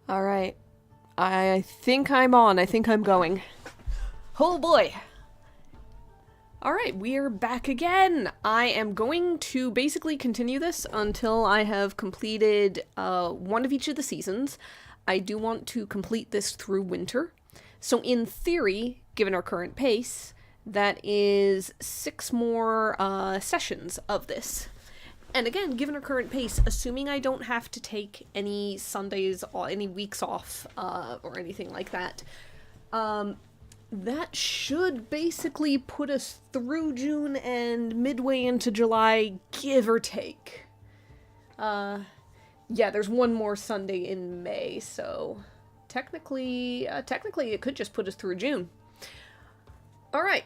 Alright. I think I'm on. I think I'm going. Oh boy. Alright, we're back again. I am going to basically continue this until I have completed one of each of the seasons. I do want to complete this through winter. So in theory, given our current pace, that is 6 more sessions of this. And again, given our current pace, assuming I don't have to take any Sundays or any weeks off or anything like that, that should basically put us through June and midway into July, give or take. Yeah, there's one more Sunday in May, so technically it could just put us through June. Alright,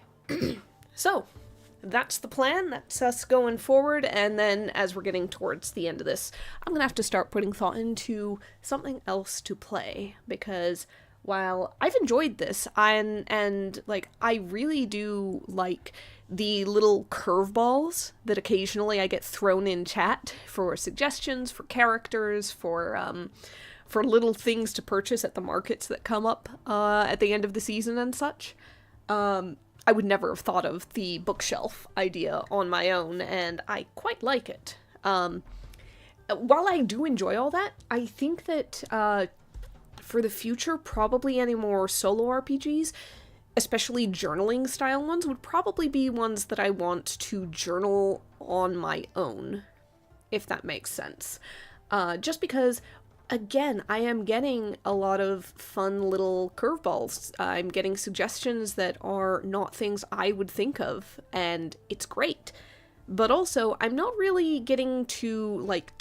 so that's the plan, that's us going forward, and then as we're getting towards the end of this, I'm gonna have to start putting thought into something else to play, because while I've enjoyed this, and like, I really do like the little curveballs that occasionally I get thrown in chat for suggestions, for characters, for little things to purchase at the markets that come up at the end of the season and such. I would never have thought of the bookshelf idea on my own, and I quite like it. While I do enjoy all that, I think that for the future, probably any more solo RPGs, especially journaling style ones, would probably be ones that I want to journal on my own, if that makes sense. Just because, again, I am getting a lot of fun little curveballs. I'm getting suggestions that are not things I would think of, and it's great. But also, I'm not really getting to, like,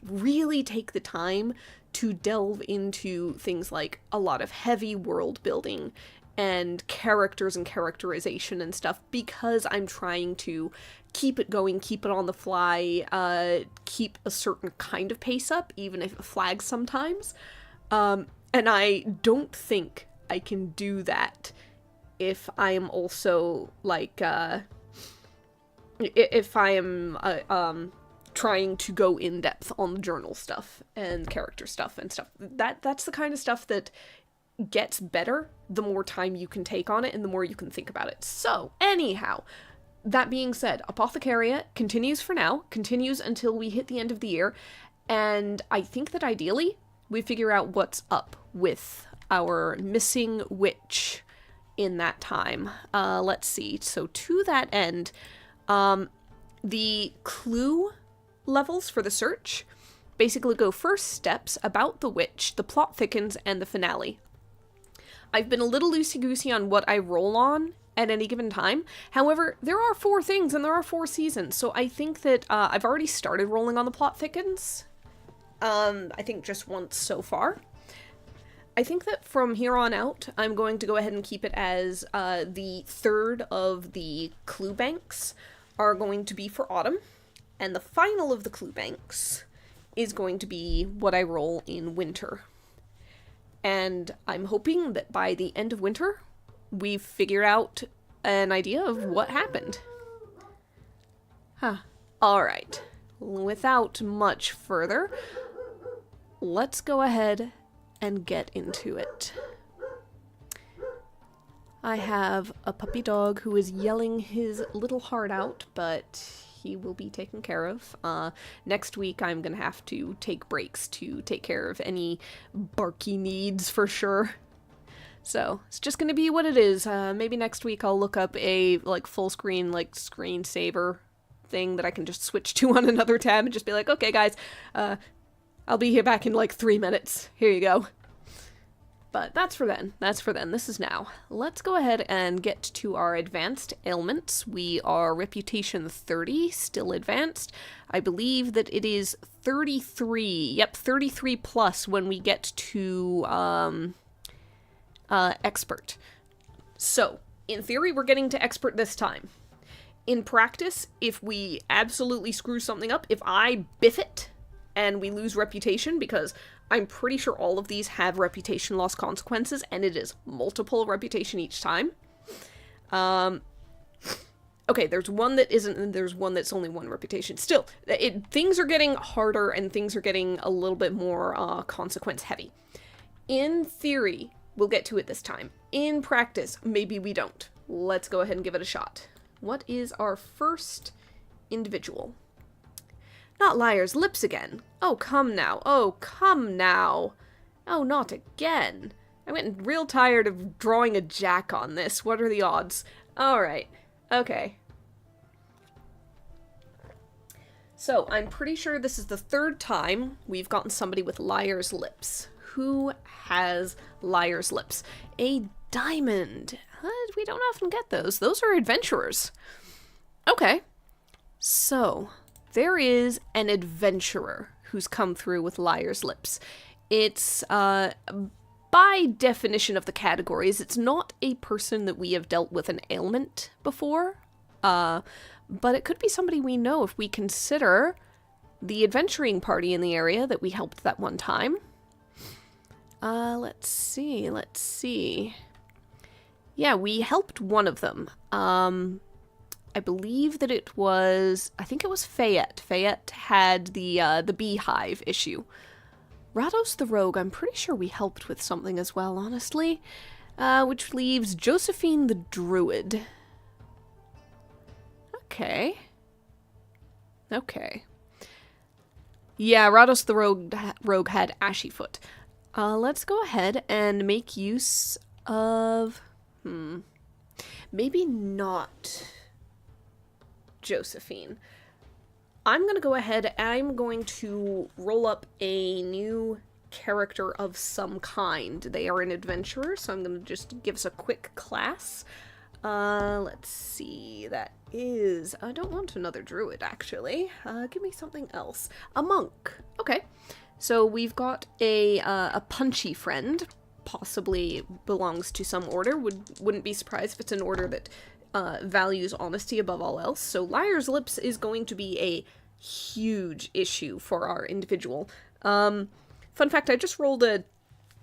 really take the time to delve into things like a lot of heavy world building and characters and characterization and stuff, because I'm trying to keep it going, keep it on the fly, keep a certain kind of pace up, even if it flags sometimes. And I don't think I can do that if I am also, like, if I am, trying to go in depth on the journal stuff and character stuff and stuff. That's the kind of stuff that gets better the more time you can take on it and the more you can think about it. So, anyhow, that being said, Apothecaria continues for now, continues until we hit the end of the year, and I think that ideally we figure out what's up with our missing witch in that time. Let's see. So to that end, the clue levels for the search basically go first steps, about the witch, the plot thickens, and the finale. I've been a little loosey-goosey on what I roll on at any given time. However, there are 4 things and there are 4 seasons, so I think that I've already started rolling on the plot thickens. I think just once so far. I think that from here on out, I'm going to go ahead and keep it as the third of the clue banks are going to be for autumn, and the final of the clue banks is going to be what I roll in winter. And I'm hoping that by the end of winter, we've figured out an idea of what happened. Huh. Alright. Without much further, let's go ahead and get into it. I have a puppy dog who is yelling his little heart out, but he will be taken care of. Next week I'm gonna have to take breaks to take care of any barky needs for sure. So, it's just gonna be what it is. Maybe next week I'll look up a, like, full screen, like, screensaver thing that I can just switch to on another tab and just be like, okay guys, I'll be here back in like 3 minutes. Here you go. But that's for then. That's for then. This is now. Let's go ahead and get to our advanced ailments. We are reputation 30, still advanced. I believe that it is 33. Yep, 33 plus when we get to expert. So, in theory, we're getting to expert this time. In practice, if we absolutely screw something up, if I biff it and we lose reputation, because I'm pretty sure all of these have reputation loss consequences, and it is multiple reputation each time. Okay, there's one that isn't, and there's one that's only 1 reputation. Still, things are getting harder, and things are getting a little bit more consequence heavy. In theory, we'll get to it this time. In practice, maybe we don't. Let's go ahead and give it a shot. What is our first individual? Not Liar's Lips again. Oh, come now. Oh, come now. Oh, not again. I'm getting real tired of drawing a jack on this. What are the odds? Alright. Okay. So, I'm pretty sure this is the third time we've gotten somebody with Liar's Lips. Who has Liar's Lips? A diamond. We don't often get those. Those are adventurers. Okay. So, there is an adventurer who's come through with Liar's Lips. It's, by definition of the categories, it's not a person that we have dealt with an ailment before, but it could be somebody we know if we consider the adventuring party in the area that we helped that one time. Let's see. Yeah, we helped one of them. I believe that I think it was Fayette. Fayette had the beehive issue. Rados the Rogue, I'm pretty sure we helped with something as well, honestly. Which leaves Josephine the Druid. Okay. Yeah, Rados the Rogue had Ashyfoot. Let's go ahead and make use of... Maybe not Josephine. I'm going to go ahead and I'm going to roll up a new character of some kind. They are an adventurer, so I'm going to just give us a quick class. Let's see. That is... I don't want another druid, actually. Give me something else. A monk. Okay. So we've got a punchy friend. Possibly belongs to some order. Wouldn't be surprised if it's an order that values honesty above all else. So Liar's Lips is going to be a huge issue for our individual. Fun fact, I just rolled a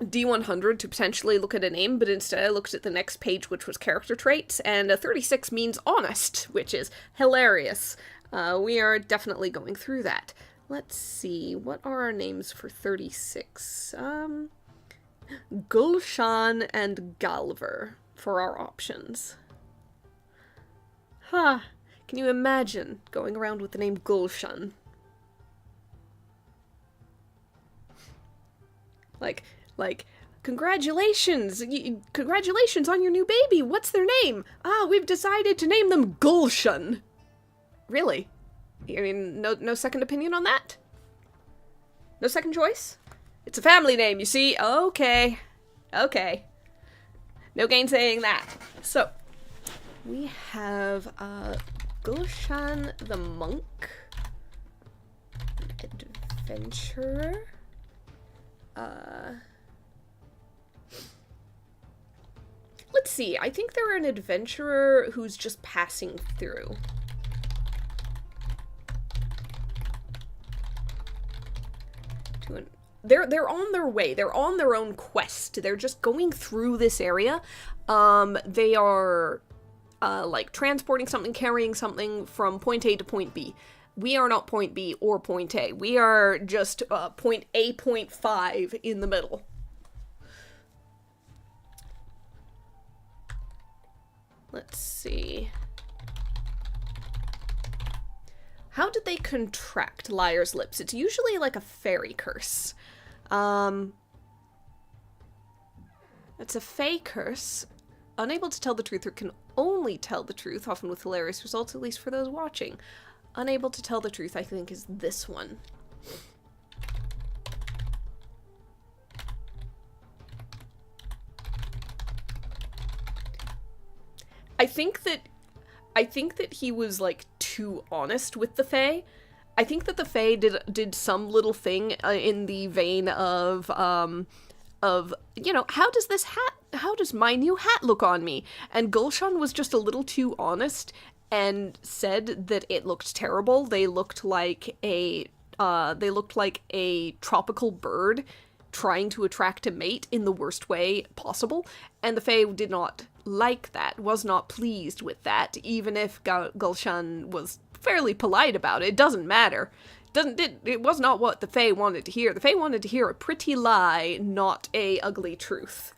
D100 to potentially look at a name, but instead I looked at the next page, which was character traits, and a 36 means honest, which is hilarious. We are definitely going through that. Let's see, what are our names for 36? Gulshan and Galver for our options. Can you imagine going around with the name Gulshan? Like, congratulations! Congratulations on your new baby! What's their name? We've decided to name them Gulshan! Really? I mean, no second opinion on that? No second choice? It's a family name, you see? Okay. No gainsaying that. So, we have, Gulshan the Monk, Adventurer, let's see, I think they're an adventurer who's just passing through. They're on their way. They're on their own quest. They're just going through this area. They are, like, transporting something, carrying something from point A to point B. We are not point B or point A. We are just, point A, point 5 in the middle. Let's see. How did they contract Liar's Lips? It's usually like a fairy curse. It's a fey curse. Unable to tell the truth or can only tell the truth, often with hilarious results, at least for those watching. Unable to tell the truth, I think, is this one. I think that he was, like, too honest with the Fae. I think that the Fae did some little thing in the vein of, you know, how does my new hat look on me? And Gulshan was just a little too honest and said that it looked terrible. They looked like a tropical bird trying to attract a mate in the worst way possible. And the Fae did not like that, was not pleased with that, even if Gulshan was fairly polite about it. It doesn't matter. it was not what the Fae wanted to hear. The Fae wanted to hear a pretty lie, not a ugly truth.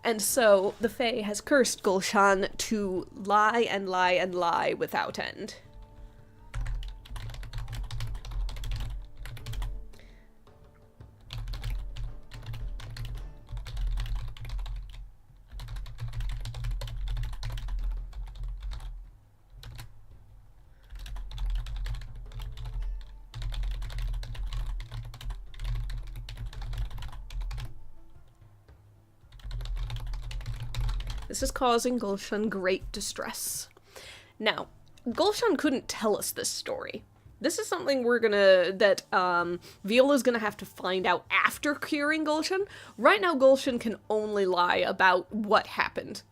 And so the Fae has cursed Gulshan to lie and lie and lie without end. This is causing Gulshan great distress. Now, Gulshan couldn't tell us this story. This is something Viola's gonna have to find out after curing Gulshan. Right now, Gulshan can only lie about what happened.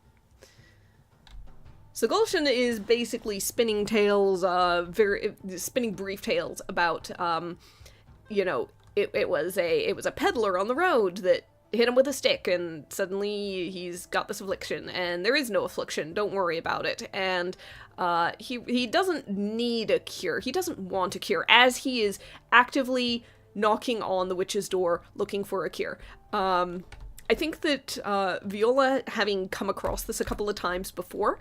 So Gulshan is basically spinning brief tales about, it was a peddler on the road that hit him with a stick, and suddenly he's got this affliction, and there is no affliction, don't worry about it, and he doesn't need a cure, he doesn't want a cure, as he is actively knocking on the witch's door looking for a cure. I think that Viola, having come across this a couple of times before,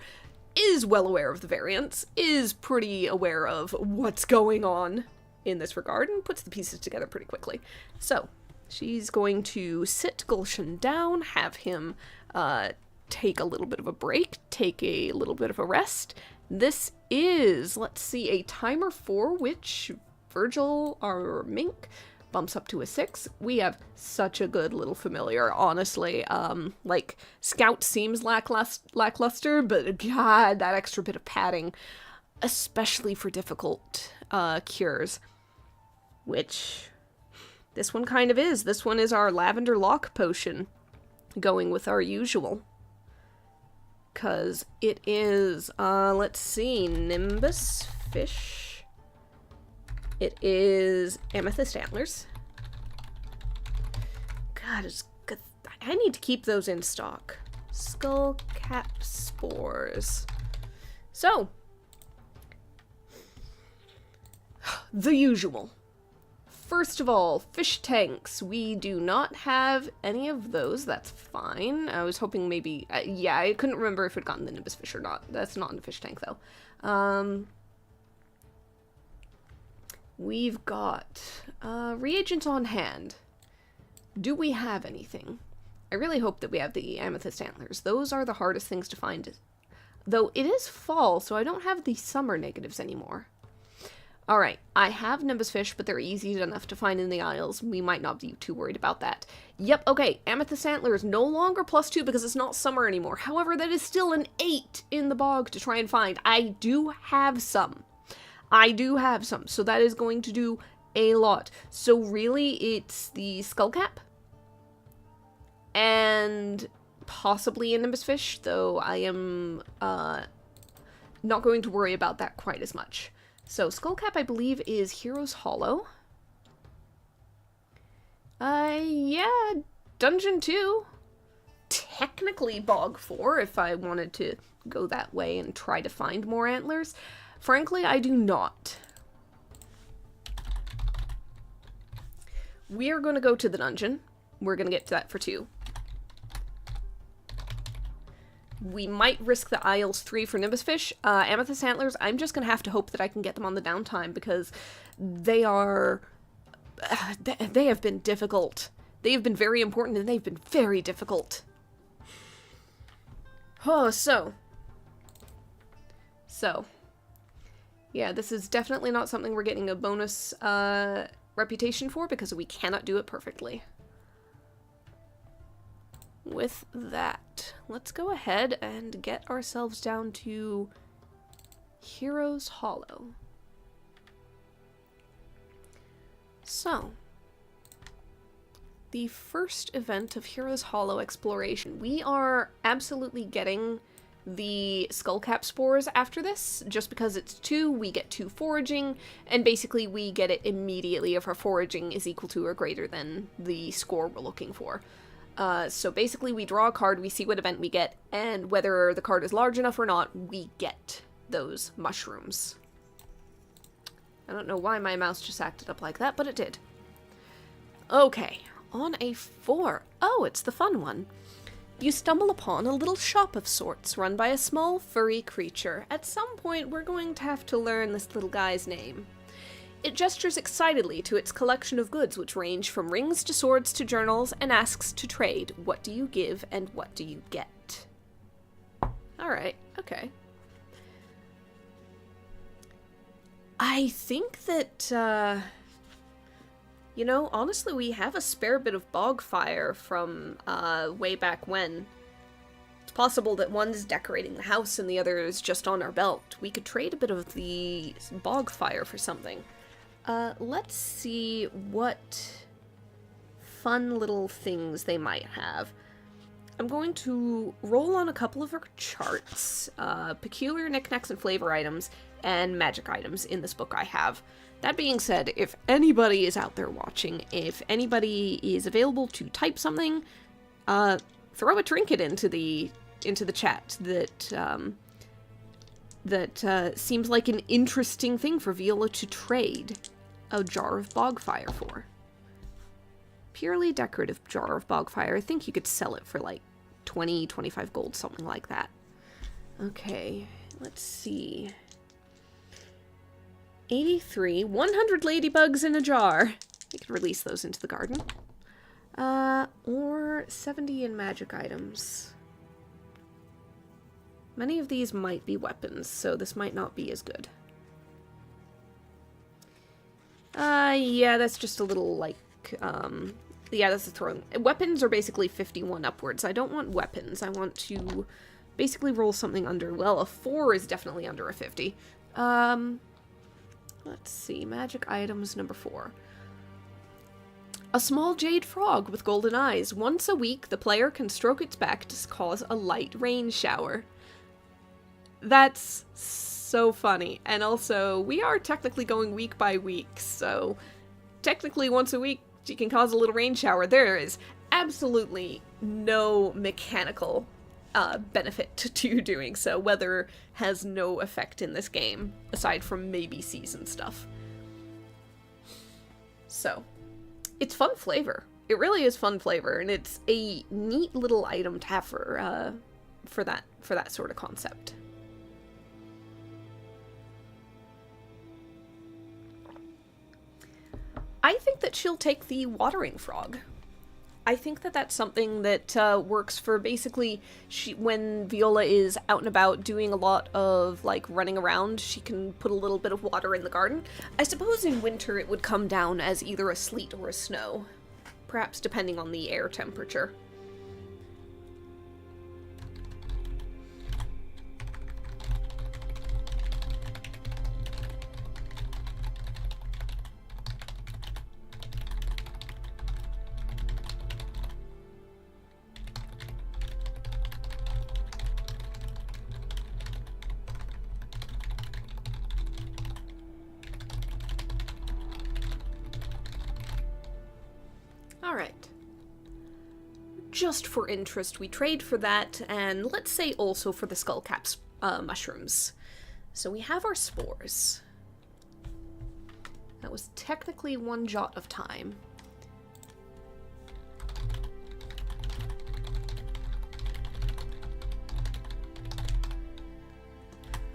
is well aware of the variants, is pretty aware of what's going on in this regard, and puts the pieces together pretty quickly. So she's going to sit Gulshan down, have him take a little bit of a break, take a little bit of a rest. This is, let's see, a timer 4, which Virgil, our mink, bumps up to a 6. We have such a good little familiar, honestly. Scout seems lackluster, but God, that extra bit of padding, especially for difficult cures, which this one kind of is. This one is our lavender lock potion, going with our usual. Because it is, let's see, Nimbus Fish. It is Amethyst Antlers. God, I need to keep those in stock. Skullcap Spores. So, the usual. First of all, fish tanks. We do not have any of those. That's fine. I was hoping maybe... yeah, I couldn't remember if we'd gotten the Nimbus Fish or not. That's not in the fish tank, though. We've got reagents on hand. Do we have anything? I really hope that we have the Amethyst Antlers. Those are the hardest things to find. Though it is fall, so I don't have the summer negatives anymore. Alright, I have Nimbus Fish, but they're easy enough to find in the aisles. We might not be too worried about that. Yep, okay, Amethyst Antler is no longer +2 because it's not summer anymore. However, that is still an 8 in the bog to try and find. I do have some. So that is going to do a lot. So really, it's the Skullcap, and possibly a Nimbus Fish, though I am not going to worry about that quite as much. So, Skullcap, I believe, is Hero's Hollow. Yeah, Dungeon 2. Technically Bog 4, if I wanted to go that way and try to find more antlers. Frankly, I do not. We are going to go to the dungeon. We're going to get to that for 2. We might risk the aisles 3 for Nimbus Fish. Amethyst Antlers, I'm just going to have to hope that I can get them on the downtime, because they are... they have been difficult. They have been very important, and they've been very difficult. Oh, so. Yeah, this is definitely not something we're getting a bonus reputation for, because we cannot do it perfectly. With that, let's go ahead and get ourselves down to Hero's Hollow. So, the first event of Hero's Hollow exploration. We are absolutely getting the Skullcap Spores after this, just because it's 2, we get 2 foraging, and basically we get it immediately if our foraging is equal to or greater than the score we're looking for. So basically we draw a card, we see what event we get, and whether the card is large enough or not, we get those mushrooms. I don't know why my mouse just acted up like that, but it did. Okay, on a 4. Oh, it's the fun one. You stumble upon a little shop of sorts run by a small furry creature. At some point, we're going to have to learn this little guy's name. It gestures excitedly to its collection of goods, which range from rings to swords to journals, and asks to trade. What do you give and what do you get? Alright, okay. I think that, you know, honestly, we have a spare bit of bog fire from, way back when. It's possible that one's decorating the house and the other is just on our belt. We could trade a bit of the bog fire for something. Let's see what fun little things they might have. I'm going to roll on a couple of our charts, peculiar knickknacks and flavor items, and magic items in this book I have. That being said, if anybody is out there watching, if anybody is available to type something, throw a trinket into the chat that seems like an interesting thing for Viola to trade a jar of bogfire for. Purely decorative jar of bogfire. I think you could sell it for like 20, 25 gold, something like that. Okay, let's see. 83, 100 ladybugs in a jar. We could release those into the garden. Or 70 in magic items. Many of these might be weapons, so this might not be as good. Yeah, that's just a little, like, yeah, that's a throwing. Weapons are basically 51 upwards. I don't want weapons. I want to basically roll something under, well, a 4 is definitely under a 50. Let's see, magic items number 4. A small jade frog with golden eyes. Once a week, the player can stroke its back to cause a light rain shower. That's so funny. And also, we are technically going week by week, so technically once a week you can cause a little rain shower. There is absolutely no mechanical benefit to doing so. Weather has no effect in this game, aside from maybe season stuff. So, it's fun flavor. It really is fun flavor, and it's a neat little item to have for that sort of concept. I think that she'll take the watering frog. I think that that's something that works for basically when Viola is out and about doing a lot of like running around, she can put a little bit of water in the garden. I suppose in winter it would come down as either a sleet or a snow, perhaps depending on the air temperature. Alright. Just for interest, we trade for that, and let's say also for the skullcap mushrooms. So we have our spores. That was technically 1 jot of time.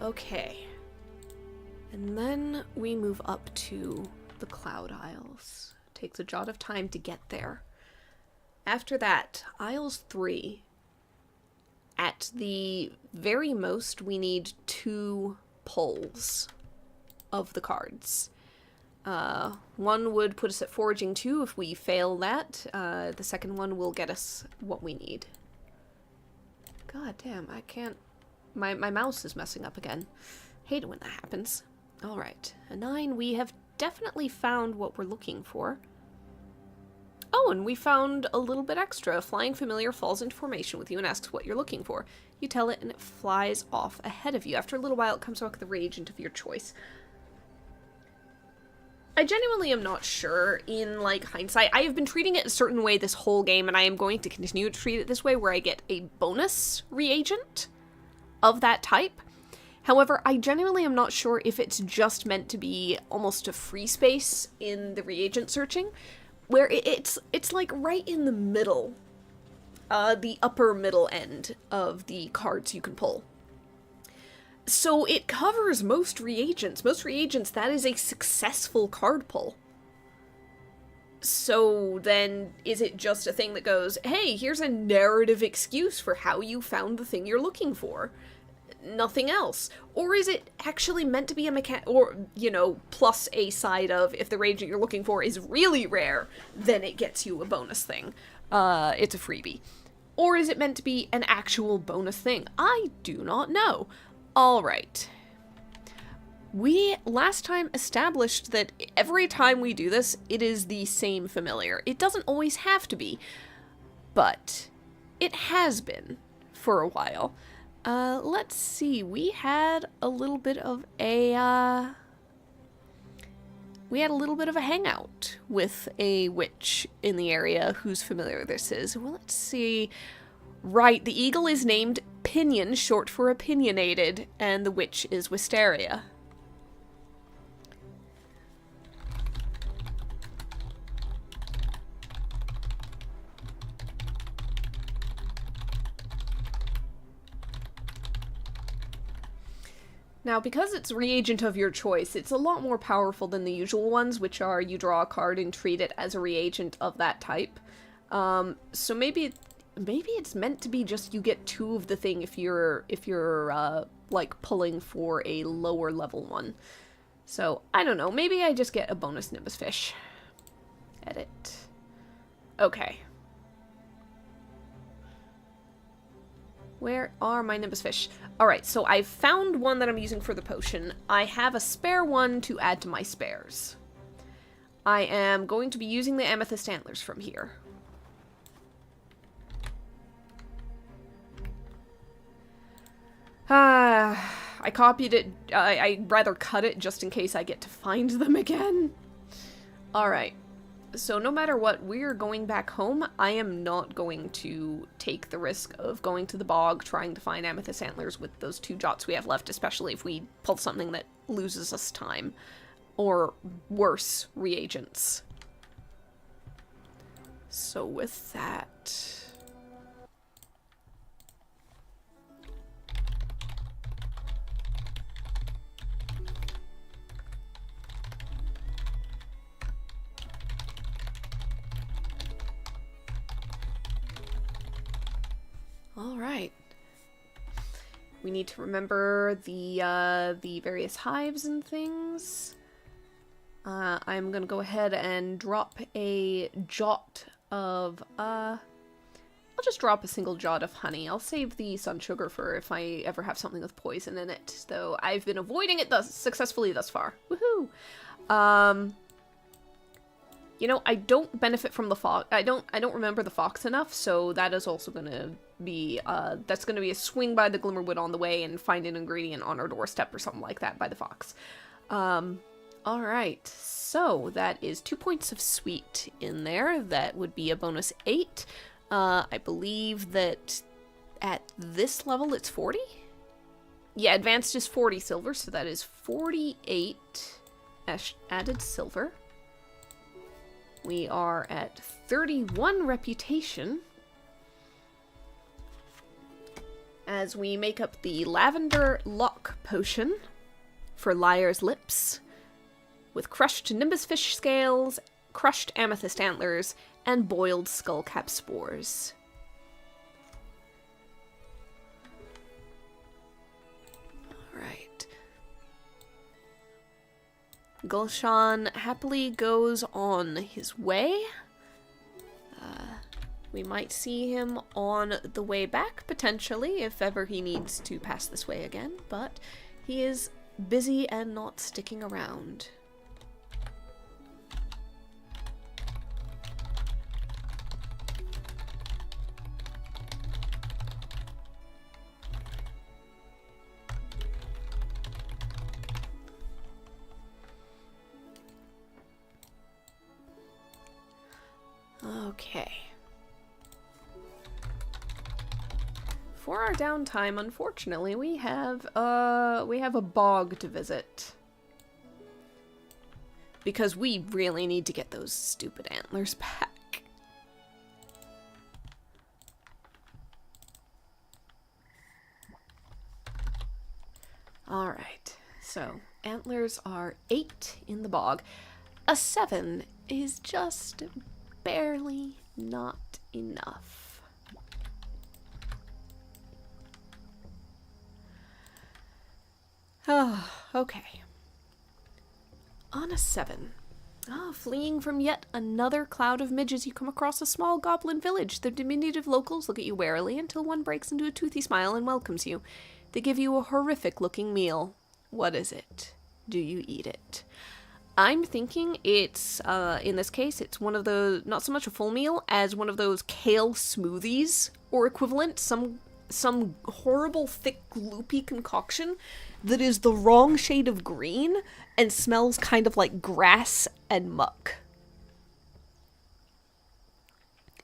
Okay. And then we move up to the Cloud Isles. Takes a jot of time to get there. After that, Isles 3. At the very most, we need 2 pulls of the cards. One would put us at Foraging 2 if we fail that. The second one will get us what we need. God damn, I can't... My mouse is messing up again. Hate it when that happens. Alright, a 9. We have definitely found what we're looking for. Oh, and we found a little bit extra. A flying familiar falls into formation with you and asks what you're looking for. You tell it and it flies off ahead of you. After a little while, it comes back with a reagent of your choice. I genuinely am not sure in, like, hindsight. I have been treating it a certain way this whole game, and I am going to continue to treat it this way, where I get a bonus reagent of that type. However, I genuinely am not sure if it's just meant to be almost a free space in the reagent searching, where it's like right in the middle, the upper middle end of the cards you can pull. So it covers most reagents. Most reagents, that is a successful card pull. So then, is it just a thing that goes, hey, here's a narrative excuse for how you found the thing you're looking for? Nothing else? Or is it actually meant to be a or, you know, plus a side of, if the reagent you're looking for is really rare, then it gets you a bonus thing. It's a freebie. Or is it meant to be an actual bonus thing? I do not know. Alright. We last time established that every time we do this, it is the same familiar. It doesn't always have to be, but it has been for a while. Let's see, we had a little bit of a hangout with a witch in the area whose familiar this is. Well, let's see. Right, the eagle is named Pinion, short for opinionated, and the witch is Wisteria. Now, because it's reagent of your choice, it's a lot more powerful than the usual ones, which are you draw a card and treat it as a reagent of that type. So maybe it's meant to be just you get 2 of the thing if you're like pulling for a lower level one. So I don't know. Maybe I just get a bonus Nimbus Fish. Edit. Okay. Where are my Nimbus Fish? Alright, so I've found one that I'm using for the potion. I have a spare one to add to my spares. I am going to be using the Amethyst Antlers from here. I copied it. I'd rather cut it just in case I get to find them again. Alright. So no matter what, we're going back home. I am not going to take the risk of going to the bog, trying to find Amethyst Antlers with those 2 jots we have left, especially if we pull something that loses us time. Or worse, reagents. So with that... Alright. We need to remember the various hives and things. I'm gonna go ahead and drop a jot of, I'll just drop a single jot of honey. I'll save the sun sugar for if I ever have something with poison in it, though I've been avoiding it successfully thus far. Woohoo! You know, I don't benefit from the fox. I don't remember the fox enough, so that is also gonna be, that's gonna be a swing by the Glimmerwood on the way and find an ingredient on our doorstep or something like that by the fox. Alright, so that is 2 points of sweet in there. That would be a bonus 8. I believe that at this level it's 40? Yeah, advanced is 40 silver, so that is 48 added silver. We are at 31 reputation as we make up the Lavender Lock Potion for Liar's Lips with crushed Nimbus Fish Scales, crushed Amethyst Antlers, and boiled Skullcap Spores. Alright. Gulshan happily goes on his way. We might see him on the way back, potentially, if ever he needs to pass this way again, but he is busy and not sticking around. Okay. For our downtime, unfortunately, we have a bog to visit. Because we really need to get those stupid antlers back. Alright, so antlers are 8 in the bog. A 7 is just barely not enough. Oh, okay. On a 7. Fleeing from yet another cloud of midges, you come across a small goblin village. The diminutive locals look at you warily until one breaks into a toothy smile and welcomes you. They give you a horrific-looking meal. What is it? Do you eat it? I'm thinking it's, in this case, it's one of those, not so much a full meal as one of those kale smoothies or equivalent, some horrible, thick, gloopy concoction that is the wrong shade of green and smells kind of like grass and muck.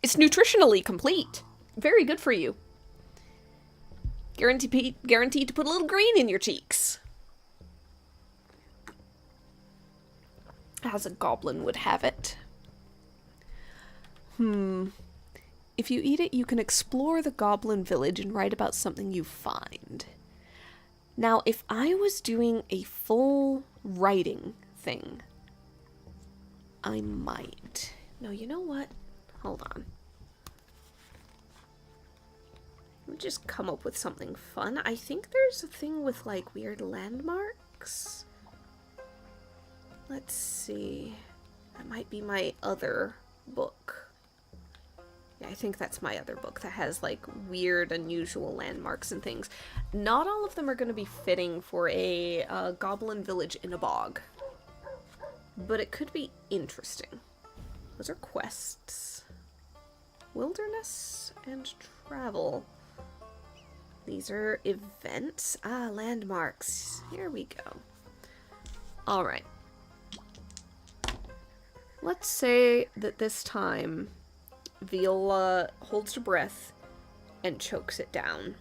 It's nutritionally complete. Very good for you. Guaranteed to put a little green in your cheeks. As a goblin would have it. If you eat it, you can explore the goblin village and write about something you find. Now, if I was doing a full writing thing, I might. No, you know what? Hold on. Let me just come up with something fun. I think there's a thing with, like, weird landmarks. Let's see. That might be my other book. Yeah, I think that's my other book that has, like, weird, unusual landmarks and things. Not all of them are going to be fitting for a goblin village in a bog. But it could be interesting. Those are quests. Wilderness and travel. These are events. Landmarks. Here we go. Alright. Let's say that this time Viola holds her breath and chokes it down.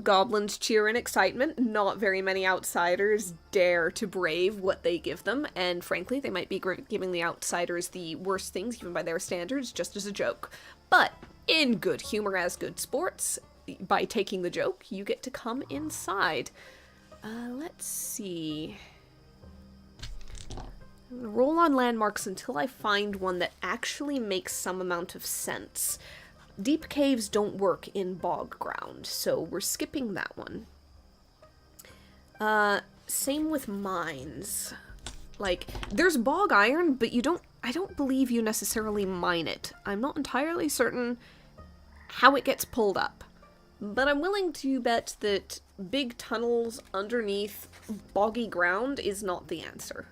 Goblins cheer in excitement. Not very many outsiders dare to brave what they give them, and frankly, they might be giving the outsiders the worst things, even by their standards, just as a joke. But in good humor as good sports, by taking the joke, you get to come inside. Let's see. I'm gonna roll on landmarks until I find one that actually makes some amount of sense. Deep caves don't work in bog ground, so we're skipping that one. Same with mines. Like, there's bog iron, but I don't believe you necessarily mine it. I'm not entirely certain how it gets pulled up. But I'm willing to bet that big tunnels underneath boggy ground is not the answer.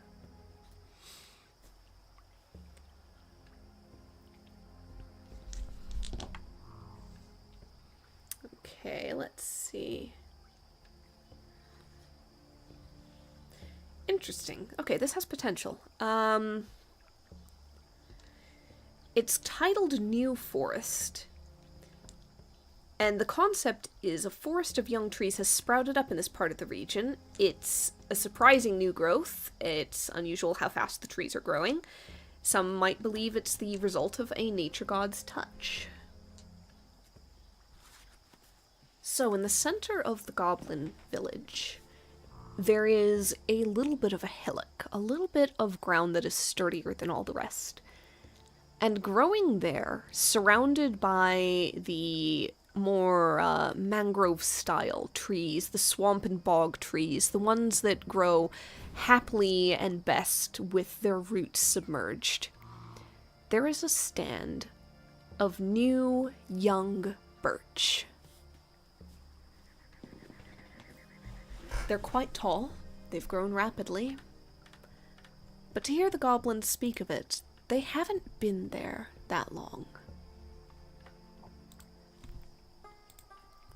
Okay, let's see. Interesting. Okay, this has potential. It's titled New Forest. And the concept is a forest of young trees has sprouted up in this part of the region. It's a surprising new growth. It's unusual how fast the trees are growing. Some might believe it's the result of a nature god's touch. So in the center of the goblin village, there is a little bit of a hillock, a little bit of ground that is sturdier than all the rest. And growing there, surrounded by the more mangrove-style trees, the swamp and bog trees, the ones that grow happily and best with their roots submerged, there is a stand of new, young birch. They're quite tall, they've grown rapidly, but to hear the goblins speak of it, they haven't been there that long.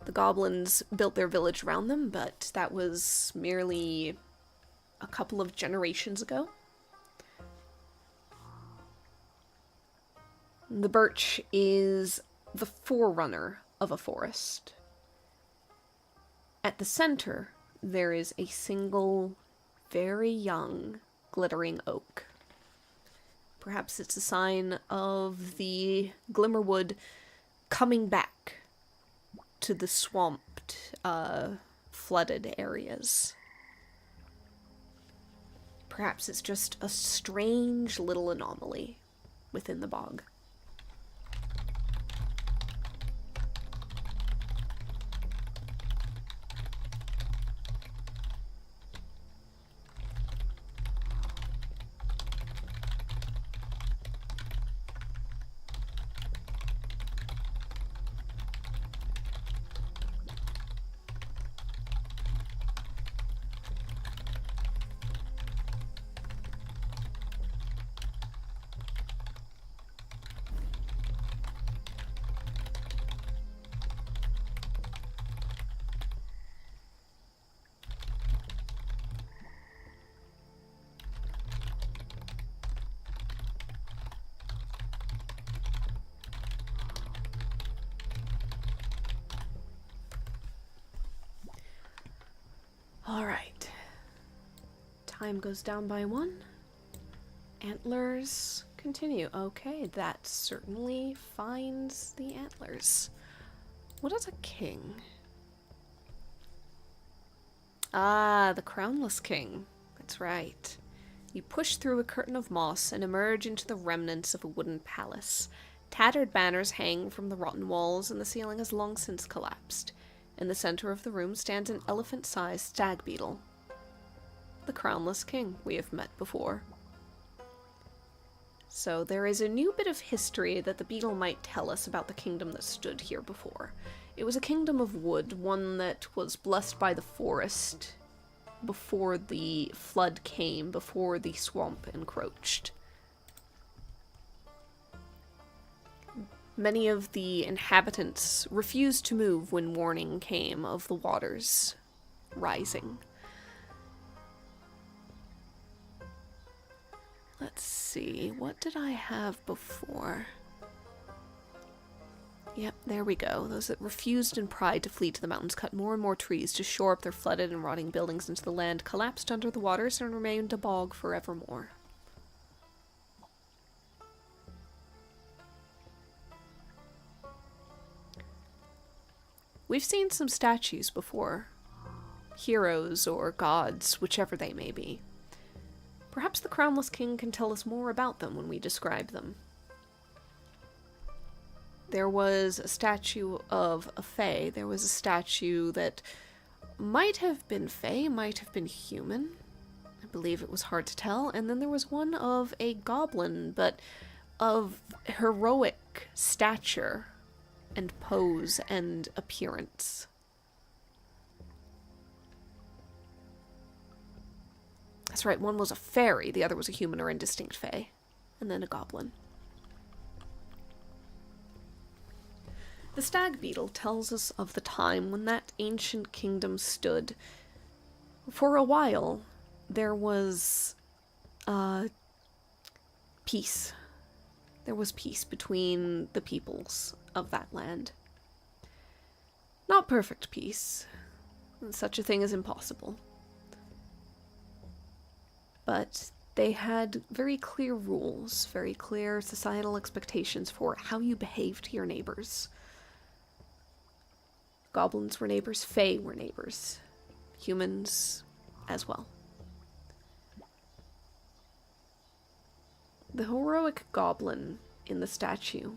The goblins built their village around them, but that was merely a couple of generations ago. The birch is the forerunner of a forest. At the center, there is a single, very young, glittering oak. Perhaps it's a sign of the Glimmerwood coming back to the swamped, flooded areas. Perhaps it's just a strange little anomaly within the bog. Alright. Time goes down by 1. Antlers continue. Okay, that certainly finds the antlers. What is a king? Ah, the crownless king. That's right. You push through a curtain of moss and emerge into the remnants of a wooden palace. Tattered banners hang from the rotten walls, and the ceiling has long since collapsed. In the center of the room stands an elephant-sized stag beetle. The crownless king we have met before. So there is a new bit of history that the beetle might tell us about the kingdom that stood here before. It was a kingdom of wood, one that was blessed by the forest before the flood came, before the swamp encroached. Many of the inhabitants refused to move when warning came of the waters rising. Let's see, what did I have before? Yep, there we go. Those that refused in pride to flee to the mountains cut more and more trees to shore up their flooded and rotting buildings into the land, collapsed under the waters, and remained a bog forevermore. We've seen some statues before. Heroes or gods, whichever they may be. Perhaps the Crownless King can tell us more about them when we describe them. There was a statue of a fae. There was a statue that might have been fae, might have been human. I believe it was hard to tell. And then there was one of a goblin, but of heroic stature and pose and appearance. That's right, one was a fairy, the other was a human or indistinct fae, and then a goblin. The stag beetle tells us of the time when that ancient kingdom stood. For a while, there was peace. There was peace between the peoples of that land. Not perfect peace. Such a thing is impossible. But they had very clear rules, very clear societal expectations for how you behave to your neighbors. Goblins were neighbors, fae were neighbors, humans as well. The heroic goblin in the statue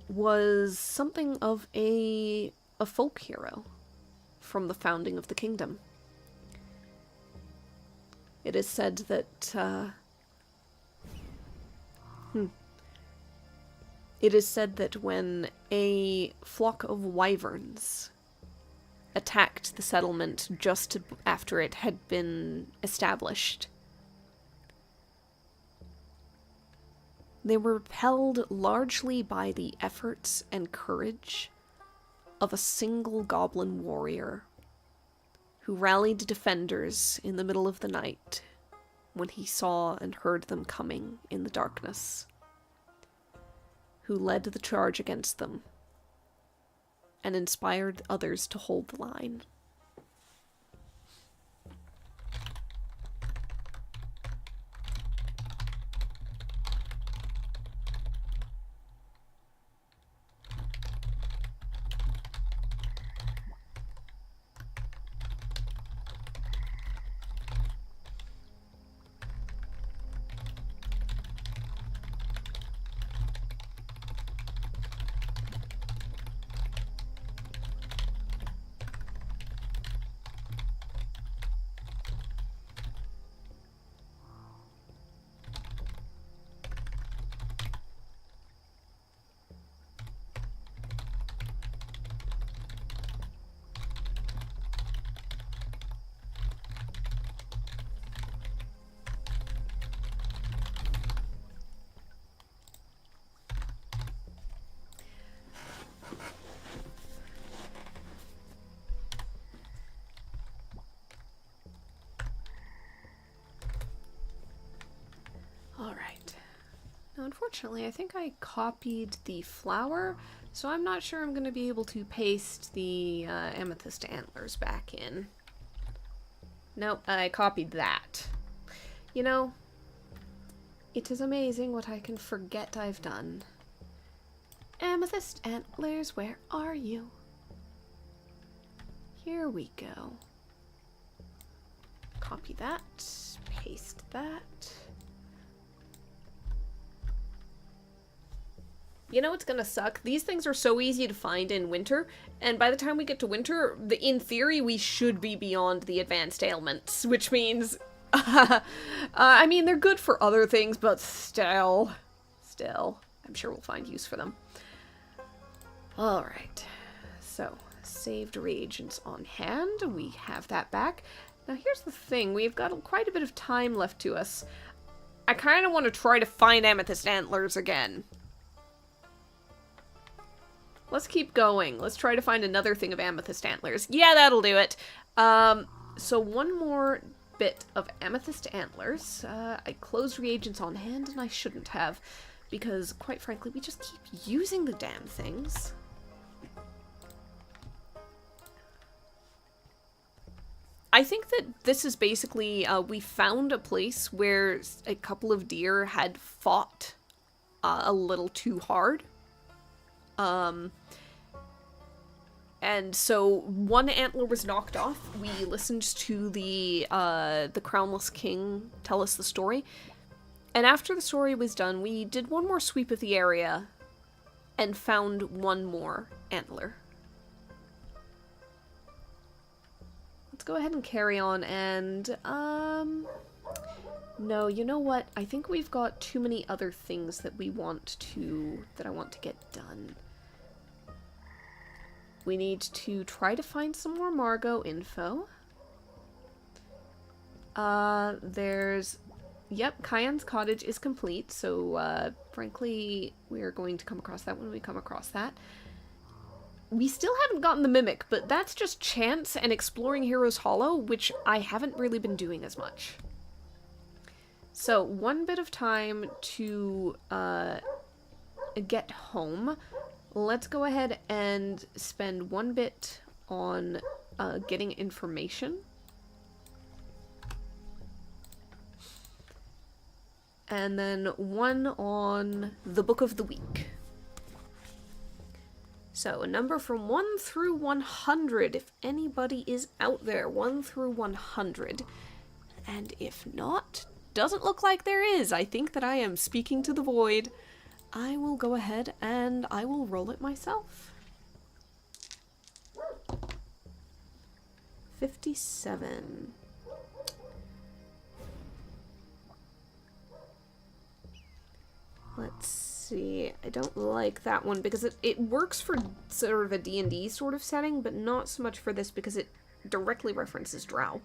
was something of a folk hero from the founding of the kingdom. It is said that, It is said that when a flock of wyverns attacked the settlement just after it had been established, they were repelled largely by the efforts and courage of a single goblin warrior who rallied defenders in the middle of the night when he saw and heard them coming in the darkness, who led the charge against them, and inspired others to hold the line. Alright. Now, unfortunately, I think I copied the flower, so I'm not sure I'm going to be able to paste the amethyst antlers back in. Nope, I copied that. You know, it is amazing what I can forget I've done. Amethyst antlers, where are you? Here we go. Copy that, paste that. You know what's gonna suck? These things are so easy to find in winter, and by the time we get to winter, in theory, we should be beyond the advanced ailments, which means, I mean, they're good for other things, but still, I'm sure we'll find use for them. Alright, so, saved reagents on hand, we have that back. Now here's the thing, we've got quite a bit of time left to us. I kind of want to try to find amethyst antlers again. Let's keep going. Let's try to find another thing of amethyst antlers. Yeah, that'll do it. So one more bit of amethyst antlers. I closed reagents on hand, and I shouldn't have, because, quite frankly, we just keep using the damn things. I think that this is basically, we found a place where a couple of deer had fought a little too hard. And so one antler was knocked off. We listened to the crownless king tell us the story. And after the story was done, we did one more sweep of the area and found one more antler. Let's go ahead and carry on and, no, you know what? I think we've got too many other things that I want to get done. We need to try to find some more Margot info. Yep, Cayenne's cottage is complete, so, frankly, we're going to come across that when we come across that. We still haven't gotten the Mimic, but that's just chance and exploring Heroes Hollow, which I haven't really been doing as much. So, one bit of time to, get home. Let's go ahead and spend one bit on getting information. And then one on the Book of the Week. So, a number from 1 through 100, if anybody is out there, 1 through 100. And if not, doesn't look like there is. I think that I am speaking to the void. I will go ahead and I will roll it myself. 57. Let's see. I don't like that one because it works for sort of a D&D sort of setting, but not so much for this because it directly references Drow.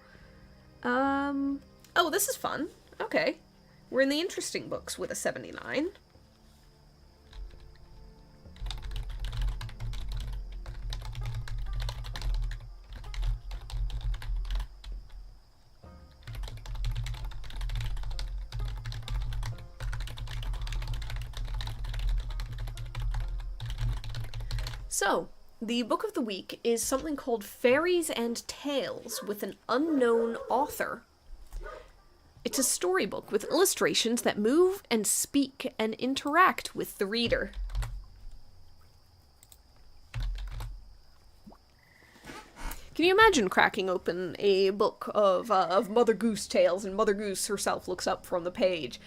Oh, this is fun. Okay. We're in the interesting books with a 79. So, The book of the week is something called Fairies and Tales with an unknown author. It's a storybook with illustrations that move and speak and interact with the reader. Can you imagine cracking open a book of Mother Goose tales, and Mother Goose herself looks up from the page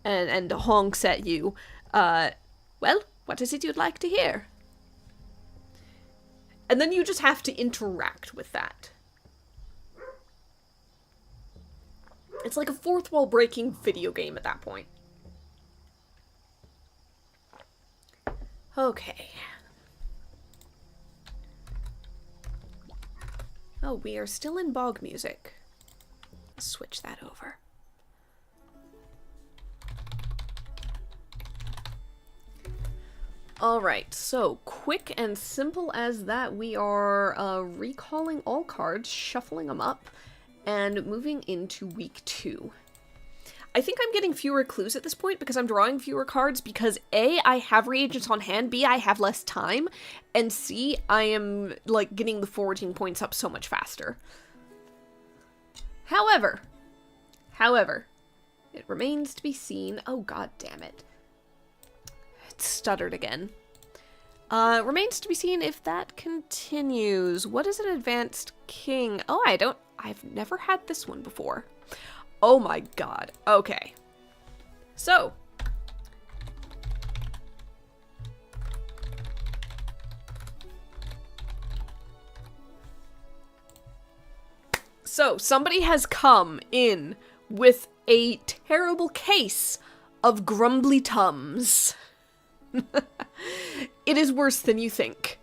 and honks at you? Well, what is it you'd like to hear? And then you just have to interact with that. It's like a fourth wall breaking video game at that point. Okay. Oh, we are still in bog music. Let's switch that over. Alright, so quick and simple as that, we are recalling all cards, shuffling them up, and moving into week 2. I think I'm getting fewer clues at this point because I'm drawing fewer cards because A, I have reagents on hand, B, I have less time, and C, I am, like, getting the foraging points up so much faster. However, it remains to be seen. Oh, god damn it. It stuttered again. Remains to be seen if that continues. What is an advanced king? Oh, I've never had this one before. Oh my god. Okay. So. Somebody has come in with a terrible case of grumbly tums. It is worse than you think.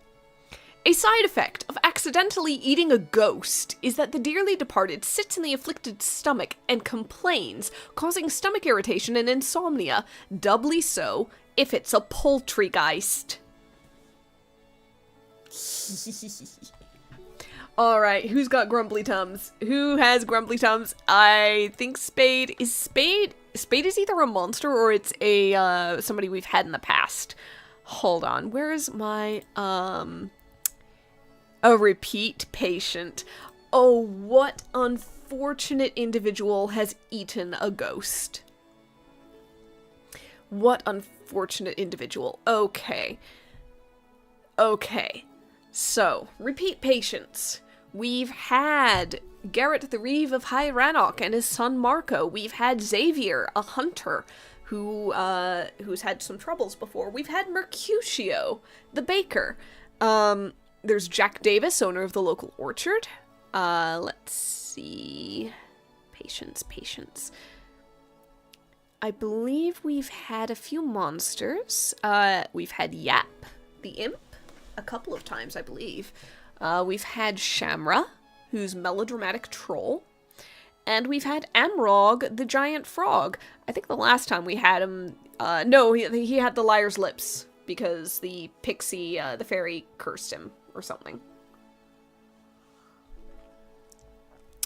A side effect of accidentally eating a ghost is that the dearly departed sits in the afflicted stomach and complains, causing stomach irritation and insomnia, doubly so if it's a poltergeist. Alright, who's got grumbly tums? Who has grumbly tums? I think Spade is either a monster or it's a, somebody we've had in the past. Hold on, where's my, a repeat patient. Oh, what unfortunate individual has eaten a ghost? What unfortunate individual. Okay. Okay. So, repeat patients. We've had Garrett the Reeve of High Rannoch and his son Marco. We've had Xavier, a hunter, who's had some troubles before. We've had Mercutio, the baker. There's Jack Davis, owner of the local orchard. Let's see. Patience. I believe we've had a few monsters. We've had Yap, the imp, a couple of times, I believe. We've had Shamra, who's melodramatic troll. And we've had Amrog, the giant frog. I think the last time we had him, no, he had the liar's lips, because the pixie, the fairy cursed him, or something.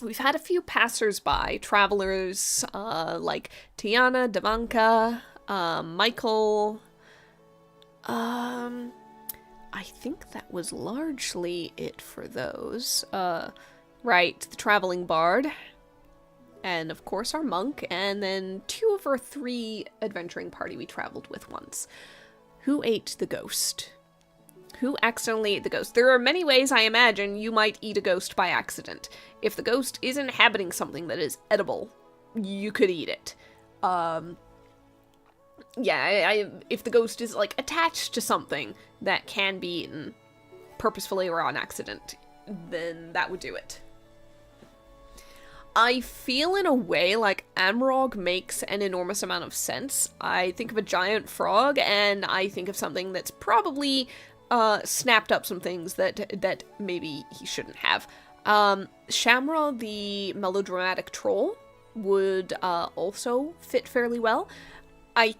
We've had a few passers-by, travelers, like Tiana, Davanka, Michael. I think that was largely it for those. Right, the traveling bard. And of course our monk, and then 2 of our 3 adventuring party we traveled with once. Who ate the ghost? Who accidentally ate the ghost? There are many ways I imagine you might eat a ghost by accident. If the ghost is inhabiting something that is edible, you could eat it. Yeah, if the ghost is, like, attached to something that can be eaten purposefully or on accident, then that would do it. I feel in a way like Amrog makes an enormous amount of sense. I think of a giant frog, and I think of something that's probably snapped up some things that maybe he shouldn't have. Shamra, the melodramatic troll, would also fit fairly well. I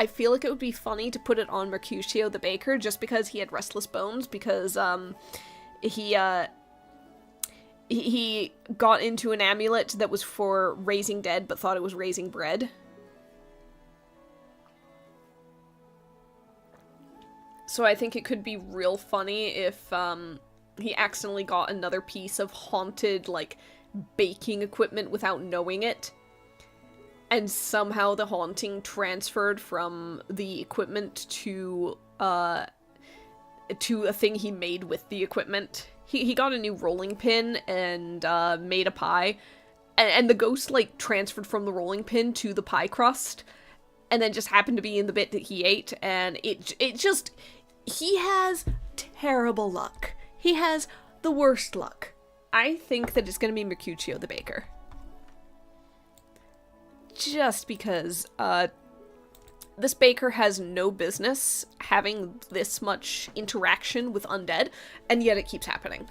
feel like it would be funny to put it on Mercutio the baker, just because he had restless bones, because he got into an amulet that was for raising dead, but thought it was raising bread. So I think it could be real funny if, he accidentally got another piece of haunted, like, baking equipment without knowing it. And somehow the haunting transferred from the equipment to a thing he made with the equipment. He got a new rolling pin and, made a pie. And the ghost, like, transferred from the rolling pin to the pie crust. And then just happened to be in the bit that he ate. And it just... He has terrible luck. He has the worst luck. I think that it's going to be Mercutio the Baker. Just because, this baker has no business having this much interaction with undead, and yet it keeps happening.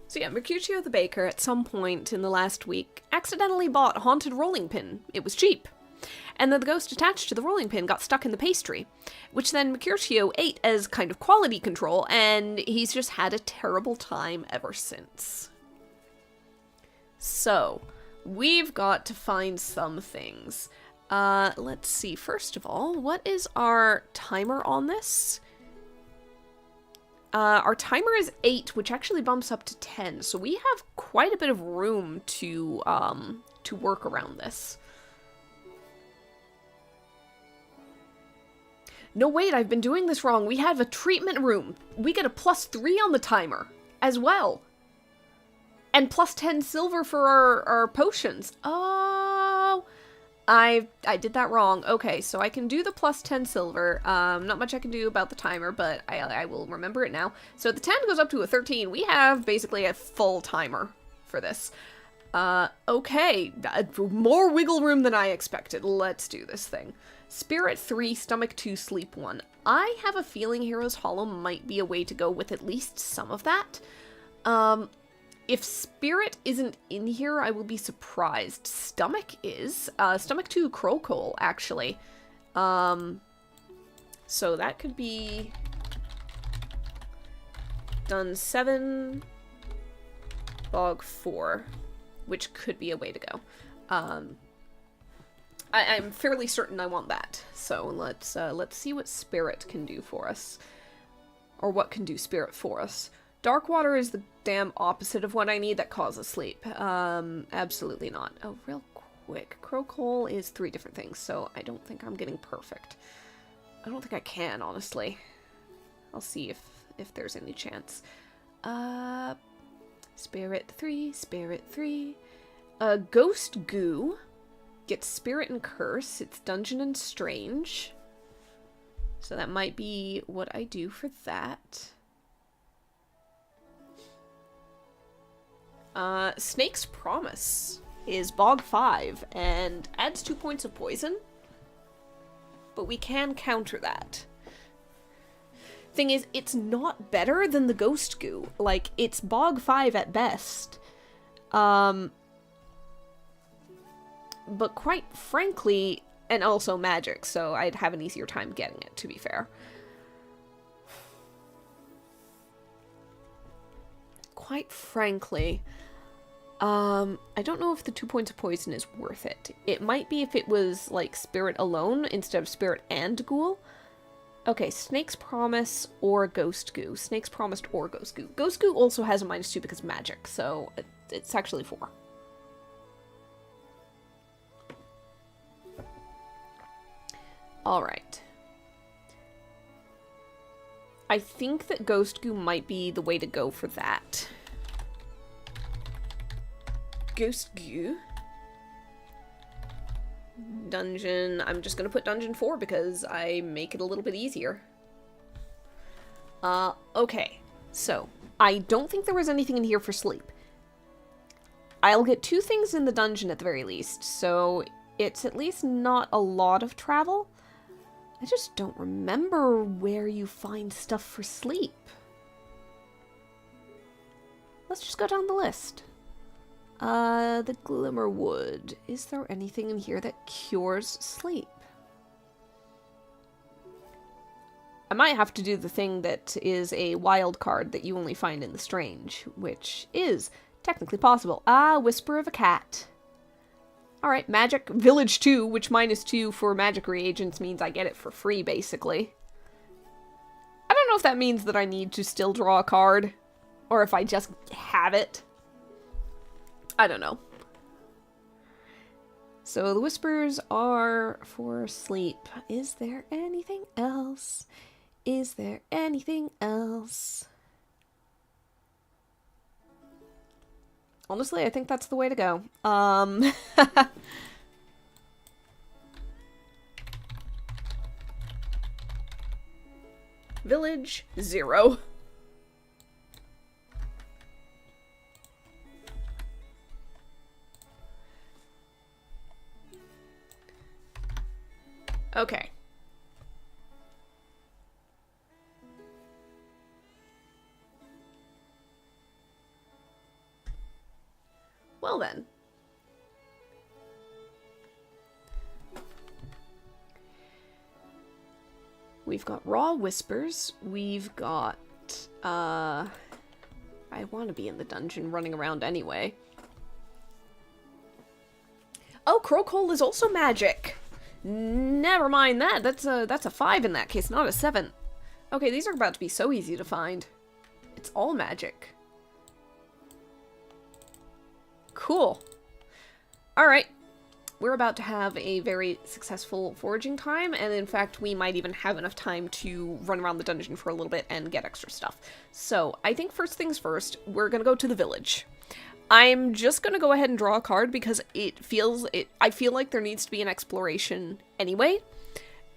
So yeah, Mercutio the Baker, at some point in the last week, accidentally bought a haunted rolling pin. It was cheap. And then the ghost attached to the rolling pin got stuck in the pastry, which then Mercutio ate as kind of quality control, and he's just had a terrible time ever since. So, we've got to find some things. Let's see, first of all, what is our timer on this? Our timer is 8, which actually bumps up to 10, so we have quite a bit of room to work around this. No, wait, I've been doing this wrong. We have a treatment room. We get a +3 on the timer as well. And +10 silver for our potions. Oh, I did that wrong. Okay, so I can do the +10 silver. Not much I can do about the timer, but I will remember it now. So the 10 goes up to a 13. We have basically a full timer for this. Okay, more wiggle room than I expected. Let's do this thing. Spirit 3, Stomach 2, Sleep 1. I have a feeling Hero's Hollow might be a way to go with at least some of that. If Spirit isn't in here, I will be surprised. Stomach is. Stomach 2, Crowcole, actually. So that could be... Done 7, Bog 4, which could be a way to go. I'm fairly certain I want that. So let's see what Spirit can do for us. Or what can do Spirit for us. Dark water is the damn opposite of what I need. That causes sleep. Absolutely not. Oh, real quick. Crowcole is 3 different things, so I don't think I'm getting perfect. I don't think I can, honestly. I'll see if there's any chance. Spirit 3, Spirit 3. Ghost Goo gets Spirit and Curse. It's Dungeon and Strange. So that might be what I do for that. Snake's Promise is Bog 5 and adds 2 points of poison. But we can counter that. Thing is, it's not better than the Ghost Goo. Like, it's Bog 5 at best. But quite frankly, and also magic, so I'd have an easier time getting it, to be fair. Quite frankly, I don't know if the 2 points of poison is worth it. It might be if it was, like, Spirit alone instead of Spirit and Ghoul. Okay, Snake's Promise or Ghost Goo. Snake's Promised or Ghost Goo. Ghost Goo also has a -2 because magic, so it's actually 4. Alright. I think that Ghost Goo might be the way to go for that. Ghost Goo. Dungeon. I'm just gonna put Dungeon 4 because I make it a little bit easier. Okay. So, I don't think there was anything in here for sleep. I'll get 2 things in the dungeon at the very least, so it's at least not a lot of travel. I just don't remember where you find stuff for sleep. Let's just go down the list. The Glimmerwood. Is there anything in here that cures sleep? I might have to do the thing that is a wild card that you only find in the Strange, which is technically possible. Ah, Whisper of a Cat. Alright, Magic Village 2, which -2 for magic reagents means I get it for free, basically. I don't know if that means that I need to still draw a card, or if I just have it. I don't know. So the whispers are for sleep. Is there anything else? Is there anything else? Honestly, I think that's the way to go. Village 0. Okay. Well then. We've got Raw Whispers. We've got, I want to be in the dungeon running around anyway. Oh, Crowcole is also magic! Never mind that. That's a 5 in that case, not a 7. Okay, these are about to be so easy to find. It's all magic. Cool. Alright. We're about to have a very successful foraging time, and in fact, we might even have enough time to run around the dungeon for a little bit and get extra stuff. So, I think first things first, we're gonna go to the village. I'm just gonna go ahead and draw a card because I feel like there needs to be an exploration anyway.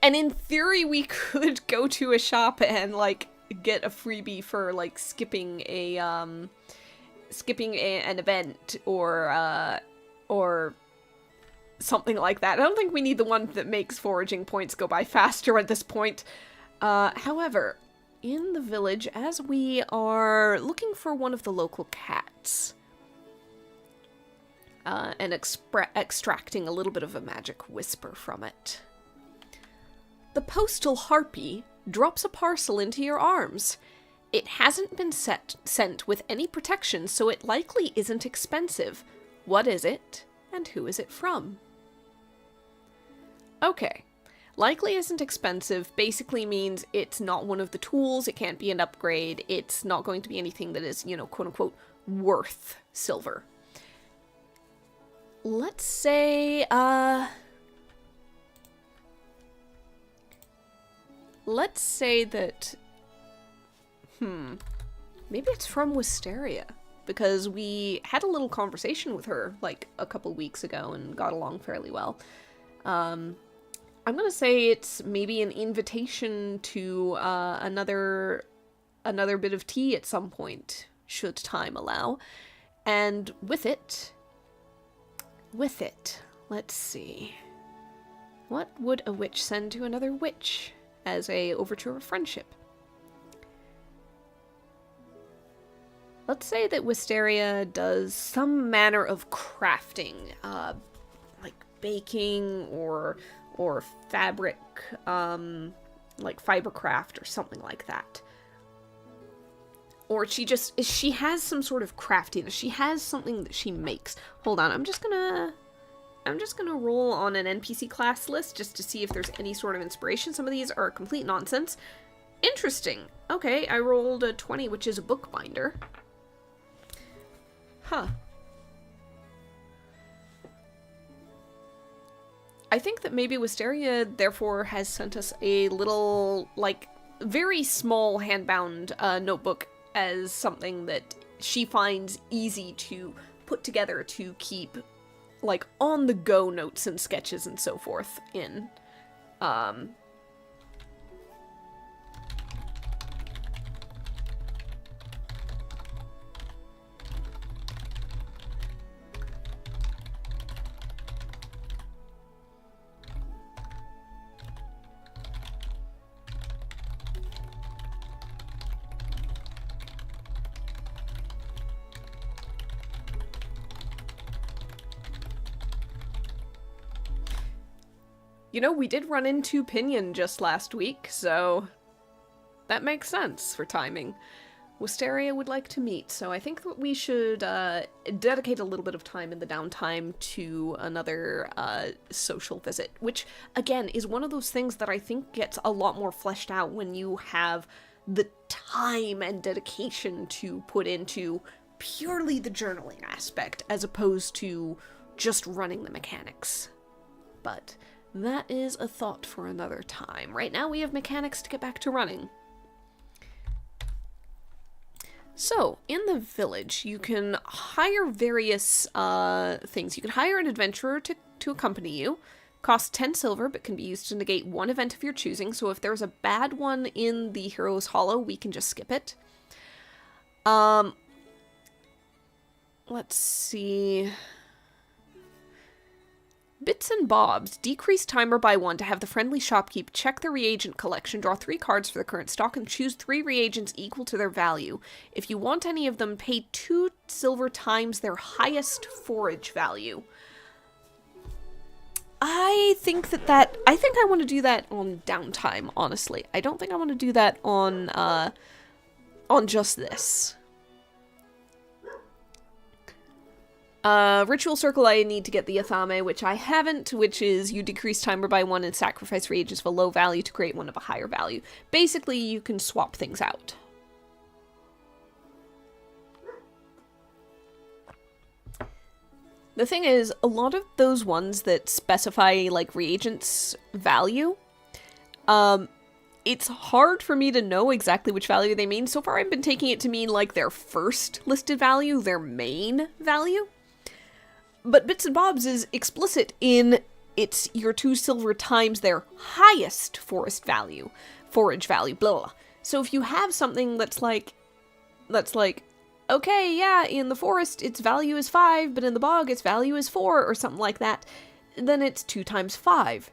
And in theory, we could go to a shop and, like, get a freebie for, like, skipping an event or something like that. I don't think we need the one that makes foraging points go by faster at this point. However, in the village, as we are looking for one of the local cats, and extracting a little bit of a magic whisper from it, the postal harpy drops a parcel into your arms. It hasn't been sent with any protection, so it likely isn't expensive. What is it, and who is it from? Okay. Likely isn't expensive basically means it's not one of the tools, it can't be an upgrade, it's not going to be anything that is, you know, quote-unquote, worth silver. Let's say, let's say that, maybe it's from Wisteria, because we had a little conversation with her, like, a couple weeks ago and got along fairly well. I'm gonna say it's maybe an invitation to, another bit of tea at some point, should time allow. And with it, let's see. What would a witch send to another witch as a overture of friendship? Let's say that Wisteria does some manner of crafting, like baking or fabric, like fibercraft or something like that. Or she has some sort of craftiness. She has something that she makes. Hold on, I'm just gonna roll on an NPC class list just to see if there's any sort of inspiration. Some of these are complete nonsense. Interesting. Okay, I rolled a 20, which is a bookbinder. Huh. I think that maybe Wisteria, therefore, has sent us a little, like, very small hand-bound notebook as something that she finds easy to put together to keep, like, on-the-go notes and sketches and so forth in. You know, we did run into Pinion just last week, so that makes sense for timing. Wisteria would like to meet, so I think that we should dedicate a little bit of time in the downtime to another social visit, which, again, is one of those things that I think gets a lot more fleshed out when you have the time and dedication to put into purely the journaling aspect, as opposed to just running the mechanics. But that is a thought for another time. Right now we have mechanics to get back to running. So, in the village, you can hire various things. You can hire an adventurer to accompany you. Costs 10 silver, but can be used to negate one event of your choosing. So if there's a bad one in the Hero's Hollow, we can just skip it. Let's see. Bits and bobs. Decrease timer by 1 to have the friendly shopkeep check the reagent collection, draw 3 cards for the current stock, and choose 3 reagents equal to their value. If you want any of them, pay 2 silver times their highest forage value. I think I want to do that on downtime, honestly. I don't think I want to do that on just this. Ritual Circle, I need to get the Athame, which I haven't, which is you decrease timer by 1 and sacrifice reagents of a low value to create one of a higher value. Basically, you can swap things out. The thing is, a lot of those ones that specify, like, reagents value, it's hard for me to know exactly which value they mean. So far, I've been taking it to mean, like, their first listed value, their main value. But Bits and Bobs is explicit in it's your 2 silver times their highest forage value, blah, blah. So if you have something that's like, okay, yeah, in the forest its value is 5, but in the bog its value is 4, or something like that, then it's 2 times 5.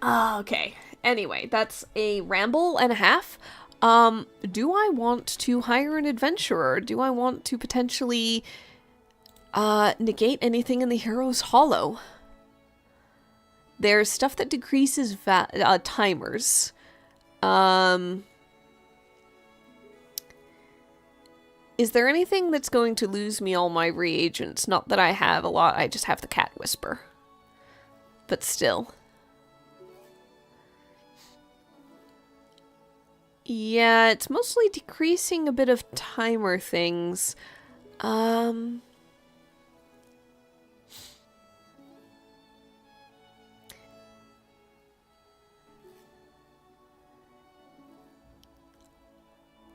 Okay. Anyway, that's a ramble and a half. Do I want to hire an adventurer? Do I want to potentially, negate anything in the Hero's Hollow? There's stuff that decreases timers. Is there anything that's going to lose me all my reagents? Not that I have a lot, I just have the Cat Whisper. But still. Yeah, it's mostly decreasing a bit of timer things.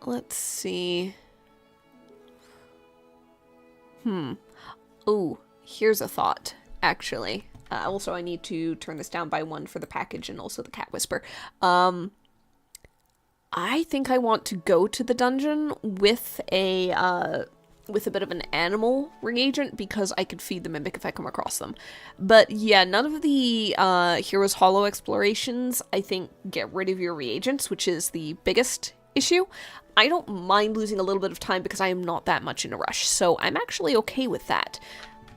Let's see. Ooh, here's a thought, actually. Also, I need to turn this down by 1 for the package and also the Cat Whisper. I think I want to go to the dungeon with a bit of an animal reagent because I could feed the mimic if I come across them. But yeah, none of the Hero's Hollow explorations, I think, get rid of your reagents, which is the biggest issue. I don't mind losing a little bit of time because I am not that much in a rush, so I'm actually okay with that.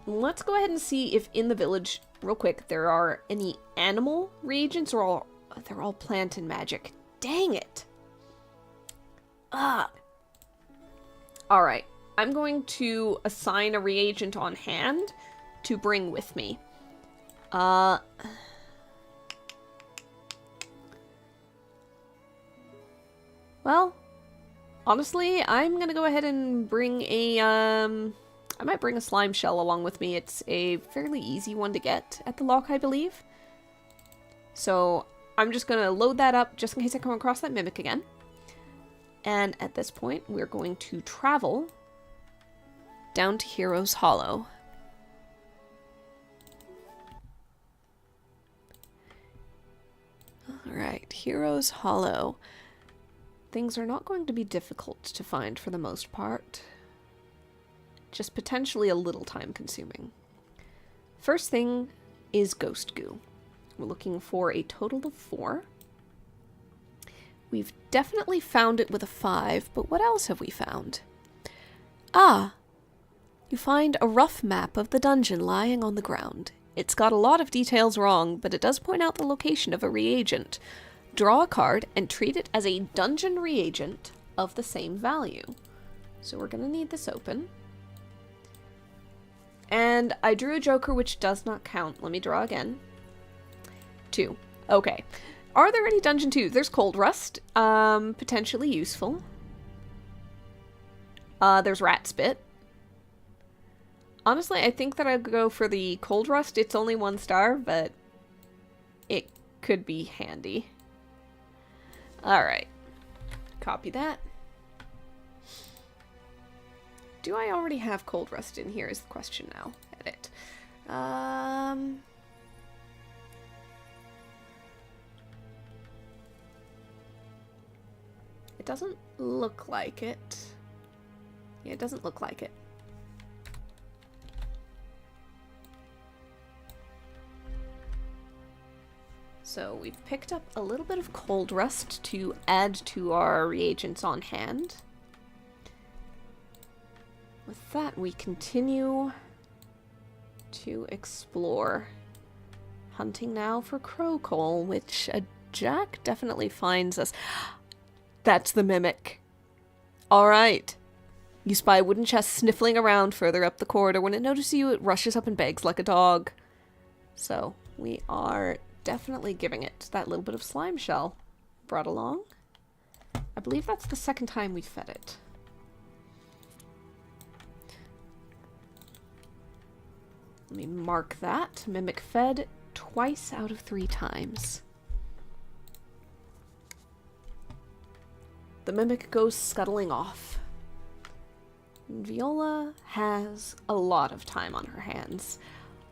Let's go ahead and see if in the village, real quick, there are any animal reagents, or they're all plant and magic. Dang it! Alright, I'm going to assign a reagent on hand to bring with me. Well, honestly, I'm gonna go ahead and bring a, I might bring a slime shell along with me. It's a fairly easy one to get at the lock, I believe. So, I'm just gonna load that up just in case I come across that mimic again. And at this point, we're going to travel down to Hero's Hollow. Alright, Hero's Hollow. Things are not going to be difficult to find for the most part. Just potentially a little time consuming. First thing is ghost goo. We're looking for a total of 4. We've definitely found it with a 5, but what else have we found? Ah! You find a rough map of the dungeon lying on the ground. It's got a lot of details wrong, but it does point out the location of a reagent. Draw a card and treat it as a dungeon reagent of the same value. So we're going to need this open. And I drew a joker, which does not count. Let me draw again. 2. Okay. Are there any dungeon 2s? There's Cold Rust. Potentially useful. There's Rat Spit. Honestly, I think that I'd go for the Cold Rust. It's only 1 star, but it could be handy. Alright. Copy that. Do I already have Cold Rust in here is the question now. Edit. It doesn't look like it. Yeah, it doesn't look like it. So we've picked up a little bit of Cold Rust to add to our reagents on hand. With that, we continue to explore. Hunting now for crow coal, which a jack definitely finds us. That's the mimic. Alright. You spy a wooden chest sniffling around further up the corridor. When it notices you, it rushes up and begs like a dog. So, we are definitely giving it that little bit of slime shell brought along. I believe that's the second time we fed it. Let me mark that. Mimic fed twice out of 3 times. The mimic goes scuttling off. Viola has a lot of time on her hands.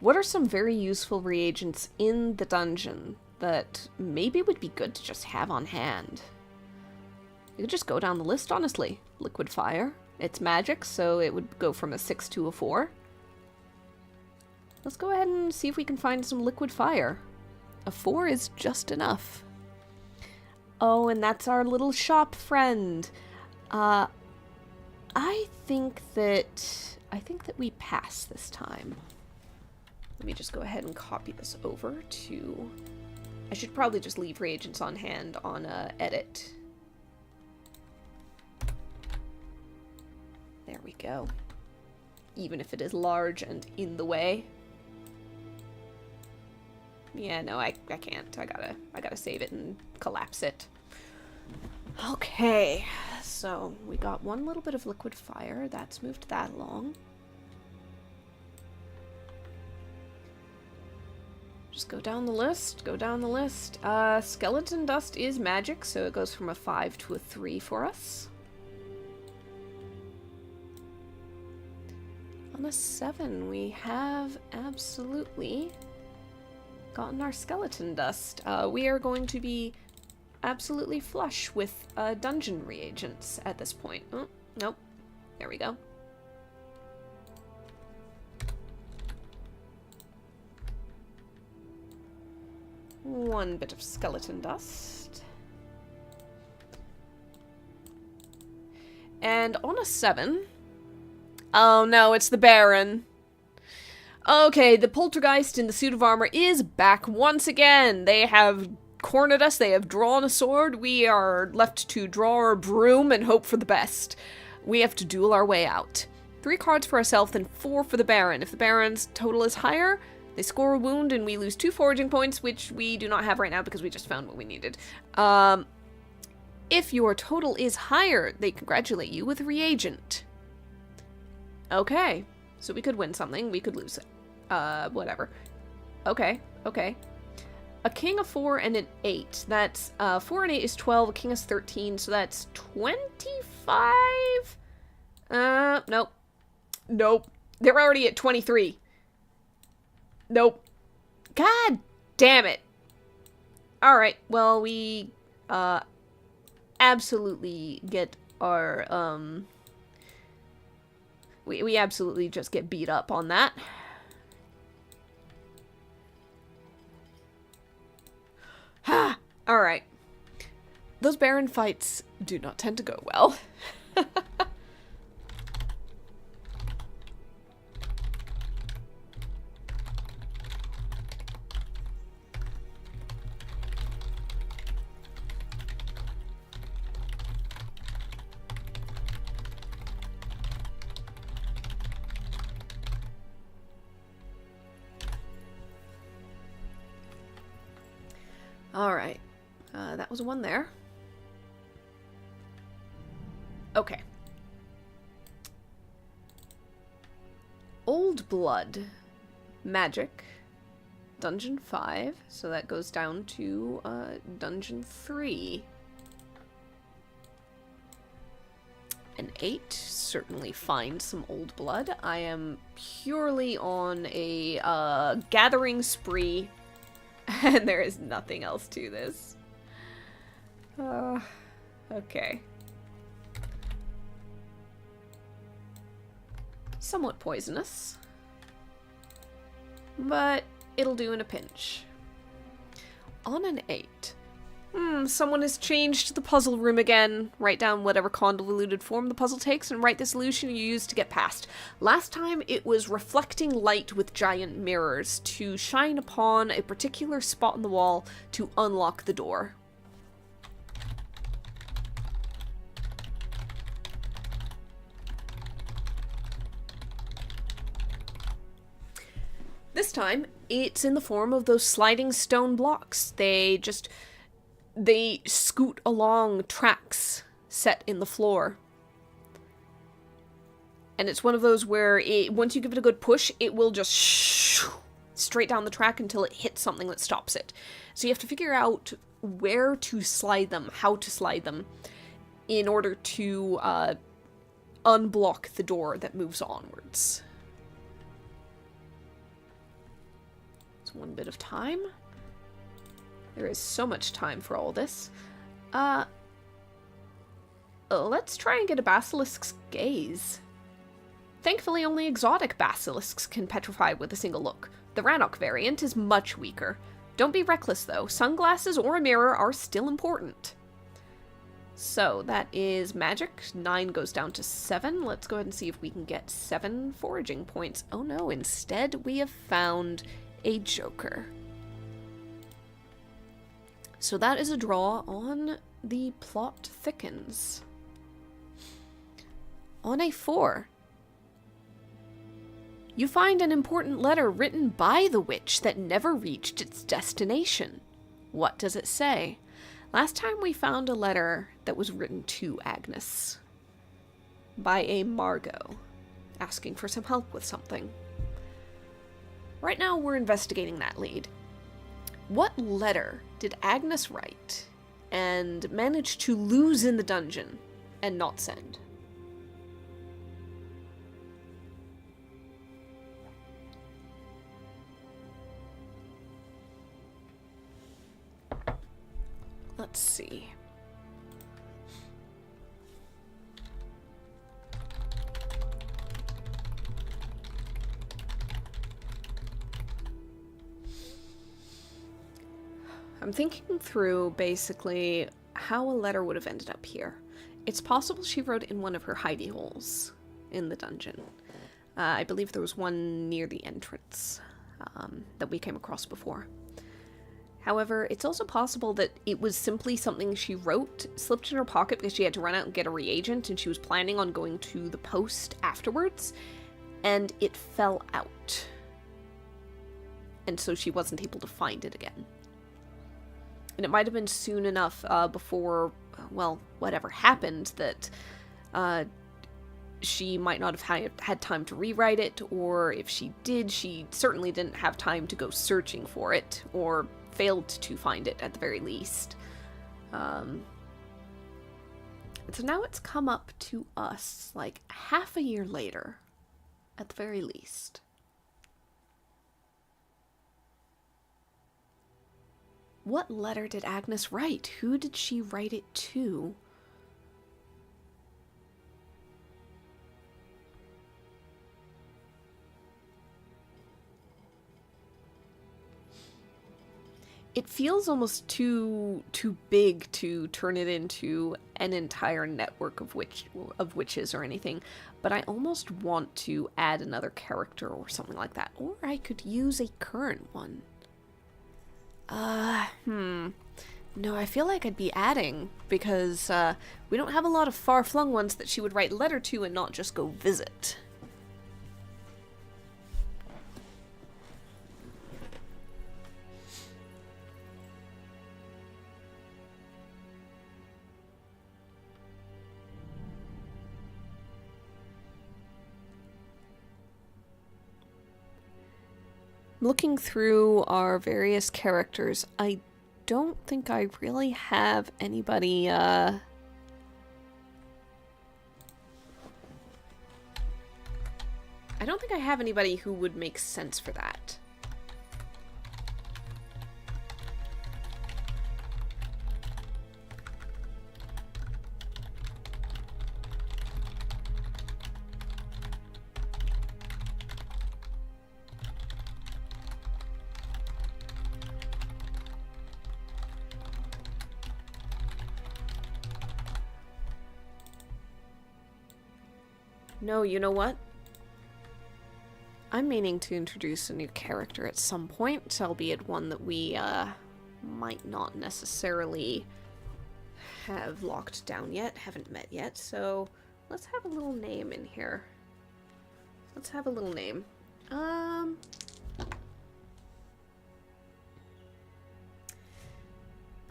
What are some very useful reagents in the dungeon that maybe would be good to just have on hand? You could just go down the list, honestly. Liquid fire. It's magic, so it would go from a 6 to a 4. Let's go ahead and see if we can find some liquid fire. A 4 is just enough. Oh, and that's our little shop friend. I think that we pass this time. Let me just go ahead and copy this over to... I should probably just leave reagents on hand on edit. There we go. Even if it is large and in the way. Yeah, no, I can't. I gotta save it and collapse it. Okay, so we got one little bit of liquid fire. That's moved that along. Just go down the list, go down the list. Skeleton dust is magic, so it goes from a 5 to a 3 for us. On a 7, we have absolutely gotten our skeleton dust. We are going to be absolutely flush with dungeon reagents at this point. Oh, nope. There we go. One bit of skeleton dust. And on a 7... Oh no, it's the Baron. Okay, the poltergeist in the suit of armor is back once again. They have cornered us, they have drawn a sword. We are left to draw our broom and hope for the best. We have to duel our way out. 3 cards for ourselves and 4 for the Baron. If the Baron's total is higher, they score a wound and we lose 2 foraging points, which we do not have right now because we just found what we needed. If your total is higher, they congratulate you with a reagent. Okay, so we could win something, we could lose it. Whatever. Okay, okay. A king, a 4, and an 8. That's, 4 and 8 is 12, a king is 13, so that's 25? Nope. Nope. They're already at 23. Nope. God damn it. Alright, well, we, absolutely get our, we absolutely just get beat up on that. Ha! Alright. Those Baron fights do not tend to go well. Alright. That was a 1 there. Okay. Old Blood. Magic. Dungeon 5. So that goes down to Dungeon 3. An 8. Certainly find some Old Blood. I am purely on a gathering spree. And there is nothing else to this. Okay. Somewhat poisonous. But it'll do in a pinch. On an 8. Someone has changed the puzzle room again. Write down whatever convoluted form the puzzle takes and write the solution you use to get past. Last time it was reflecting light with giant mirrors to shine upon a particular spot on the wall to unlock the door. This time, it's in the form of those sliding stone blocks. They scoot along tracks set in the floor. And it's one of those where once you give it a good push, it will just straight down the track until it hits something that stops it. So you have to figure out where to slide them, how to slide them, in order to unblock the door that moves onwards. One bit of time. There is so much time for all this. Let's try and get a basilisk's gaze. Thankfully, only exotic basilisks can petrify with a single look. The Rannoch variant is much weaker. Don't be reckless, though. Sunglasses or a mirror are still important. So, that is magic. 9 goes down to 7. Let's go ahead and see if we can get 7 foraging points. Oh no, instead we have found a joker. So that is a draw on the plot thickens. On a 4, you find an important letter written by the witch that never reached its destination. What does it say? Last time we found a letter that was written to Agnes by a Margot, asking for some help with something. Right now, we're investigating that lead. What letter did Agnes write and manage to lose in the dungeon and not send? Let's see. I'm thinking through, basically, how a letter would have ended up here. It's possible she wrote it in one of her hidey holes in the dungeon. I believe there was one near the entrance that we came across before. However, it's also possible that it was simply something she wrote, slipped in her pocket because she had to run out and get a reagent, and she was planning on going to the post afterwards, and it fell out. And so she wasn't able to find it again. And it might have been soon enough before, well, whatever happened, that she might not have had time to rewrite it, or if she did, she certainly didn't have time to go searching for it, or failed to find it at the very least. And so now it's come up to us, like, half a year later, at the very least. What letter did Agnes write? Who did she write it to? It feels almost too big to turn it into an entire network of witches or anything, but I almost want to add another character or something like that, or I could use a current one. No, I feel like I'd be adding, because we don't have a lot of far-flung ones that she would write letter to and not just go visit. Looking through our various characters, I don't think I really have anybody, I don't think I have anybody who would make sense for that. No, you know what? I'm meaning to introduce a new character at some point, albeit one that we, might not necessarily have locked down yet, haven't met yet, so let's have a little name in here. Let's have a little name.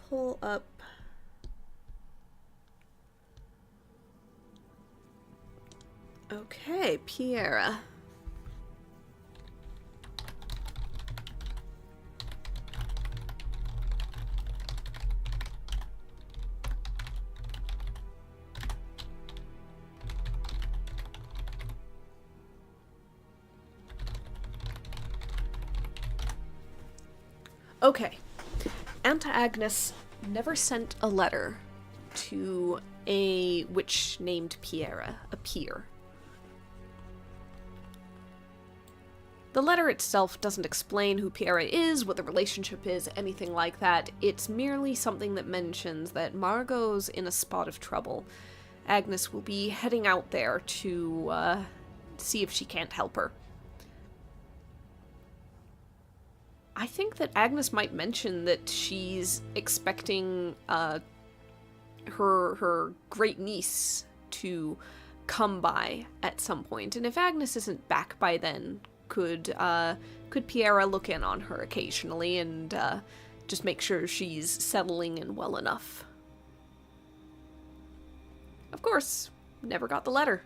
Pull up. Okay, Piera. Okay. Aunt Agnes never sent a letter to a witch named Piera, a peer. The letter itself doesn't explain who Piera is, what the relationship is, anything like that. It's merely something that mentions that Margot's in a spot of trouble. Agnes will be heading out there to see if she can't help her. I think that Agnes might mention that she's expecting her great niece to come by at some point, and if Agnes isn't back by then, could Piera look in on her occasionally and just make sure she's settling in well enough. Of course, never got the letter.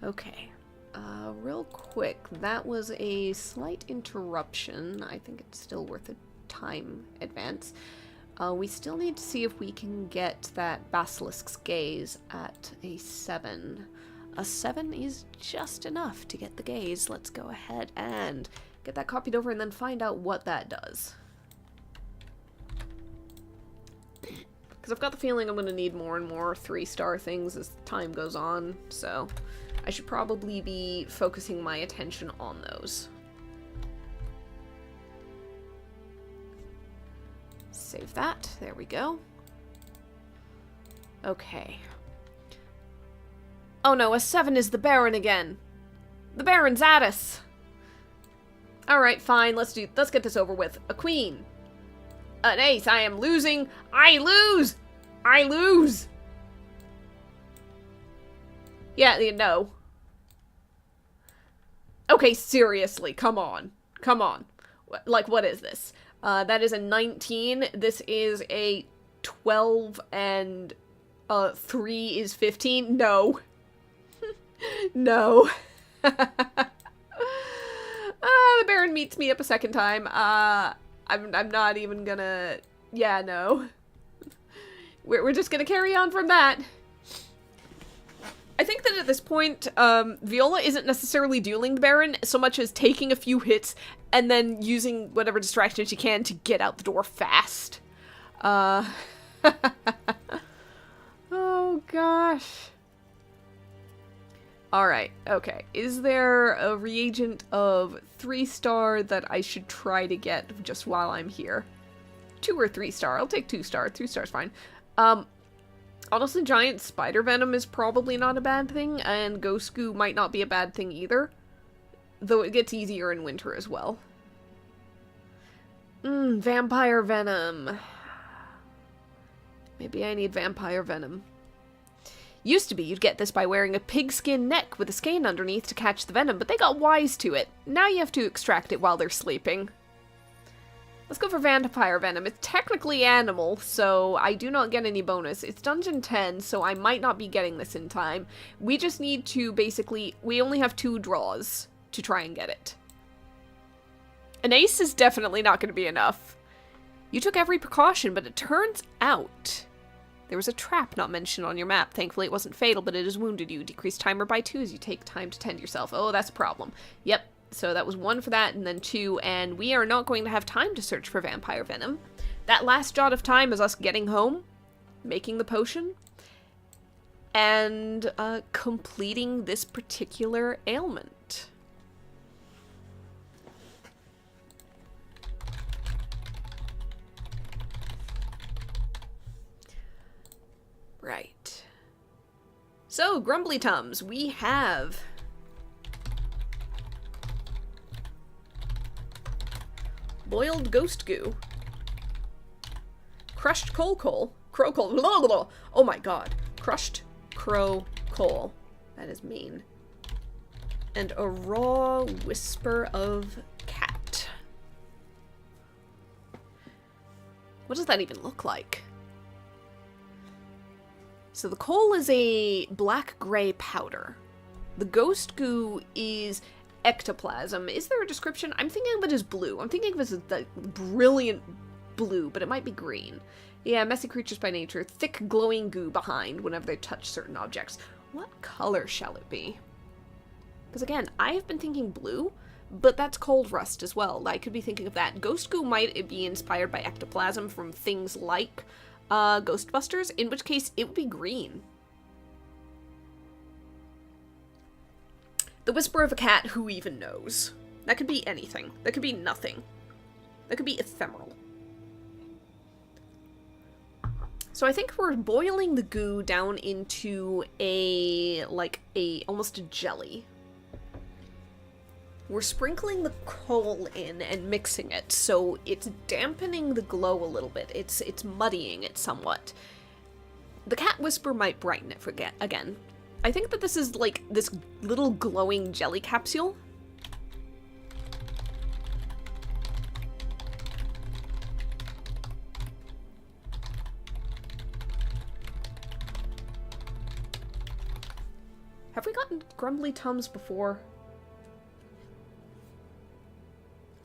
Okay. Real quick, that was a slight interruption. I think it's still worth a time advance. We still need to see if we can get that Basilisk's Gaze at a 7. A 7 is just enough to get the gaze. Let's go ahead and get that copied over and then find out what that does. Because I've got the feeling I'm going to need more and more 3-star things as time goes on, so I should probably be focusing my attention on those. Save that. There we go. Okay. Oh no, a 7 is the Baron again. The Baron's at us. Alright, fine, let's get this over with. A queen. An ace. I am losing. I lose! I lose! Yeah, no. Okay, seriously, come on. Come on. Like, what is this? That is a 19. This is a 12, and 3 is 15. No. No. The Baron meets me up a second time. I'm not even gonna... Yeah, no. We're just gonna carry on from that. I think that at this point, Viola isn't necessarily dueling the Baron so much as taking a few hits and then using whatever distraction she can to get out the door fast. Oh, gosh. Alright, okay. Is there a reagent of 3-star that I should try to get just while I'm here? 2 or 3-star. I'll take 2-star. 3-star's fine. Honestly, giant spider venom is probably not a bad thing, and ghost goo might not be a bad thing either. Though it gets easier in winter as well. Vampire venom. Maybe I need vampire venom. Used to be you'd get this by wearing a pigskin neck with a skein underneath to catch the venom, but they got wise to it. Now you have to extract it while they're sleeping. Let's go for vampire venom. It's technically animal, so I do not get any bonus. It's dungeon 10, so I might not be getting this in time. We just need to basically... We only have 2 draws to try and get it. An ace is definitely not going to be enough. You took every precaution, but it turns out... There was a trap not mentioned on your map. Thankfully it wasn't fatal, but it has wounded you. Decrease timer by 2 as you take time to tend yourself. Oh, that's a problem. Yep. So that was 1 for that, and then 2, and we are not going to have time to search for vampire venom. That last jot of time is us getting home, making the potion, and completing this particular ailment. Right. So, Grumbly Tums, we have... boiled ghost goo. Crushed crow coal. Oh my god. Crushed crow coal. That is mean. And a raw whisper of cat. What does that even look like? So the coal is a black-gray powder. The ghost goo is ectoplasm. Is there a description? I'm thinking of it as blue. I'm thinking of it as the brilliant blue, but it might be green. Yeah, messy creatures by nature. Thick glowing goo behind whenever they touch certain objects. What color shall it be? Because again, I have been thinking blue, but that's cold rust as well. I could be thinking of that. Ghost goo might be inspired by ectoplasm from things like Ghostbusters, in which case it would be green. The whisper of a cat, who even knows? That could be anything. That could be nothing. That could be ephemeral. So I think we're boiling the goo down into almost a jelly. We're sprinkling the coal in and mixing it, so it's dampening the glow a little bit. It's muddying it somewhat. The cat whisper might brighten it again. I think that this is like this little glowing jelly capsule. Have we gotten Grumbly Tums before?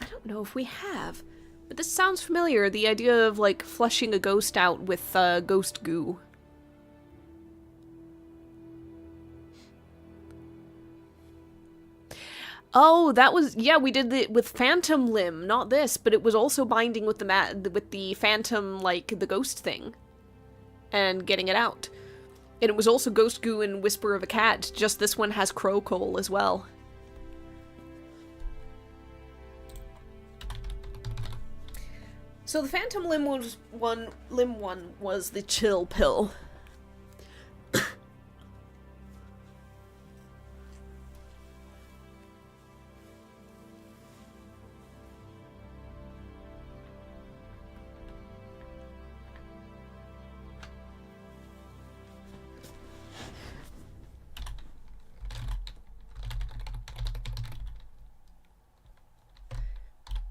I don't know if we have, but this sounds familiar, the idea of, like, flushing a ghost out with, ghost goo. Oh, that was, yeah, we did it with Phantom Limb, not this, but it was also binding with the Phantom, like, the ghost thing, and getting it out. And it was also Ghost Goo and Whisper of a Cat, just this one has Crow Coal as well. So the Phantom Limb one was the chill pill.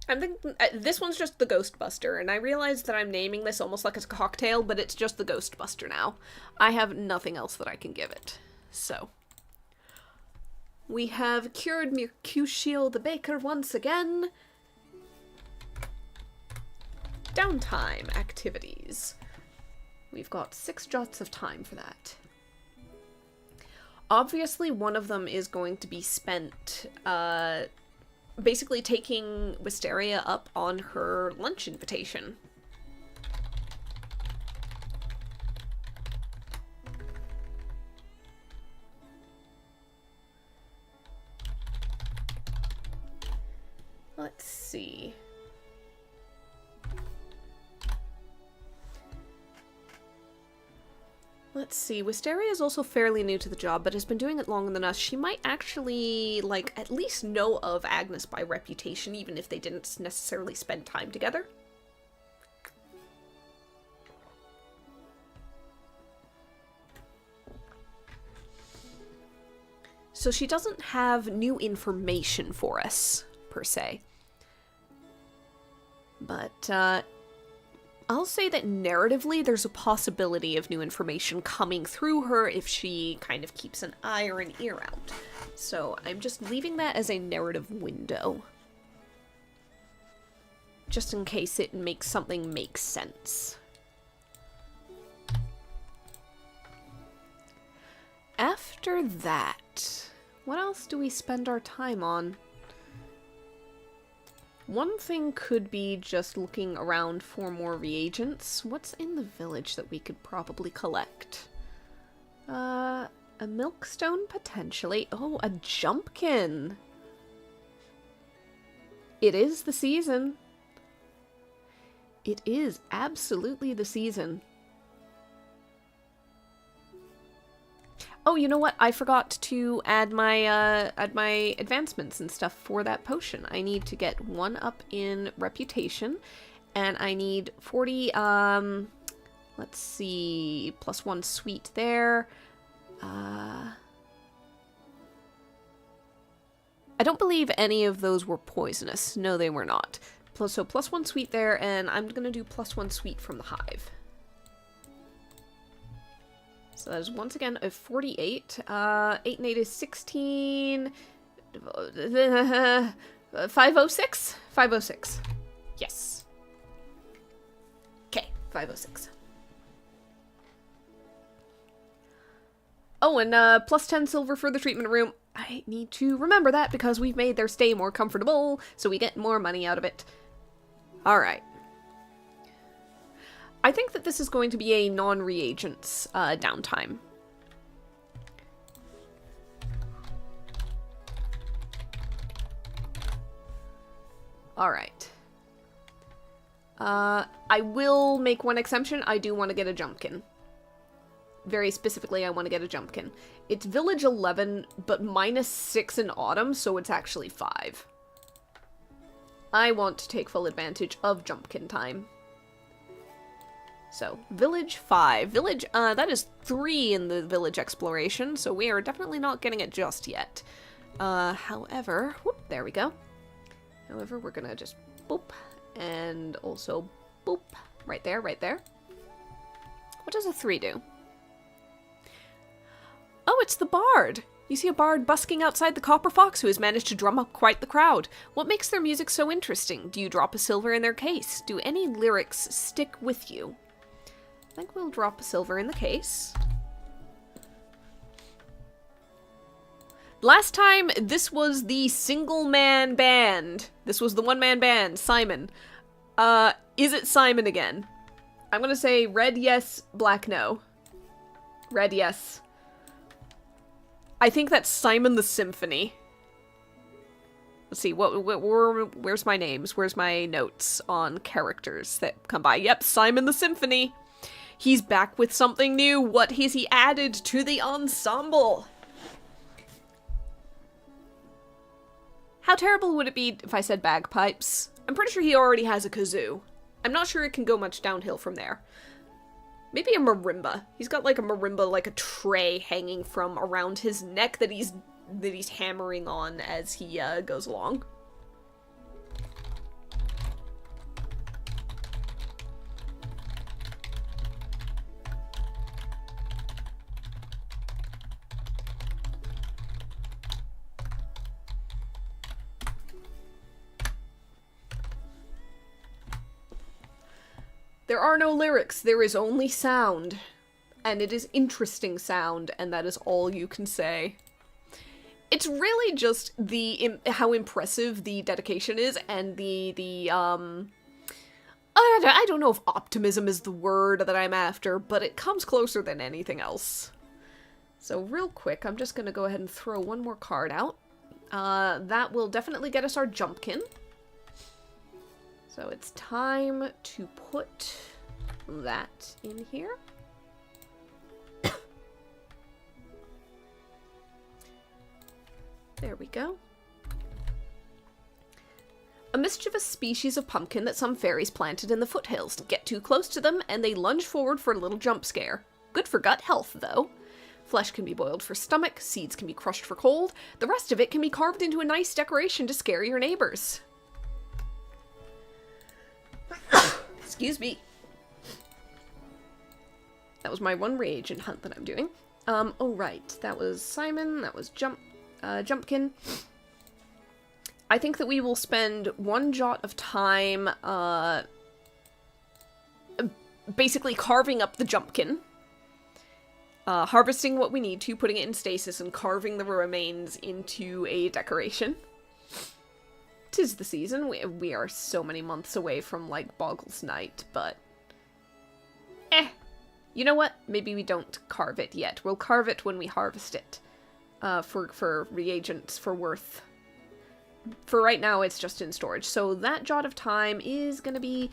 I'm thinking, this one's just the Ghostbuster, and I realize that I'm naming this almost like it's a cocktail, but it's just the Ghostbuster now. I have nothing else that I can give it. So, we have cured Mercutio the Baker once again. Downtime activities. We've got 6 jots of time for that. Obviously, one of them is going to be spent, basically taking Wisteria up on her lunch invitation. Let's see. let's see. Wisteria is also fairly new to the job, but has been doing it longer than us. She might actually, like, at least know of Agnes by reputation, even if they didn't necessarily spend time together. So she doesn't have new information for us, per se. But, I'll say that narratively there's a possibility of new information coming through her if she kind of keeps an eye or an ear out. So I'm just leaving that as a narrative window. Just in case it makes something make sense. After that, what else do we spend our time on? One thing could be just looking around for more reagents. What's in the village that we could probably collect? A milkstone, potentially. Oh, a jumpkin! It is the season. It is absolutely the season. Oh, you know what? I forgot to add my advancements and stuff for that potion. I need to get 1 up in reputation, and I need 40, let's see, +1 sweet there. I don't believe any of those were poisonous. No, they were not. So +1 sweet there, and I'm gonna do +1 sweet from the hive. So that is once again a 48. 8 and 8 is 16. 506? 506. Yes. Okay, 506. Oh, and +10 silver for the treatment room. I need to remember that because we've made their stay more comfortable, so we get more money out of it. Alright. I think that this is going to be a non-reagents downtime. Alright. I will make one exception. I do want to get a jumpkin. Very specifically, I want to get a jumpkin. It's village 11, but -6 in autumn, so it's actually 5. I want to take full advantage of jumpkin time. So, village 5. Village, that is 3 in the village exploration, so we are definitely not getting it just yet. However, whoop, there we go. However, we're gonna just boop, and also boop, right there, right there. What does a 3 do? Oh, it's the bard! You see a bard busking outside the Copper Fox who has managed to drum up quite the crowd. What makes their music so interesting? Do you drop a silver in their case? Do any lyrics stick with you? I think we'll drop a silver in the case. Last time, this was the single-man band. This was the one-man band, Simon. Is it Simon again? I'm gonna say red yes, black no. Red yes. I think that's Simon the Symphony. Let's see, where's my names? Where's my notes on characters that come by? Yep, Simon the Symphony. He's back with something new. What has he added to the ensemble? How terrible would it be if I said bagpipes? I'm pretty sure he already has a kazoo. I'm not sure it can go much downhill from there. Maybe a marimba. He's got like a marimba, like a tray hanging from around his neck that he's hammering on as he goes along. There are no lyrics, there is only sound. And it is interesting sound, and that is all you can say. It's really just how impressive the dedication is, and I don't know if optimism is the word that I'm after, but it comes closer than anything else. So real quick, I'm just gonna go ahead and throw one more card out. That will definitely get us our jumpkin. So it's time to put that in here. There we go. A mischievous species of pumpkin that some fairies planted in the foothills. Get too close to them, and they lunge forward for a little jump scare. Good for gut health, though. Flesh can be boiled for stomach, seeds can be crushed for cold, the rest of it can be carved into a nice decoration to scare your neighbors. Excuse me. That was my one reagent hunt that I'm doing. Oh right, that was Simon, that was Jumpkin. I think that we will spend one jot of time, basically carving up the Jumpkin. Harvesting what we need to, putting it in stasis, and carving the remains into a decoration. 'Tis the season. We are so many months away from, like, Boggle's Night, but... You know what? Maybe we don't carve it yet. We'll carve it when we harvest it. For reagents, for worth. For right now, it's just in storage. So that jot of time is gonna be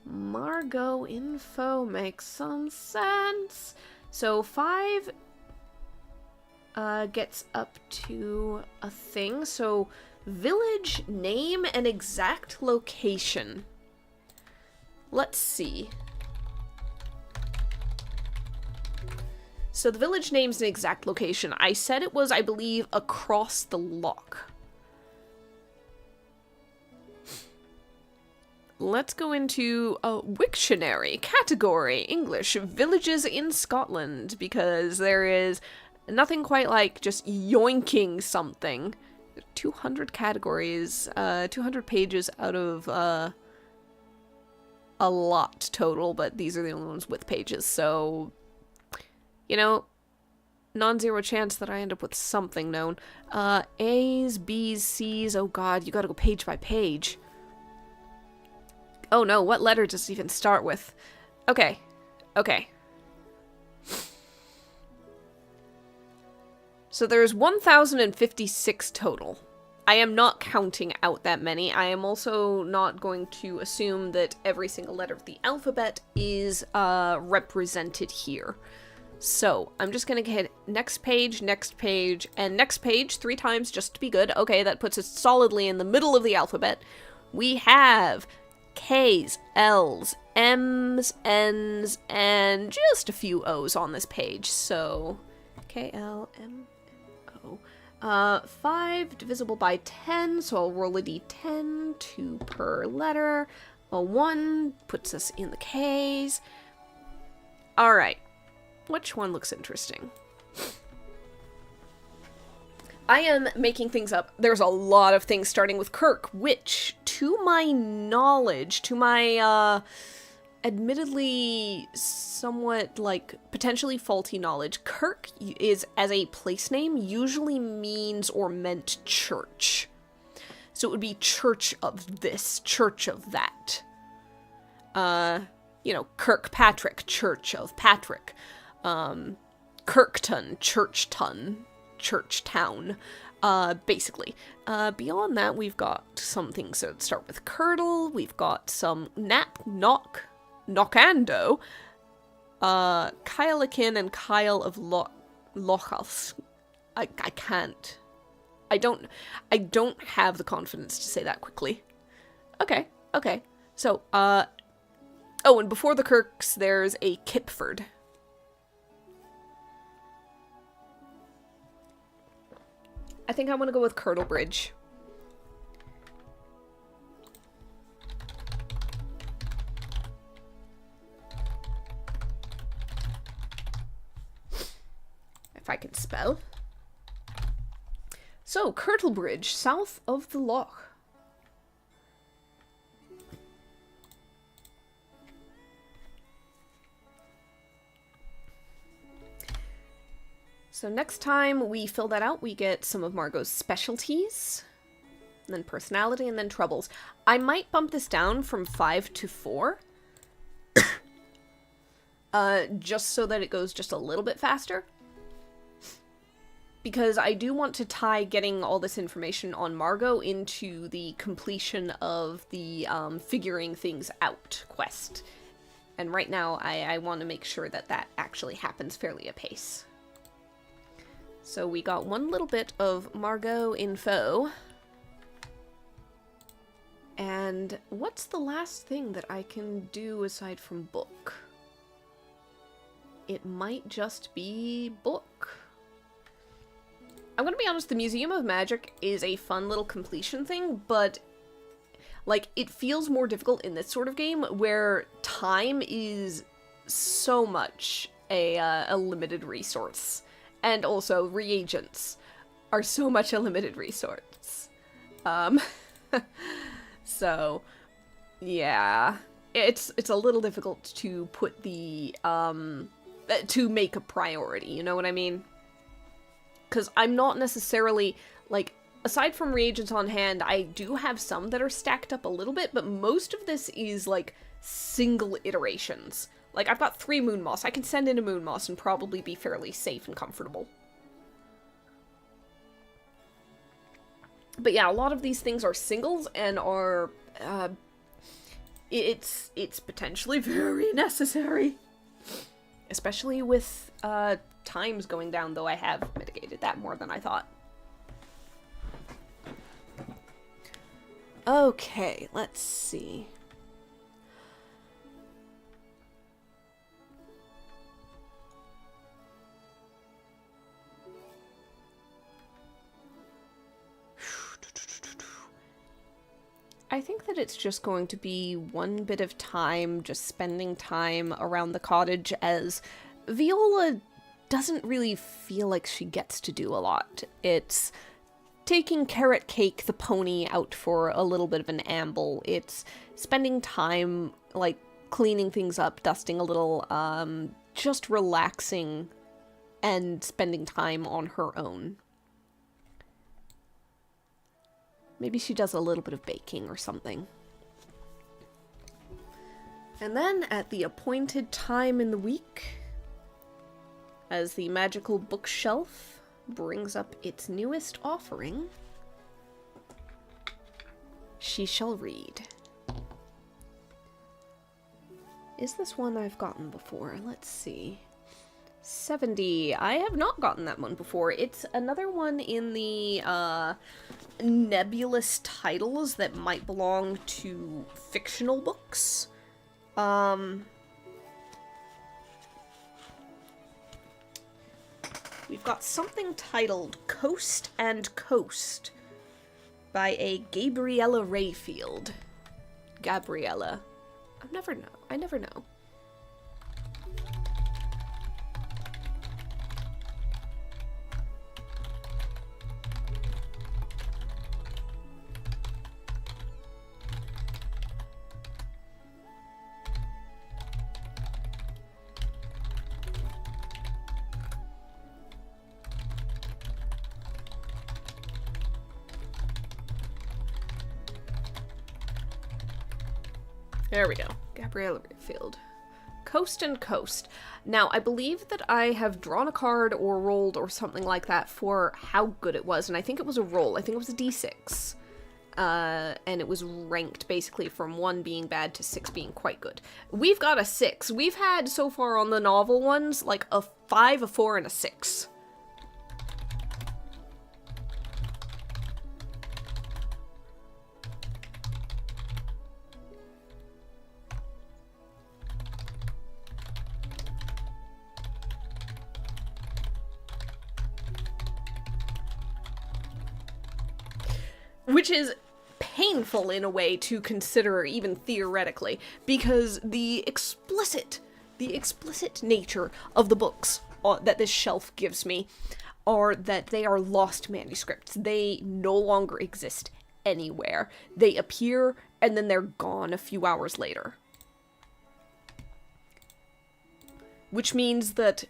Margot info. Makes some sense. So 5 gets up to a thing. So village name and exact location. Let's see. So the village name's an exact location. I said it was, I believe, across the loch. Let's go into a Wiktionary category, English, villages in Scotland, because there is nothing quite like just yoinking something. 200 categories, 200 pages out of a lot total, but these are the only ones with pages, so, you know, non-zero chance that I end up with something known. A's, B's, C's, oh god, you gotta go page by page. Oh no, what letter does it even start with? Okay. Okay. So there's 1,056 total. I am not counting out that many. I am also not going to assume that every single letter of the alphabet is represented here. So I'm just gonna hit next page, and next page 3 times just to be good. Okay, that puts us solidly in the middle of the alphabet. We have K's, L's, M's, N's, and just a few O's on this page. So, K, L, M, O. 5 divisible by 10, so I'll roll a d10, 2 per letter. A 1 puts us in the K's. Alright, which one looks interesting? I am making things up. There's a lot of things starting with Kirk, which, to my knowledge, to my, admittedly somewhat, like, potentially faulty knowledge, Kirk is, as a place name, usually means or meant church. So it would be church of this, church of that. You know, Kirkpatrick, church of Patrick. Kirkton, churchton. Church town, basically. Beyond that, we've got some things that start with curdle, we've got some knockando, Kyleakin and Kyle of Lochas. I can't. I don't have the confidence to say that quickly. Okay. So, oh, and before the Kirks, there's a Kipford. I think I want to go with Curdlebridge. If I can spell. So, Curdlebridge, south of the loch. So next time we fill that out, we get some of Margot's specialties, and then personality, and then troubles. I might bump this down from 5 to 4, just so that it goes just a little bit faster. Because I do want to tie getting all this information on Margot into the completion of the figuring things out quest. And right now, I want to make sure that that actually happens fairly apace. So we got one little bit of Margot info. And what's the last thing that I can do aside from book? It might just be book. I'm gonna be honest, the Museum of Magic is a fun little completion thing, but like, it feels more difficult in this sort of game where time is so much a limited resource. And also, reagents are so much a limited resource. So, yeah. It's a little difficult to put the, to make a priority, you know what I mean? Because I'm not necessarily, like, aside from reagents on hand, I do have some that are stacked up a little bit, but most of this is, like, single iterations. Like, I've got 3 moon moss. I can send in a moon moss and probably be fairly safe and comfortable. But yeah, a lot of these things are singles and are, it's potentially very necessary. Especially with, times going down, though I have mitigated that more than I thought. Okay, let's see. I think that it's just going to be one bit of time, just spending time around the cottage, as Viola doesn't really feel like she gets to do a lot. It's taking Carrot Cake, the pony, out for a little bit of an amble. It's spending time, like, cleaning things up, dusting a little, just relaxing and spending time on her own. Maybe she does a little bit of baking or something. And then, at the appointed time in the week, as the magical bookshelf brings up its newest offering, she shall read. Is this one I've gotten before? Let's see. 70. I have not gotten that one before. It's another one in the, nebulous titles that might belong to fictional books. We've got something titled Coast and Coast by a Gabriella Rayfield. Gabriella. I never know. There we go. Gabriella Rayfield. Coast and Coast. Now, I believe that I have drawn a card or rolled or something like that for how good it was, and I think it was a roll. I think it was a d6. And it was ranked basically from 1 being bad to 6 being quite good. We've got a 6. We've had, so far on the novel ones, like a 5, a 4, and a 6. Which is painful in a way to consider, even theoretically, because the explicit nature of the books that this shelf gives me are that they are lost manuscripts. They no longer exist anywhere. They appear, and then they're gone a few hours later. Which means that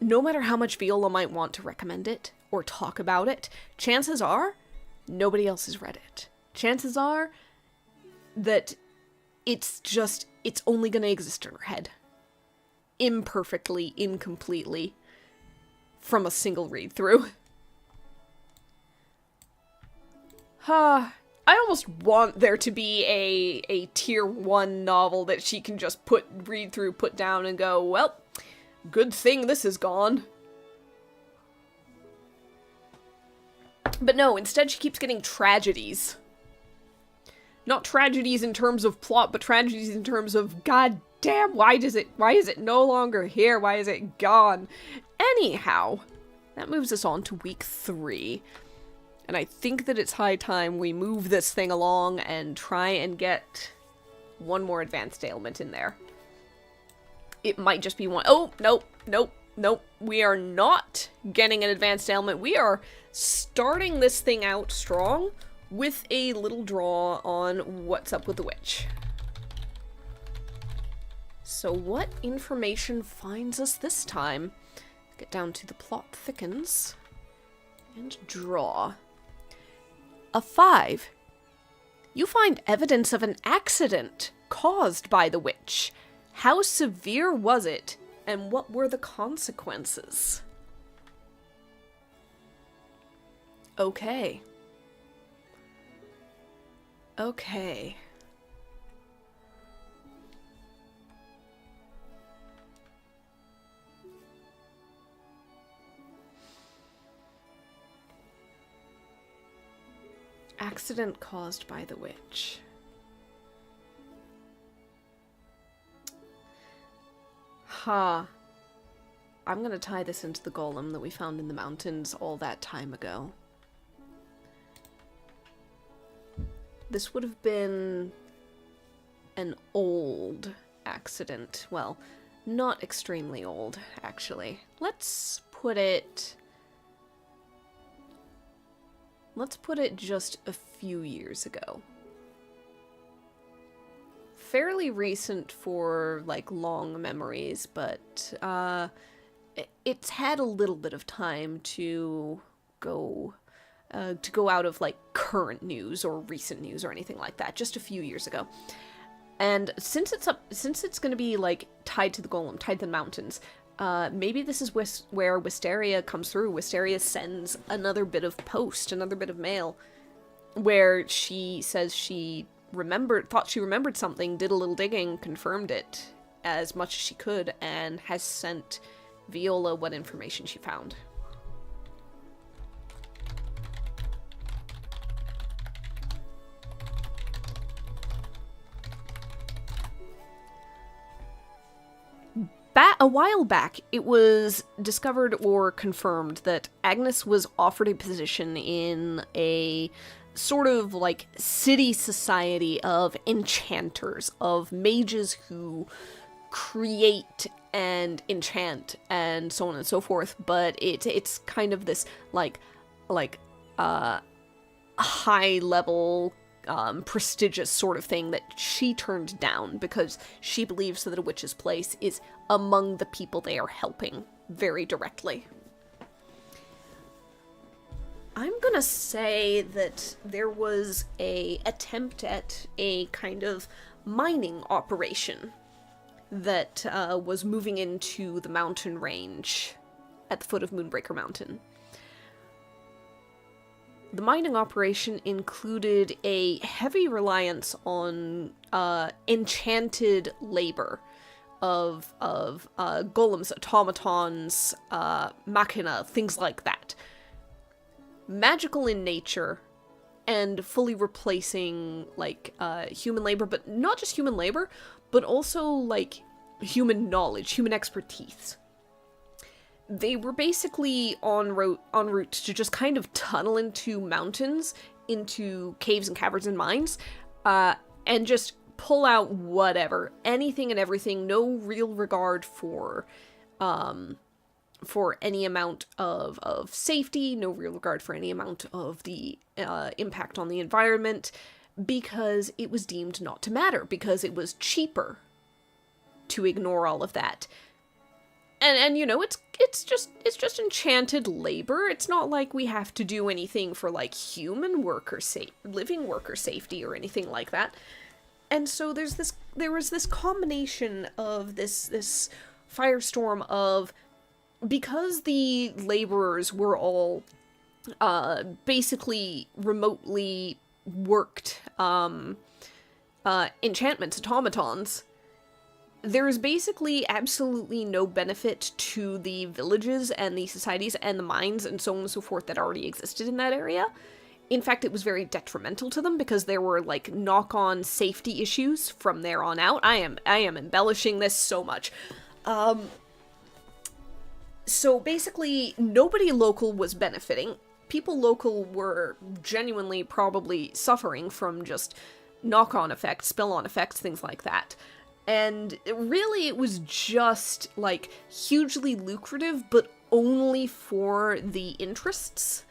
no matter how much Viola might want to recommend it, or talk about it, chances are nobody else has read it. Chances are that it's only going to exist in her head. Imperfectly, incompletely, from a single read-through. I almost want there to be a tier 1 novel that she can just read through, put down, and go, well, good thing this is gone. But no, instead she keeps getting tragedies. Not tragedies in terms of plot, but tragedies in terms of, god damn, why is it no longer here? Why is it gone? Anyhow, that moves us on to week 3. And I think that it's high time we move this thing along and try and get one more advanced ailment in there. It might just be one. Oh, nope, nope, nope. We are not getting an advanced ailment. We are starting this thing out strong with a little draw on what's up with the witch. So what information finds us this time? Get down to the plot thickens and draw. A 5. You find evidence of an accident caused by the witch. How severe was it, and what were the consequences? Okay. Okay. Accident caused by the witch. Ha. I'm gonna tie this into the golem that we found in the mountains all that time ago. This would have been an old accident. Well, not extremely old, actually. Let's put it just a few years ago. Fairly recent for, like, long memories, but, it's had a little bit of time to go out of, like, current news or recent news or anything like that, just a few years ago. And since it's gonna be, like, tied to the golem, tied to the mountains, maybe this is where Wisteria comes through. Wisteria sends another bit of post, another bit of mail, where she says thought she remembered something, did a little digging, confirmed it as much as she could, and has sent Viola what information she found. A while back, it was discovered or confirmed that Agnes was offered a position in a sort of, like, city society of enchanters, of mages who create and enchant and so on and so forth, but it's kind of this, high-level, prestigious sort of thing that she turned down because she believes that a witch's place is among the people they are helping very directly. I'm gonna say that there was an attempt at a kind of mining operation that was moving into the mountain range at the foot of Moonbreaker Mountain. The mining operation included a heavy reliance on enchanted labor of golems, automatons, machina, things like that. Magical in nature and fully replacing, like, human labor, but not just human labor, but also, like, human knowledge, human expertise. They were basically en route to just kind of tunnel into mountains, into caves and caverns and mines, and just pull out whatever, anything and everything, no real regard for any amount of safety, no real regard for any amount of the impact on the environment, because it was deemed not to matter, because it was cheaper to ignore all of that. And you know, it's just enchanted labor. It's not like we have to do anything for, like, human living worker safety or anything like that. And so there was this combination of this firestorm of, because the laborers were all basically remotely worked enchantments, automatons, There's basically absolutely no benefit to the villages and the societies and the mines and so on and so forth that already existed in that area. In fact, it was very detrimental to them because there were, like, knock-on safety issues from there on out. I am embellishing this so much. So basically, nobody local was benefiting. People local were genuinely probably suffering from just knock-on effects, spill-on effects, things like that. And really, it was just, like, hugely lucrative, but only for the interests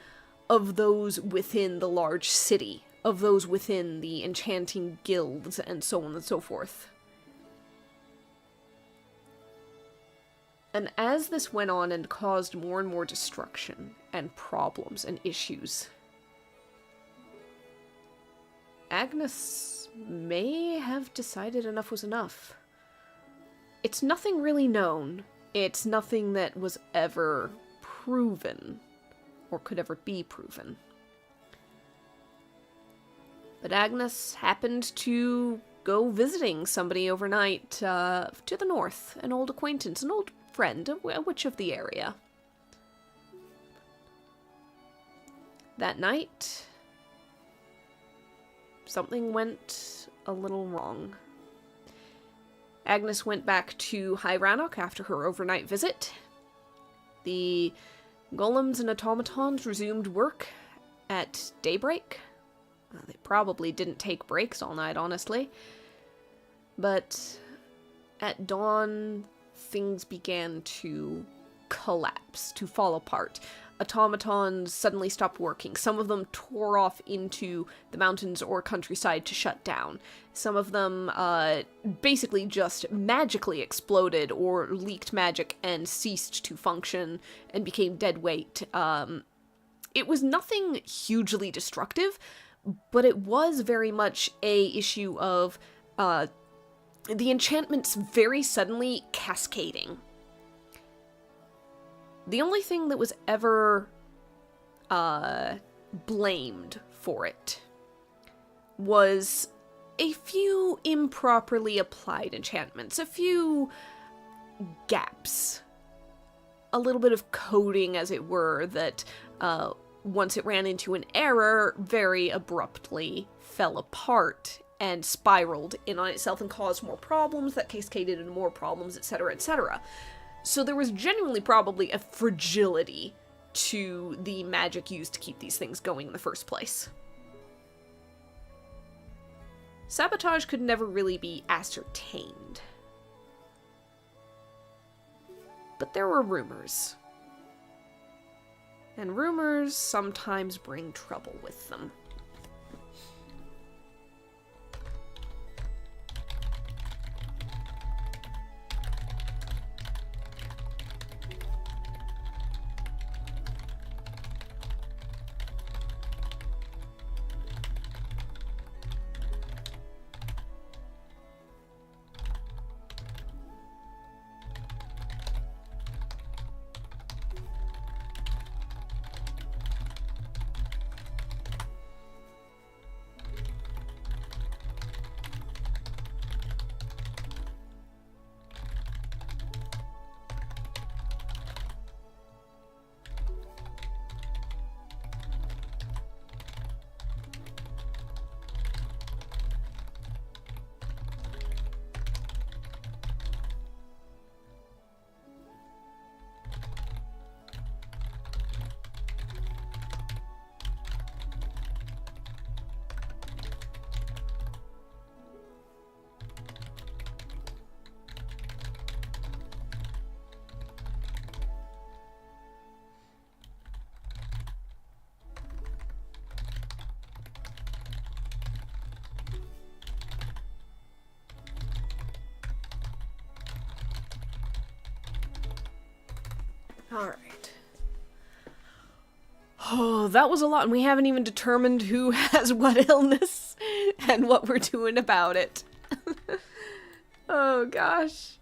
of those within the large city, of those within the enchanting guilds, and so on and so forth. And as this went on and caused more and more destruction, and problems, and issues, Agnes may have decided enough was enough. It's nothing really known. It's nothing that was ever proven, or could ever be proven. But Agnes happened to go visiting somebody overnight to the north, an old acquaintance, an old friend, a witch of the area. That night, something went a little wrong. Agnes went back to High Rannoch after her overnight visit. The golems and automatons resumed work at daybreak. Well, they probably didn't take breaks all night, honestly. But at dawn, things began to collapse, to fall apart. Automatons suddenly stopped working. Some of them tore off into the mountains or countryside to shut down. Some of them basically just magically exploded or leaked magic and ceased to function and became dead weight. It was nothing hugely destructive, but it was very much a issue of the enchantments very suddenly cascading. The only thing that was ever blamed for it was a few improperly applied enchantments, a few gaps, a little bit of coding, as it were, that once it ran into an error, very abruptly fell apart and spiraled in on itself and caused more problems that cascaded into more problems, etc., etc. So there was genuinely probably a fragility to the magic used to keep these things going in the first place. Sabotage could never really be ascertained. But there were rumors. And rumors sometimes bring trouble with them. Alright. Oh, that was a lot, and we haven't even determined who has what illness and what we're doing about it. Oh, gosh.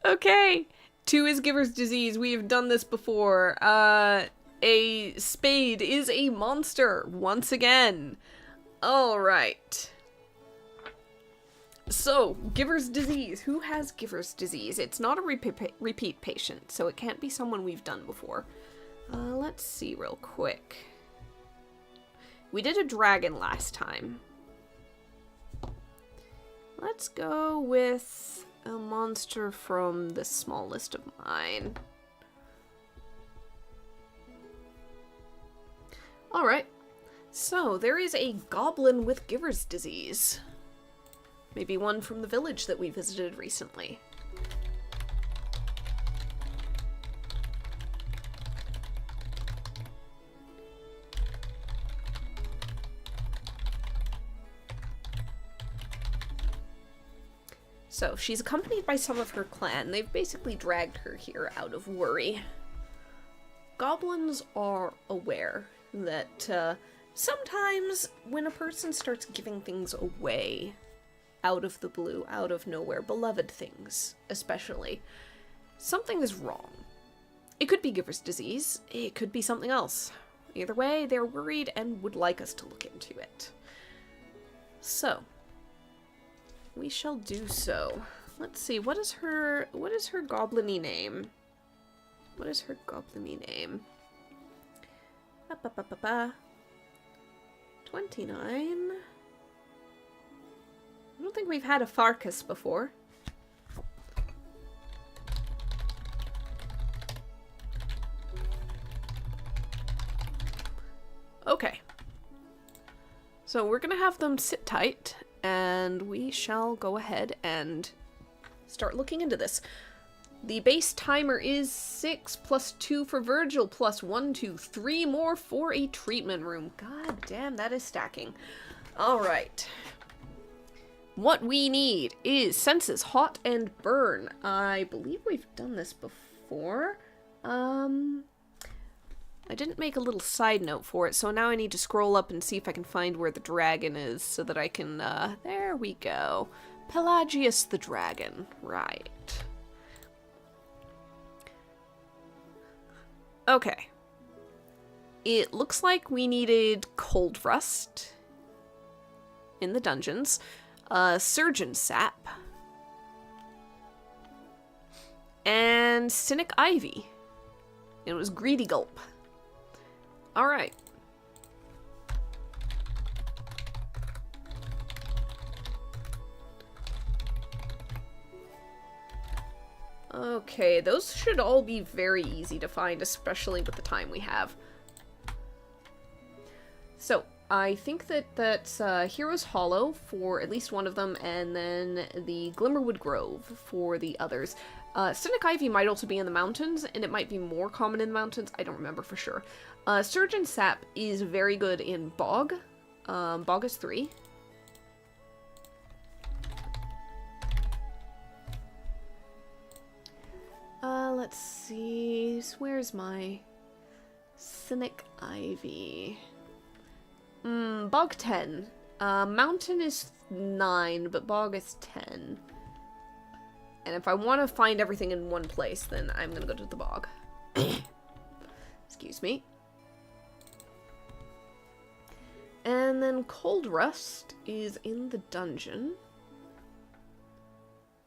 Okay. 2 is giver's disease. We have done this before. A spade is a monster, once again. Alright. So, Giver's Disease. Who has Giver's Disease? It's not a repeat patient, so it can't be someone we've done before. Let's see real quick. We did a dragon last time. Let's go with a monster from the small list of mine. Alright. So, there is a goblin with Giver's Disease. Maybe one from the village that we visited recently. So, she's accompanied by some of her clan. They've basically dragged her here out of worry. Goblins are aware that sometimes when a person starts giving things away out of the blue, out of nowhere, beloved things especially, something is wrong. It could be Giver's Disease, it could be something else. Either way, they're worried and would like us to look into it. So, we shall do so. Let's see, what is her goblin-y name? What is her goblin-y name? 29. I don't think we've had a Farkas before. Okay. So we're gonna have them sit tight, and we shall go ahead and start looking into this. The base timer is 6 plus 2 for Virgil plus 1, 2, 3 more for a treatment room. God damn, that is stacking. Alright. What we need is senses, hot and burn. I believe we've done this before. I didn't make a little side note for it, so now I need to scroll up and see if I can find where the dragon is so that I can, there we go. Pelagius the dragon. Right. Okay. It looks like we needed Cold Rust in the dungeons, Surgeon Sap, and Cynic Ivy. It was Greedy Gulp. Alright. Okay, those should all be very easy to find, especially with the time we have. So, I think that's Hero's Hollow for at least one of them, and then the Glimmerwood Grove for the others. Cynic Ivy might also be in the mountains, and it might be more common in the mountains. I don't remember for sure. Surgeon Sap is very good in Bog. Bog is 3. Let's see. Where's my Cynic Ivy? Bog 10. Mountain is 9, but Bog is 10. And if I want to find everything in one place, then I'm gonna go to the Bog. Excuse me. And then Cold Rust is in the dungeon.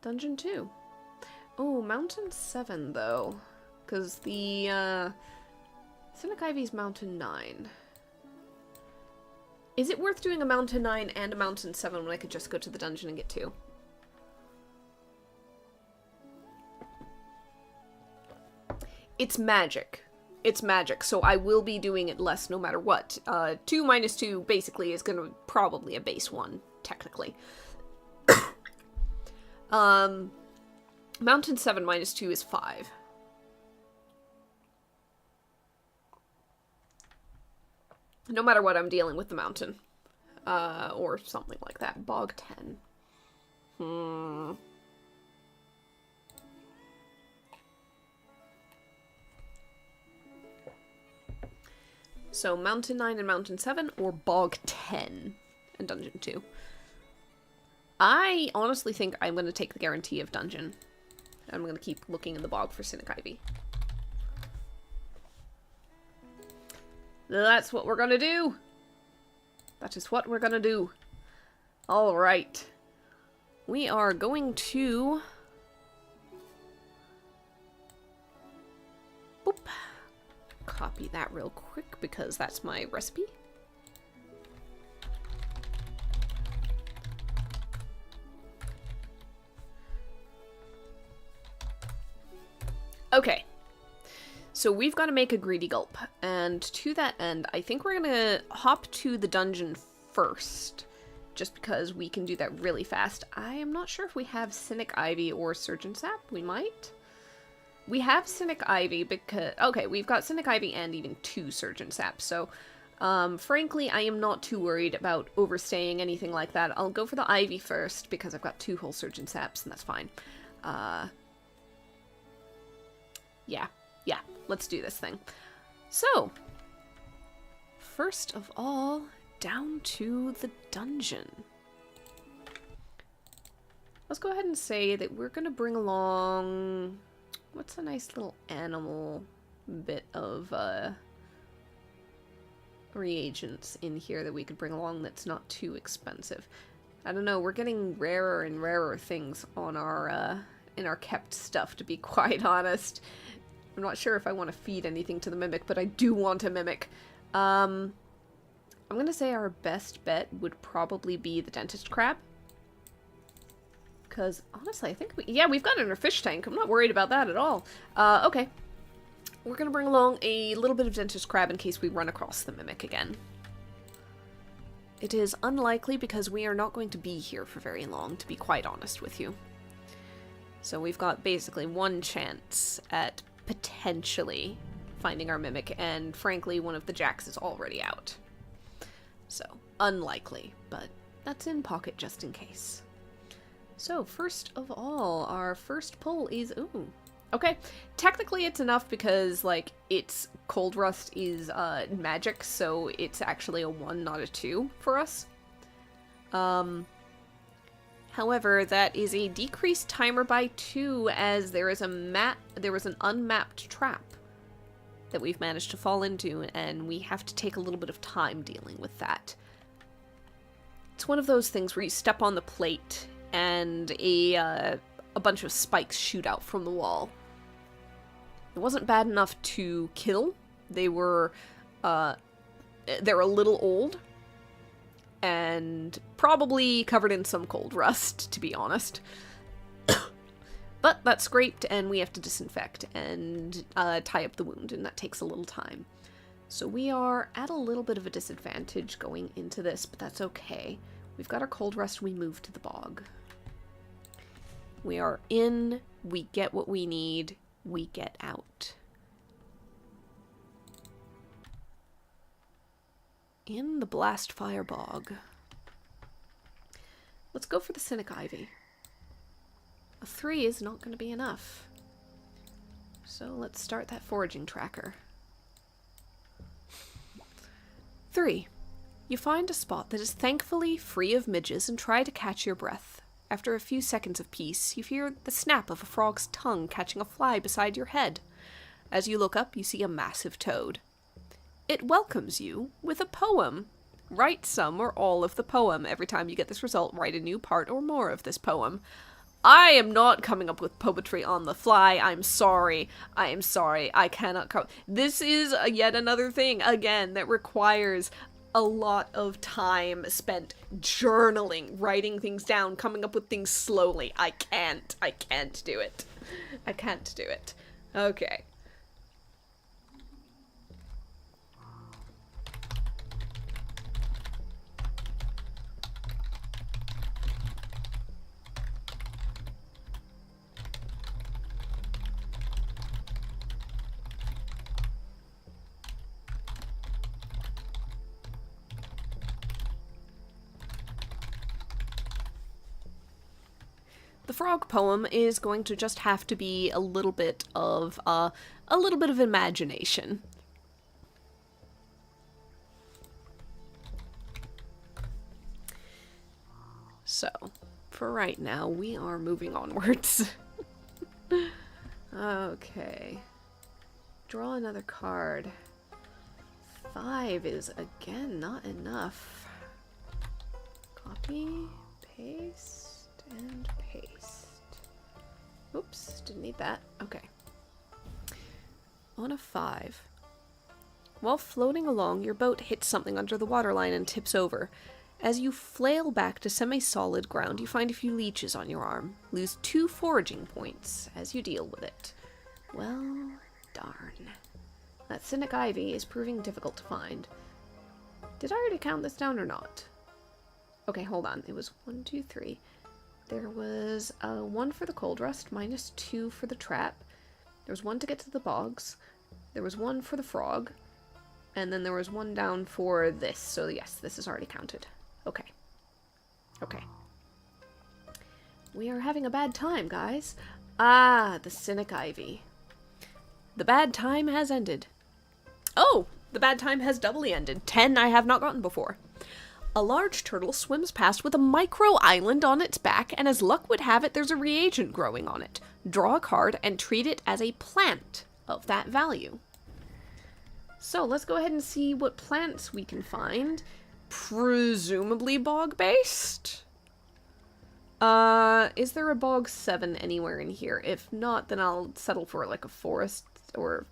Dungeon 2. Oh, Mountain 7, though. Because the, Cynic Ivy's Mountain 9. Is it worth doing a Mountain 9 and a Mountain 7 when I could just go to the dungeon and get 2? It's magic. It's magic, so I will be doing it less no matter what. 2 minus 2 basically is gonna probably a base 1, technically. Mountain 7 minus 2 is 5. No matter what, I'm dealing with the mountain. Or something like that. Bog 10. So, Mountain 9 and Mountain 7, or Bog 10 and Dungeon 2. I honestly think I'm going to take the guarantee of Dungeon. I'm going to keep looking in the Bog for Cynic Ivy. That's what we're going to do. That is what we're going to do. Alright. we are going to... Boop. Copy that real quick because that's my recipe. Okay. So we've got to make a greedy gulp, and to that end, I think we're gonna hop to the dungeon first, just because we can do that really fast. I am not sure if we have Cynic Ivy or Surgeon Sap. We might. We have Cynic Ivy because... Okay, we've got Cynic Ivy and even 2 Surgeon Sap, so... frankly, I am not too worried about overstaying anything like that. I'll go for the Ivy first, because I've got 2 whole Surgeon Saps, and that's fine. Yeah, let's do this thing. So, first of all, down to the dungeon. Let's go ahead and say that we're gonna bring along... What's a nice little animal bit of, reagents in here that we could bring along that's not too expensive? I don't know, we're getting rarer and rarer things on our, in our kept stuff, to be quite honest. I'm not sure if I want to feed anything to the Mimic, but I do want a Mimic. I'm gonna say our best bet would probably be the Dentist Crab. Because, honestly, I think we've got it in our fish tank. I'm not worried about that at all. Okay. We're gonna bring along a little bit of Dentist Crab in case we run across the Mimic again. It is unlikely because we are not going to be here for very long, to be quite honest with you. So we've got basically 1 chance at potentially finding our Mimic, and frankly, one of the jacks is already out. So, unlikely, but that's in pocket just in case. So, first of all, our first pull is... Ooh. Okay, technically it's enough because, like, its Cold Rust is magic, so it's actually a 1, not a 2 for us. However, that is a decreased timer by 2, as there was an unmapped trap that we've managed to fall into, and we have to take a little bit of time dealing with that. It's one of those things where you step on the plate and a bunch of spikes shoot out from the wall. It wasn't bad enough to kill. They're a little old, and probably covered in some cold rust, to be honest. But that's scraped, and we have to disinfect and tie up the wound, and that takes a little time. So we are at a little bit of a disadvantage going into this, but that's okay. We've got our cold rust, we move to the bog. We are in, we get what we need, we get out. In the Blastfire Bog. Let's go for the Cynic Ivy. A 3 is not going to be enough. So let's start that foraging tracker. 3. You find a spot that is thankfully free of midges and try to catch your breath. After a few seconds of peace, you hear the snap of a frog's tongue catching a fly beside your head. As you look up, you see a massive toad. It welcomes you with a poem. Write some or all of the poem. Every time you get this result, write a new part or more of this poem. I am not coming up with poetry on the fly. I'm sorry. I am sorry. I cannot come. This is yet another thing, again, that requires a lot of time spent journaling, writing things down, coming up with things slowly. I can't do it. I can't do it. Okay. The frog poem is going to just have to be a little bit of imagination. So, for right now, we are moving onwards. Okay. Draw another card. 5 is, again, not enough. Copy, paste. And paste. Oops, didn't need that. Okay. On a 5. While floating along, your boat hits something under the waterline and tips over. As you flail back to semi-solid ground, you find a few leeches on your arm. Lose 2 foraging points as you deal with it. Well, darn. That cynic ivy is proving difficult to find. Did I already count this down or not? Okay, hold on. It was 1, 2, 3. There was 1 for the cold rust, minus 2 for the trap. There was 1 to get to the bogs. There was 1 for the frog. And then there was 1 down for this. So yes, this is already counted. Okay. Okay. We are having a bad time, guys. Ah, the cynic ivy. The bad time has ended. Oh, the bad time has doubly ended. 10 I have not gotten before. A large turtle swims past with a micro island on its back, and as luck would have it, there's a reagent growing on it. Draw a card and treat it as a plant of that value. So let's go ahead and see what plants we can find. Presumably bog-based? Is there a bog 7 anywhere in here? If not, then I'll settle for like a forest or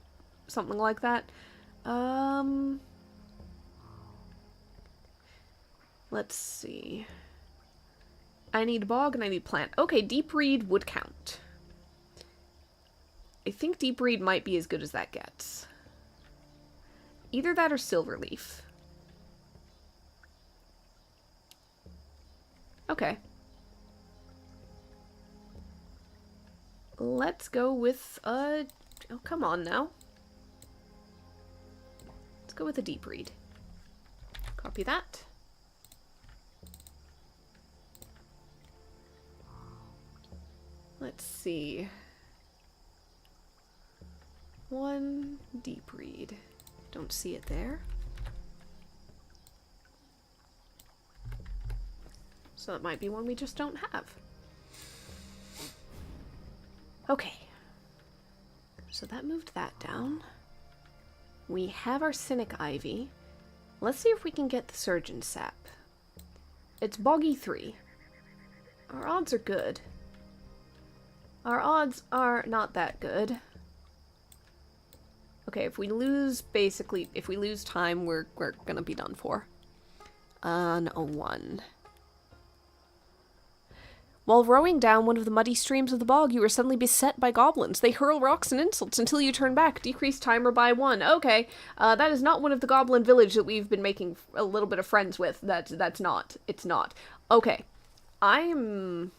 something like that. Let's see. I need bog and I need plant. Okay, deep reed would count. I think deep reed might be as good as that gets. Either that or silverleaf. Okay. Let's go with, oh, come on now. Let's go with a deep reed. Copy that. Let's see. 1 deep reed. Don't see it there. So that might be one we just don't have. Okay. So that moved that down. We have our cynic ivy. Let's see if we can get the surgeon sap. It's boggy 3. Our odds are good. Our odds are not that good. Okay, if we lose, basically, if we lose time, we're gonna be done for. An 1. While rowing down one of the muddy streams of the bog, you are suddenly beset by goblins. They hurl rocks and insults until you turn back. Decrease timer by 1. Okay, that is not one of the goblin village that we've been making a little bit of friends with. That's not. It's not. Okay. I'm...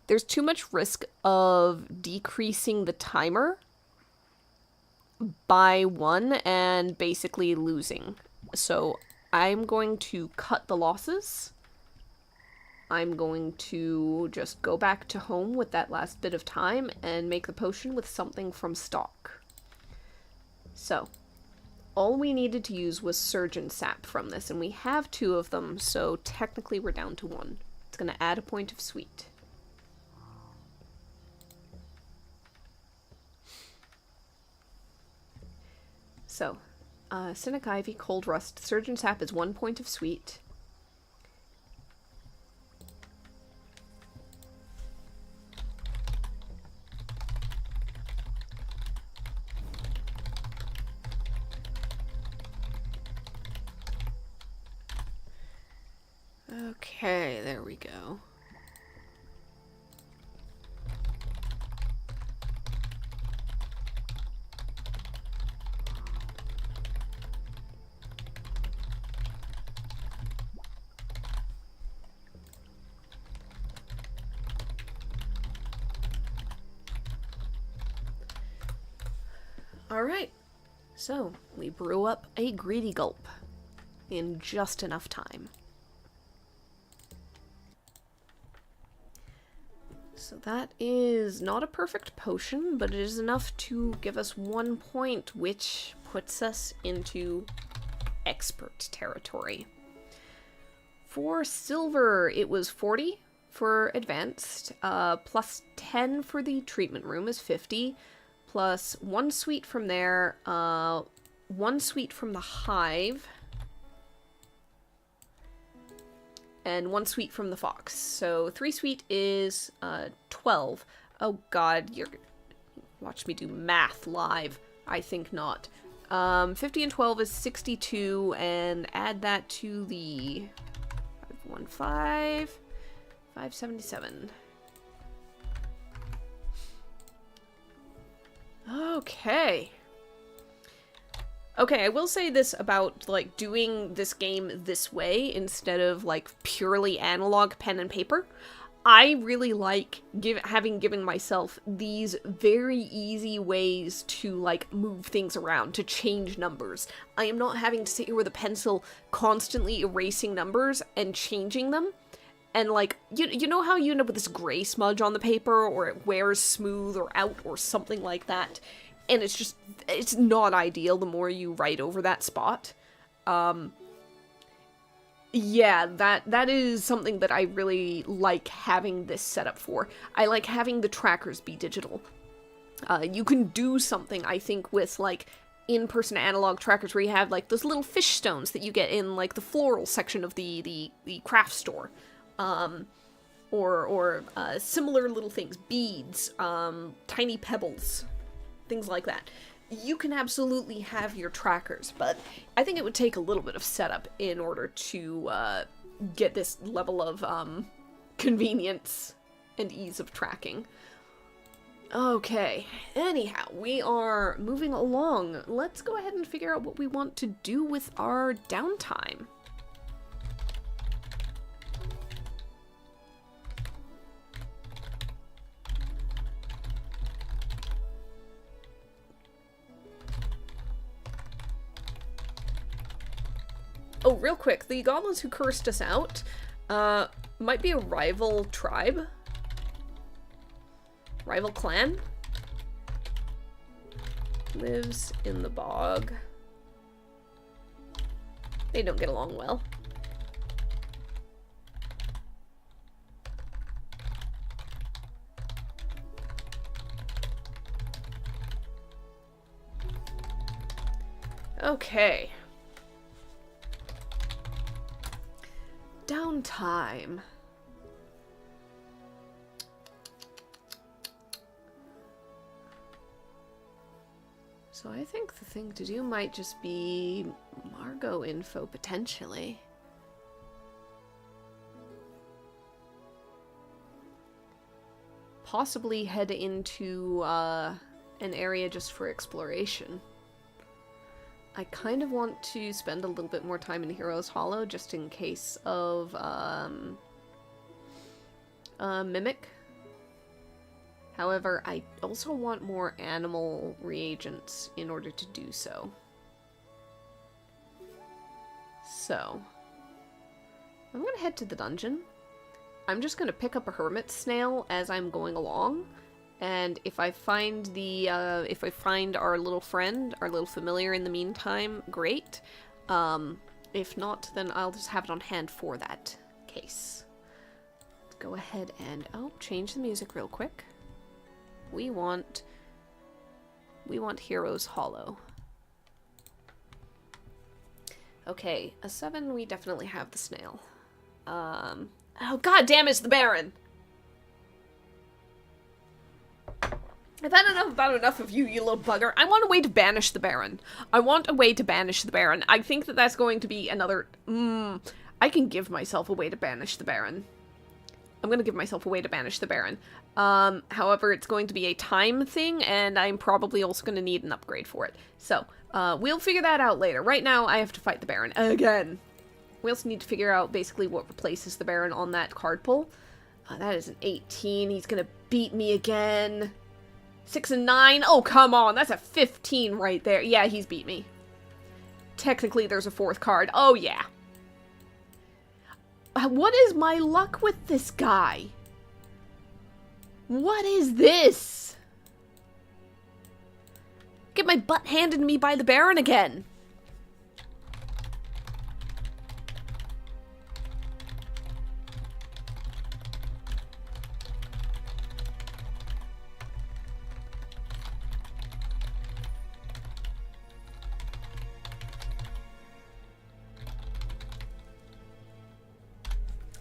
There's too much risk of decreasing the timer by 1 and basically losing. So I'm going to cut the losses. I'm going to just go back to home with that last bit of time and make the potion with something from stock. So, all we needed to use was surgeon sap from this, and we have 2 of them, so technically we're down to 1. It's going to add a point of sweet. So, cynic ivy, cold rust, surgeon sap is 1 point of sweet. Okay, there we go. Alright, so we brew up a greedy gulp in just enough time. So that is not a perfect potion, but it is enough to give us 1 point, which puts us into expert territory. For silver, it was 40 for advanced, plus 10 for the treatment room is 50, plus 1 sweet from there, 1 sweet from the hive, and 1 sweet from the fox. So 3 sweet is 12. Oh god, you're... Watch me do math live. I think not. 50 and 12 is 62, and add that to the 515, 577. Okay. Okay, I will say this about, like, doing this game this way instead of, like, purely analog pen and paper. I really like having given myself these very easy ways to, like, move things around, to change numbers. I am not having to sit here with a pencil constantly erasing numbers and changing them. And, like, you know how you end up with this gray smudge on the paper, or it wears smooth or out or something like that? And it's just, it's not ideal the more you write over that spot. Yeah, that is something that I really like having this set up for. I like having the trackers be digital. You can do something, I think, with, like, in-person analog trackers where you have, like, those little fish stones that you get in, like, the floral section of the craft store. Or similar little things. Beads, tiny pebbles, things like that. You can absolutely have your trackers, but I think it would take a little bit of setup in order to get this level of convenience and ease of tracking. Okay, anyhow, we are moving along. Let's go ahead and figure out what we want to do with our downtime. Oh, real quick, the goblins who cursed us out, might be a rival tribe? Rival clan? Lives in the bog. They don't get along well. Okay. Downtime. So I think the thing to do might just be Margot info, potentially. Possibly head into an area just for exploration. I kind of want to spend a little bit more time in Heroes Hollow just in case of Mimic. However, I also want more animal reagents in order to do so. So, I'm gonna head to the dungeon. I'm just gonna pick up a hermit snail as I'm going along. And if I find if I find our little friend, our little familiar in the meantime, great. If not, then I'll just have it on hand for that case. Let's go ahead and, change the music real quick. We want Heroes Hollow. Okay, a 7, we definitely have the snail. Oh god damn, it's the Baron! I've had about enough of you, you little bugger. I want a way to banish the Baron. I want a way to banish the Baron. I think that that's going to be another... I can give myself a way to banish the Baron. I'm gonna give myself a way to banish the Baron. However, it's going to be a time thing, and I'm probably also going to need an upgrade for it. So, we'll figure that out later. Right now, I have to fight the Baron again. We also need to figure out basically what replaces the Baron on that card pull. That is an 18. He's gonna beat me again. 6 and 9? Oh, come on. That's a 15 right there. Yeah, he's beat me. Technically, there's a 4th card. Oh, yeah. What is my luck with this guy? What is this? Get my butt handed to me by the Baron again.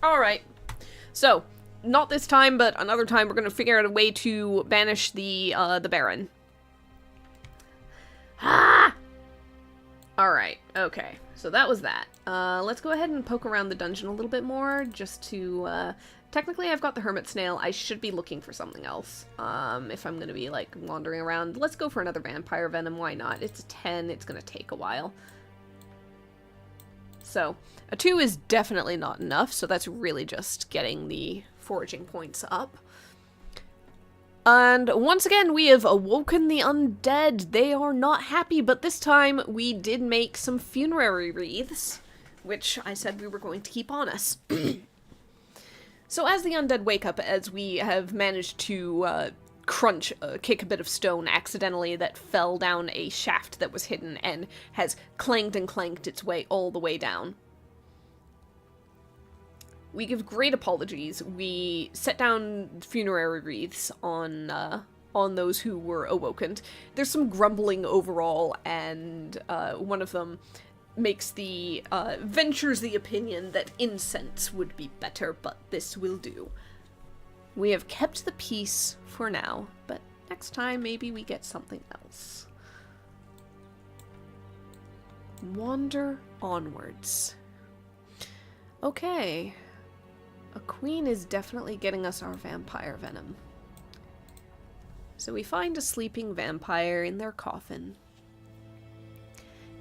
Alright. So, not this time, but another time we're gonna figure out a way to banish the Baron. Ah! Alright, okay. So that was that. Let's go ahead and poke around the dungeon a little bit more, just to, technically I've got the hermit snail. I should be looking for something else, if I'm gonna be, like, wandering around. Let's go for another vampire venom, why not? It's a 10, it's gonna take a while. So, a 2 is definitely not enough, so that's really just getting the foraging points up. And once again, we have awoken the undead. They are not happy, but this time we did make some funerary wreaths, which I said we were going to keep on us. So as the undead wake up, as we have managed to kick a bit of stone accidentally that fell down a shaft that was hidden and has clanged and clanked its way all the way down. We give great apologies. We set down funerary wreaths on those who were awoken. There's some grumbling overall, and one of them ventures the opinion that incense would be better, but this will do. We have kept the peace for now, but next time maybe we get something else. Wander onwards. Okay. A queen is definitely getting us our vampire venom. So we find a sleeping vampire in their coffin.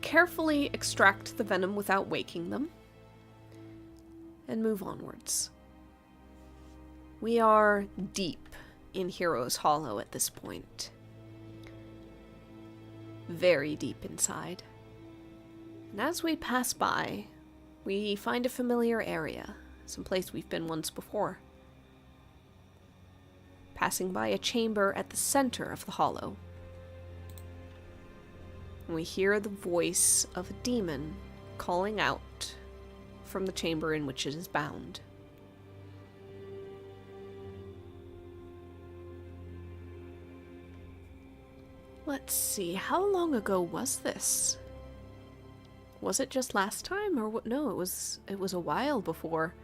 Carefully extract the venom without waking them. And move onwards. We are deep in Hero's Hollow at this point. Very deep inside. And as we pass by, we find a familiar area. Someplace we've been once before. Passing by a chamber at the center of the hollow. And we hear the voice of a demon calling out from the chamber in which it is bound. Let's see, how long ago was this? Was it just last time, or what? No, it was a while before.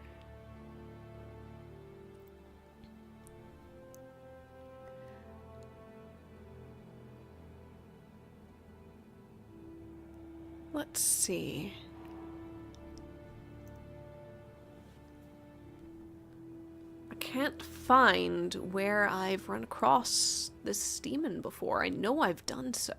Let's see. I can't find where I've run across this demon before. I know I've done so.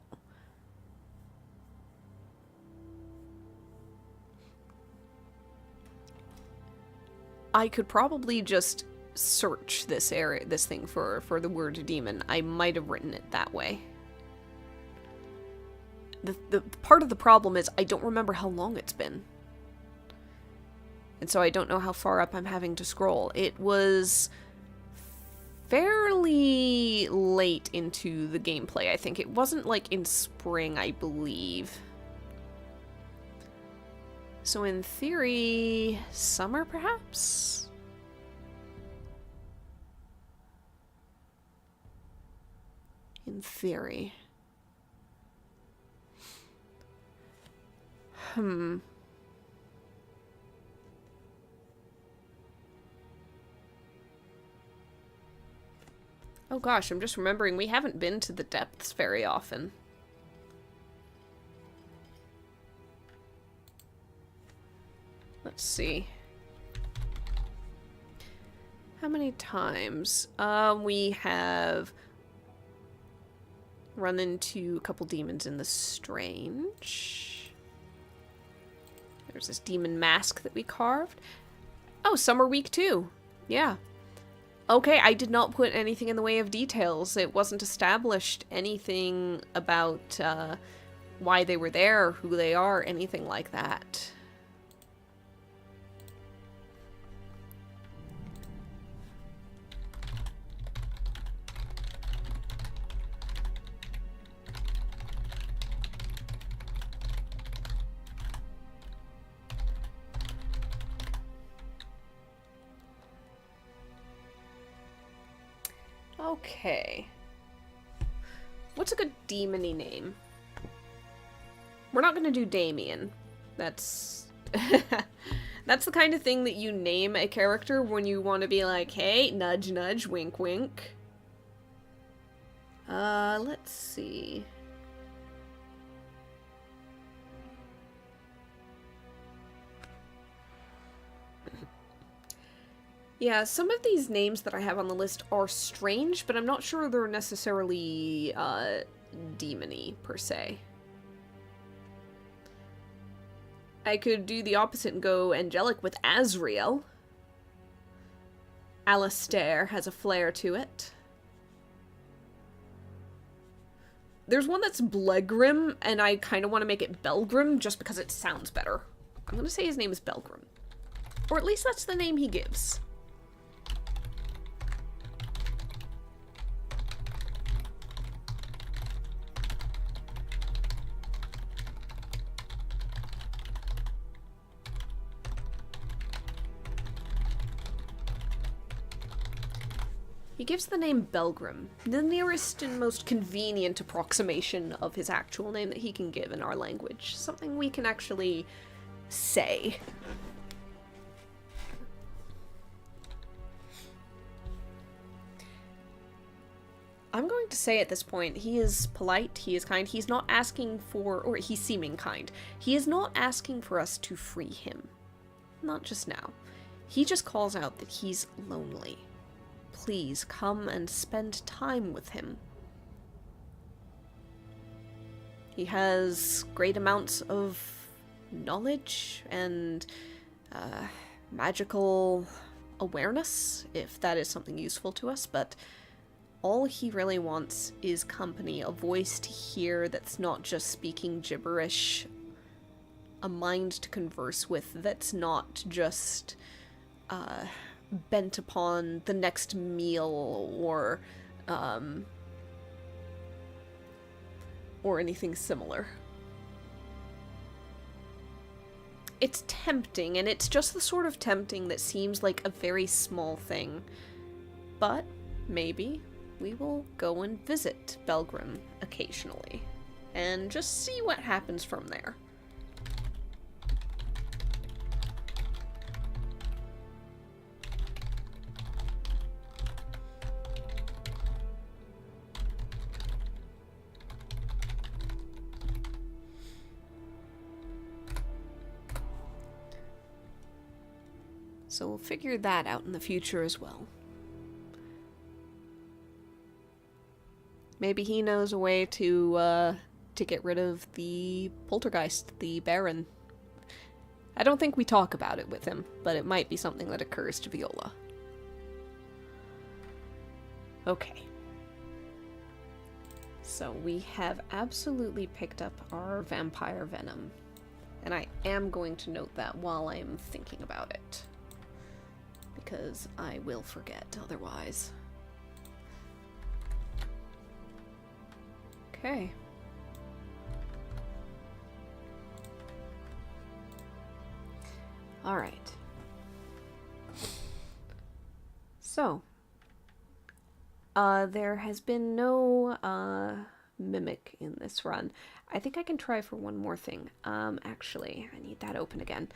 I could probably just search this thing for the word demon. I might have written it that way. The part of the problem is I don't remember how long it's been. And so I don't know how far up I'm having to scroll. It was fairly late into the gameplay, I think. It wasn't like in spring, I believe. So in theory, summer perhaps? In theory. Oh gosh, I'm just remembering we haven't been to the depths very often. Let's see. How many times? We have run into a couple demons in the Strange. There's this demon mask that we carved. Oh, Summer Week 2. Yeah. Okay, I did not put anything in the way of details. It wasn't established anything about why they were there, who they are, anything like that. Okay. What's a good demon-y name? We're not gonna do Damien. That's... That's the kind of thing that you name a character when you want to be like, hey, nudge, nudge, wink, wink. Let's see. Yeah, some of these names that I have on the list are strange, but I'm not sure they're necessarily, demon-y, per se. I could do the opposite and go angelic with Azrael. Alistair has a flair to it. There's one that's Blegrim, and I kind of want to make it Belgrim just because it sounds better. I'm going to say his name is Belgrim. Or at least that's the name he gives. He gives the name Belgrim, the nearest and most convenient approximation of his actual name that he can give in our language. Something we can actually say. I'm going to say at this point, he is polite, he is kind, he's not asking for, or he's seeming kind. He is not asking for us to free him. Not just now. He just calls out that he's lonely. Please come and spend time with him. He has great amounts of knowledge and magical awareness, if that is something useful to us, but all he really wants is company, a voice to hear that's not just speaking gibberish, a mind to converse with that's not just bent upon the next meal or anything similar. It's tempting, and it's just the sort of tempting that seems like a very small thing. But maybe we will go and visit Belgrim occasionally and just see what happens from there. So we'll figure that out in the future as well. Maybe he knows a way to get rid of the poltergeist, the Baron. I don't think we talk about it with him, but it might be something that occurs to Viola. Okay. So we have absolutely picked up our vampire venom. And I am going to note that while I'm thinking about it. Because I will forget otherwise. Okay. All right. So, there has been no mimic in this run. I think I can try for one more thing. Actually, I need that open again,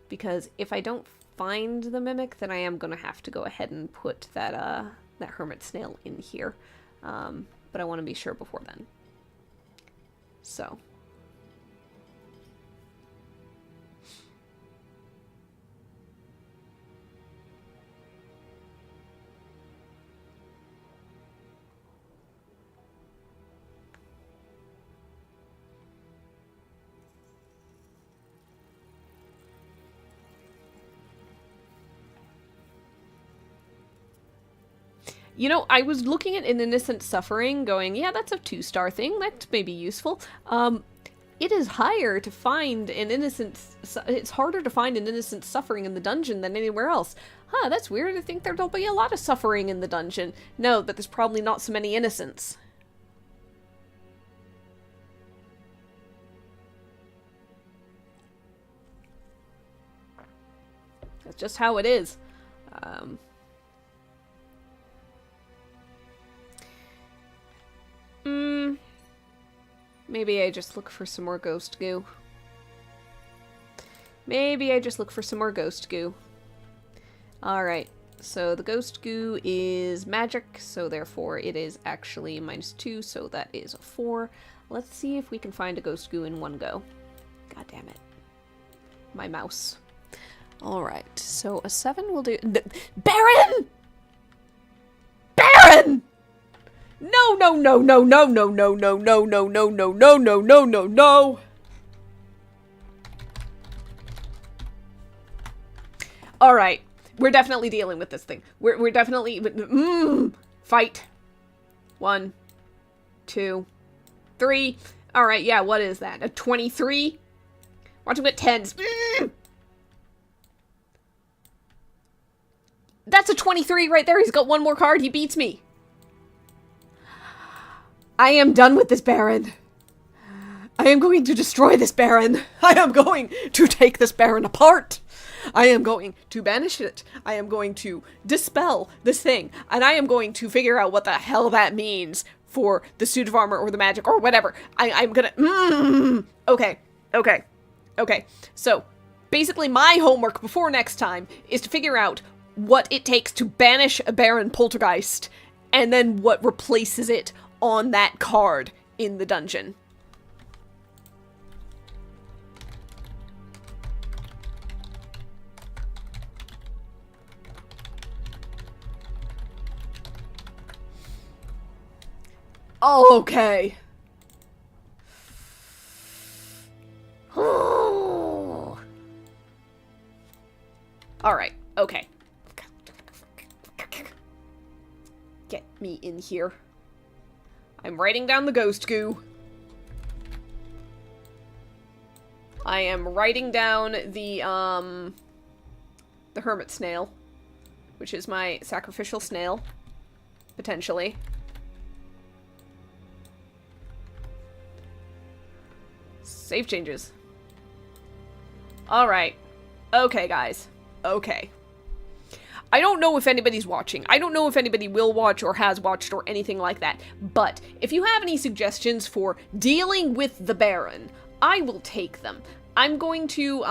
because if I don't find the mimic, then I am gonna have to go ahead and put that that hermit snail in here. But I want to be sure before then. So. You know, I was looking at an innocent suffering going, yeah, that's a 2-star thing. That may be useful. It is higher to find an innocent... It's harder to find an innocent suffering in the dungeon than anywhere else. Huh, that's weird. I think there'll be a lot of suffering in the dungeon. No, but there's probably not so many innocents. That's just how it is. Maybe I just look for some more ghost goo. Maybe I just look for some more ghost goo. Alright, so the ghost goo is magic, so therefore it is actually -2, so that is a 4. Let's see if we can find a ghost goo in one go. God damn it. My mouse. Alright, so a 7 will do. Baron! Baron! No, no, no, no, no, no, no, no, no, no, no, no, no, no, no, no, no. Alright, we're definitely dealing with this thing. We're definitely... Fight. 1, 2, 3. Alright, yeah, what is that? A 23? Watch him get 10s. That's a 23 right there. He's got one more card. He beats me. I am done with this Baron. I am going to destroy this Baron. I am going to take this Baron apart. I am going to banish it. I am going to dispel this thing. And I am going to figure out what the hell that means for the suit of armor or the magic or whatever. I'm gonna... Okay. Okay. Okay. So, basically my homework before next time is to figure out what it takes to banish a Baron Poltergeist, and then what replaces it on that card in the dungeon. Oh, okay. Alright, okay. Get me in here. I'm writing down the ghost goo. I am writing down the hermit snail, which is my sacrificial snail, potentially. Save changes. Alright. Okay, guys. Okay. I don't know if anybody's watching. I don't know if anybody will watch or has watched or anything like that. But if you have any suggestions for dealing with the Baron, I will take them. I'm going to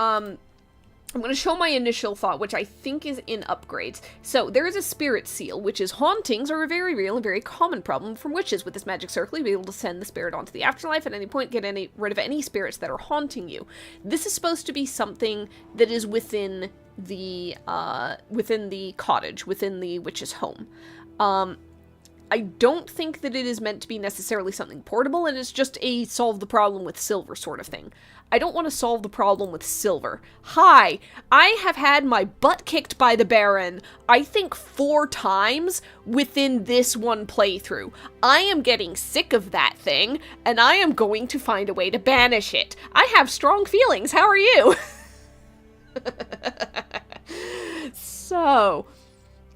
show my initial thought, which I think is in upgrades. So, there is a spirit seal, which is hauntings are a very real and very common problem from witches. With this magic circle, you'll be able to send the spirit onto the afterlife at any point, get rid of any spirits that are haunting you. This is supposed to be something that is within the cottage, within the witch's home. I don't think that it is meant to be necessarily something portable, and it's just a solve the problem with silver sort of thing. I don't want to solve the problem with silver. Hi, I have had my butt kicked by the Baron, I think 4 times within this one playthrough. I am getting sick of that thing, and I am going to find a way to banish it. I have strong feelings, how are you?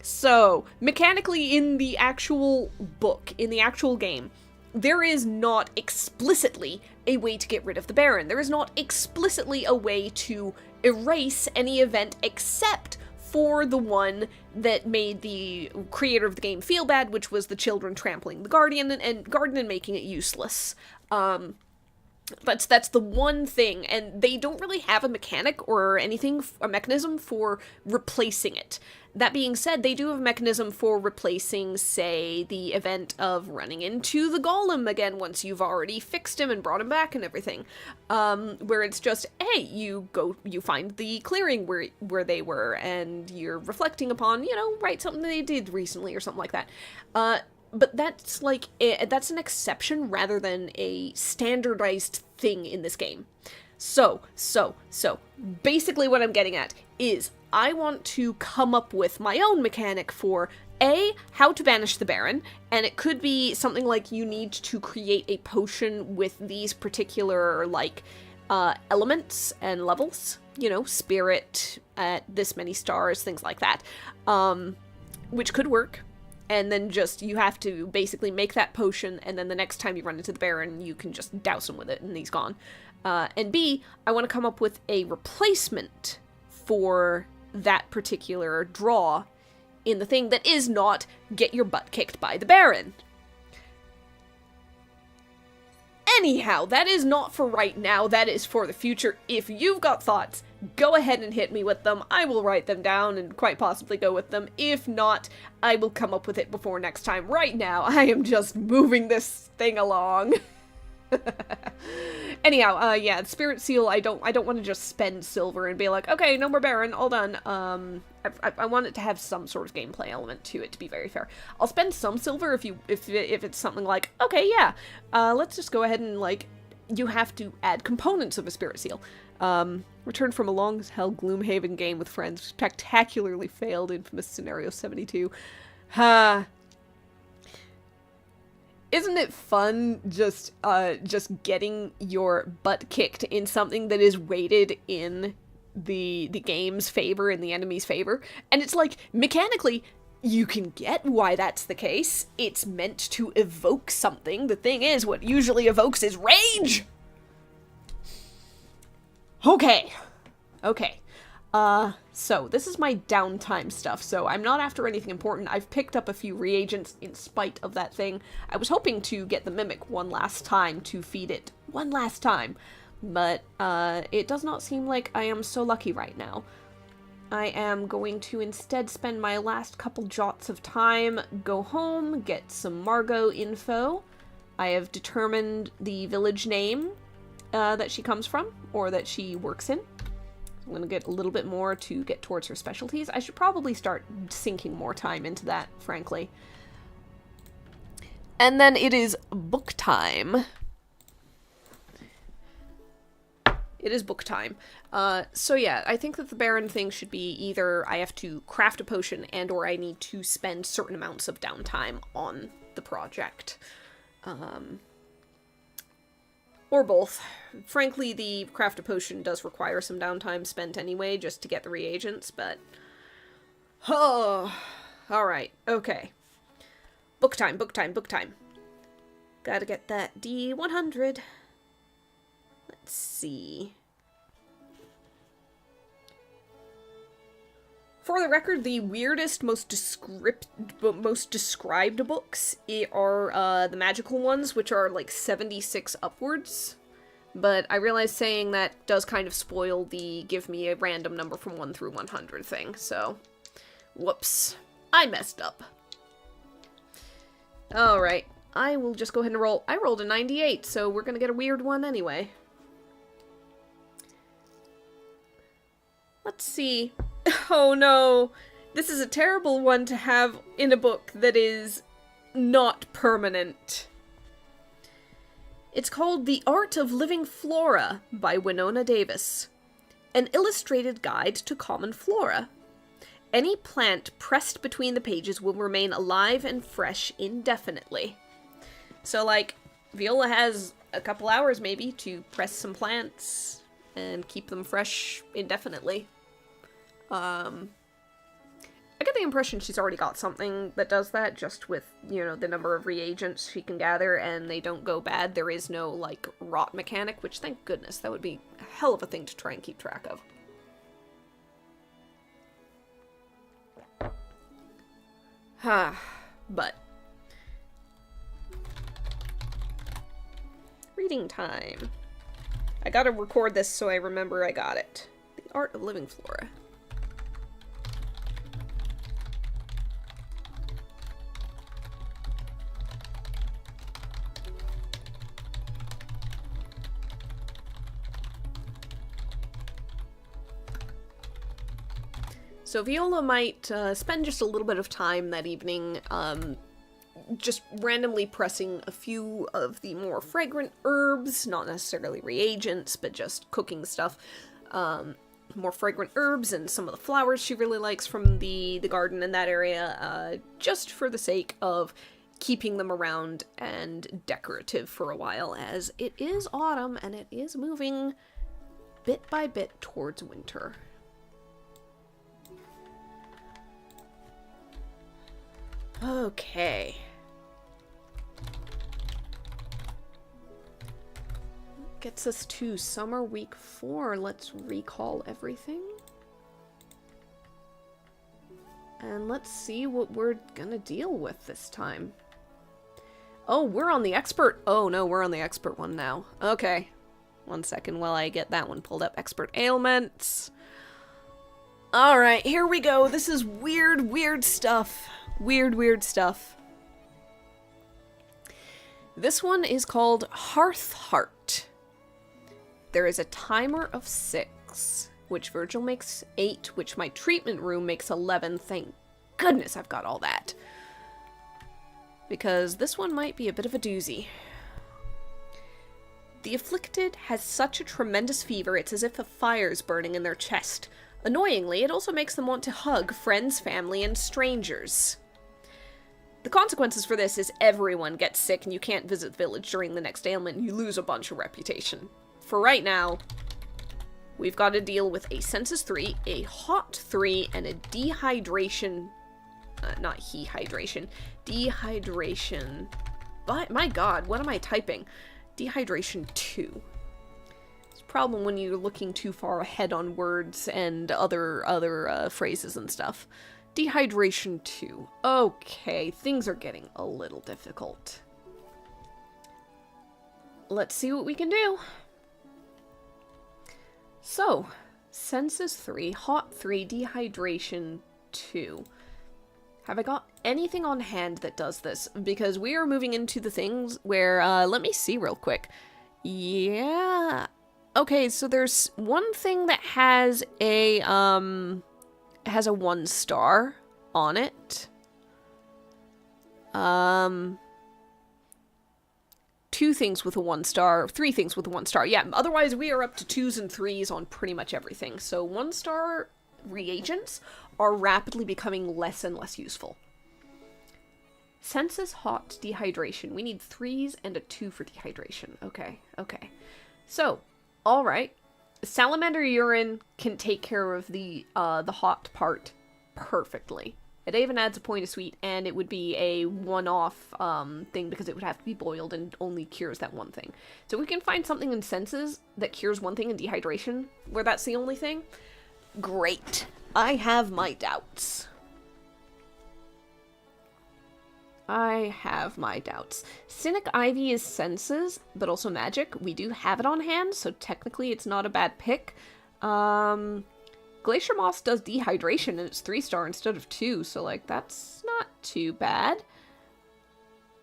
So, mechanically in the actual book, in the actual game, there is not explicitly a way to get rid of the Baron. There is not explicitly a way to erase any event except for the one that made the creator of the game feel bad, which was the children trampling the Guardian and making it useless. But that's the one thing, and they don't really have a mechanic or anything, a mechanism for replacing it. That being said, they do have a mechanism for replacing, say, the event of running into the golem again once you've already fixed him and brought him back and everything. Where it's just, hey, you find the clearing where they were, and you're reflecting upon, right, something they did recently or something like that. But that's that's an exception rather than a standardized thing in this game. So, basically what I'm getting at is I want to come up with my own mechanic for how to banish the Baron, and it could be something like you need to create a potion with these particular, elements and levels, spirit at this many stars, things like that, which could work. And then you have to basically make that potion, and then the next time you run into the Baron, you can just douse him with it, and he's gone. And B, I want to come up with a replacement for that particular draw in the thing that is not get your butt kicked by the Baron. Anyhow, that is not for right now, that is for the future. If you've got thoughts, go ahead and hit me with them. I will write them down and quite possibly go with them. If not, I will come up with it before next time. Right now, I am just moving this thing along. Anyhow, yeah, Spirit Seal, I don't want to just spend silver and be like, okay, no more Baron, all done. I want it to have some sort of gameplay element to it, to be very fair. I'll spend some silver if it's something like, okay, yeah, let's just go ahead and, like, you have to add components of a Spirit Seal. Returned from a long as hell Gloomhaven game with friends, spectacularly failed, infamous scenario 72. Ha. Isn't it fun just getting your butt kicked in something that is weighted in the game's favor, in the enemy's favor? And it's like, mechanically, you can get why that's the case. It's meant to evoke something. The thing is, what usually evokes is rage! Okay. So this is my downtime stuff, so I'm not after anything important. I've picked up a few reagents in spite of that thing. I was hoping to get the Mimic one last time to feed it one last time, but it does not seem like I am so lucky right now. I am going to instead spend my last couple jots of time, go home, get some Margot info. I have determined the village name that she comes from, or that she works in. I'm going to get a little bit more to get towards her specialties. I should probably start sinking more time into that, frankly. And then it is book time. It is book time. So yeah, I think that the Baron thing should be either I have to craft a potion and or I need to spend certain amounts of downtime on the project. Or both. Frankly, the craft a potion does require some downtime spent anyway, just to get the reagents, but... Oh, alright, okay. Book time. Gotta get that D100. Let's see. For the record, the weirdest, most described books are the magical ones, which are like 76 upwards. But I realize saying that does kind of spoil the give me a random number from 1 through 100 thing, so... Whoops. I messed up. Alright, I will just go ahead and roll. I rolled a 98, so we're gonna get a weird one anyway. Let's see. Oh no, this is a terrible one to have in a book that is not permanent. It's called The Art of Living Flora by Winona Davis. An illustrated guide to common flora. Any plant pressed between the pages will remain alive and fresh indefinitely. So, like, Viola has a couple hours maybe to press some plants and keep them fresh indefinitely. I get the impression she's already got something that does that, just with, you know, the number of reagents she can gather, and they don't go bad. There is no, like, rot mechanic, which, thank goodness, that would be a hell of a thing to try and keep track of. But... reading time. I gotta record this so I remember I got it. The Art of Living Flora. So Viola might spend just a little bit of time that evening just randomly pressing a few of the more fragrant herbs, not necessarily reagents, but just cooking stuff. More fragrant herbs and some of the flowers she really likes from the garden in that area, just for the sake of keeping them around and decorative for a while, as it is autumn and it is moving bit by bit towards winter. Okay. Gets us to summer week 4. Let's recall everything. And let's see what we're gonna deal with this time. Oh, we're on the expert. Oh no, we're on the expert one now. Okay. One second while I get that one pulled up. Expert ailments. Alright, here we go. This is weird, weird stuff. Weird, weird stuff. This one is called Hearth Heart. There is a timer of 6, which Virgil makes 8, which my treatment room makes 11. Thank goodness I've got all that. Because this one might be a bit of a doozy. The afflicted has such a tremendous fever, it's as if a fire's burning in their chest. Annoyingly, it also makes them want to hug friends, family, and strangers. The consequences for this is everyone gets sick and you can't visit the village during the next ailment and you lose a bunch of reputation. For right now, we've got to deal with a senses 3, a hot 3, and a dehydration... not he-hydration. Dehydration... But, my god, what am I typing? Dehydration 2. It's a problem when you're looking too far ahead on words and other phrases and stuff. Dehydration 2. Okay, things are getting a little difficult. Let's see what we can do. So, senses 3, hot 3, dehydration 2. Have I got anything on hand that does this? Because we are moving into the things where, let me see real quick. Yeah. Okay, so there's one thing that has a 1 star on it. 2 things with a 1 star, 3 things with a 1 star. Yeah, otherwise we are up to 2s and 3s on pretty much everything. So 1 star reagents are rapidly becoming less and less useful. Senses hot dehydration. We need 3s and a 2 for dehydration. Okay, okay. So, alright. Salamander urine can take care of the hot part perfectly. It even adds a point of sweet, and it would be a one-off thing because it would have to be boiled and only cures that one thing. So we can find something in senses that cures one thing in dehydration, where that's the only thing. Great. I have my doubts. I have my doubts. Cynic Ivy is senses, but also magic. We do have it on hand, so technically it's not a bad pick. Glacier Moss does dehydration, and it's 3-star instead of 2, so, like, that's not too bad.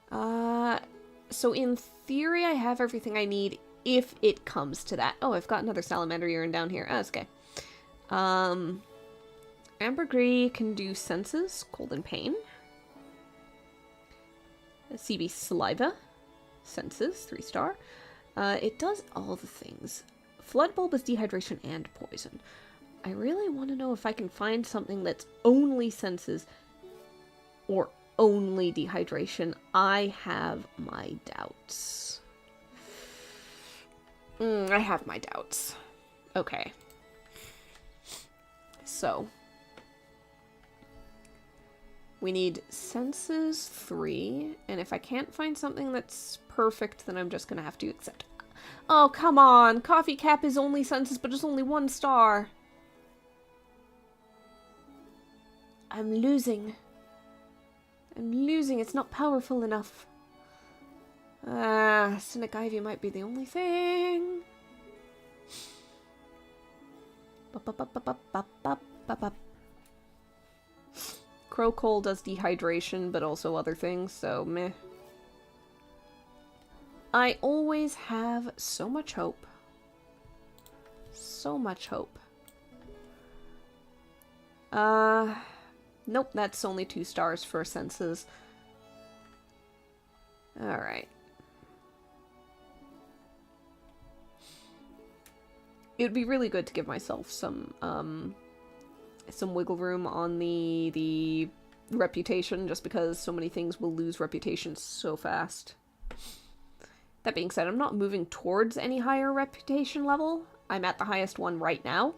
So in theory, I have everything I need if it comes to that. Oh, I've got another salamander urine down here. Oh, that's okay. Ambergris can do senses, cold and pain. CB Saliva, senses, 3-star. It does all the things. Flood Bulb is dehydration and poison. I really want to know if I can find something that's only senses or only dehydration. I have my doubts. I have my doubts. Okay. So, we need senses 3, and if I can't find something that's perfect, then I'm just gonna have to accept. Oh, come on! Coffee Cap is only senses, but it's only 1 star. I'm losing. I'm losing. It's not powerful enough. Cynic Ivy might be the only thing. Crow Coal does dehydration, but also other things, so meh. I always have so much hope. So much hope. Nope, that's only 2 stars for senses. Alright. It would be really good to give myself some wiggle room on the reputation, just because so many things will lose reputation so fast. That being said, I'm not moving towards any higher reputation level. I'm at the highest one right now.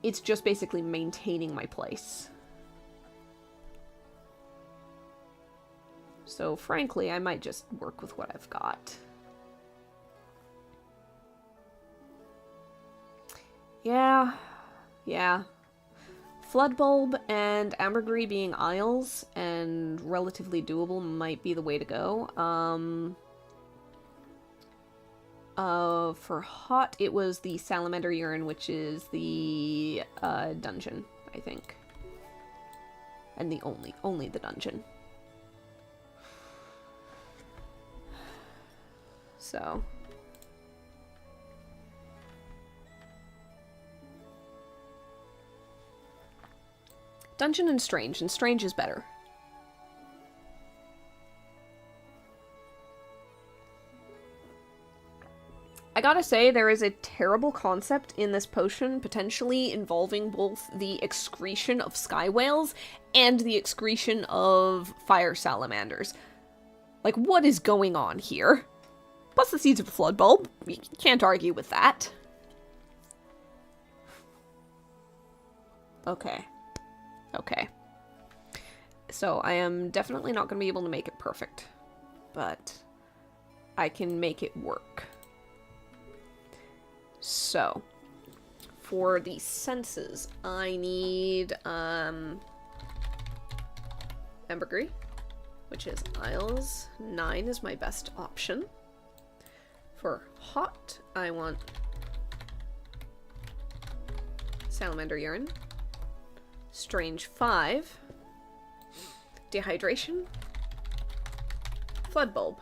It's just basically maintaining my place. So, frankly, I might just work with what I've got. Yeah. Flood Bulb and Ambergris being aisles and relatively doable might be the way to go. For hot, it was the salamander urine, which is the dungeon, I think. And the only the dungeon. So. Dungeon and strange is better. I gotta say, there is a terrible concept in this potion, potentially involving both the excretion of sky whales and the excretion of fire salamanders. Like, what is going on here? Plus the seeds of a flood bulb. You can't argue with that. Okay. Okay. So, I am definitely not going to be able to make it perfect. But I can make it work. So, for the senses, I need, ambergris, which is aisles. 9 is my best option. For hot, I want salamander urine. Strange 5. Dehydration. Flood bulb,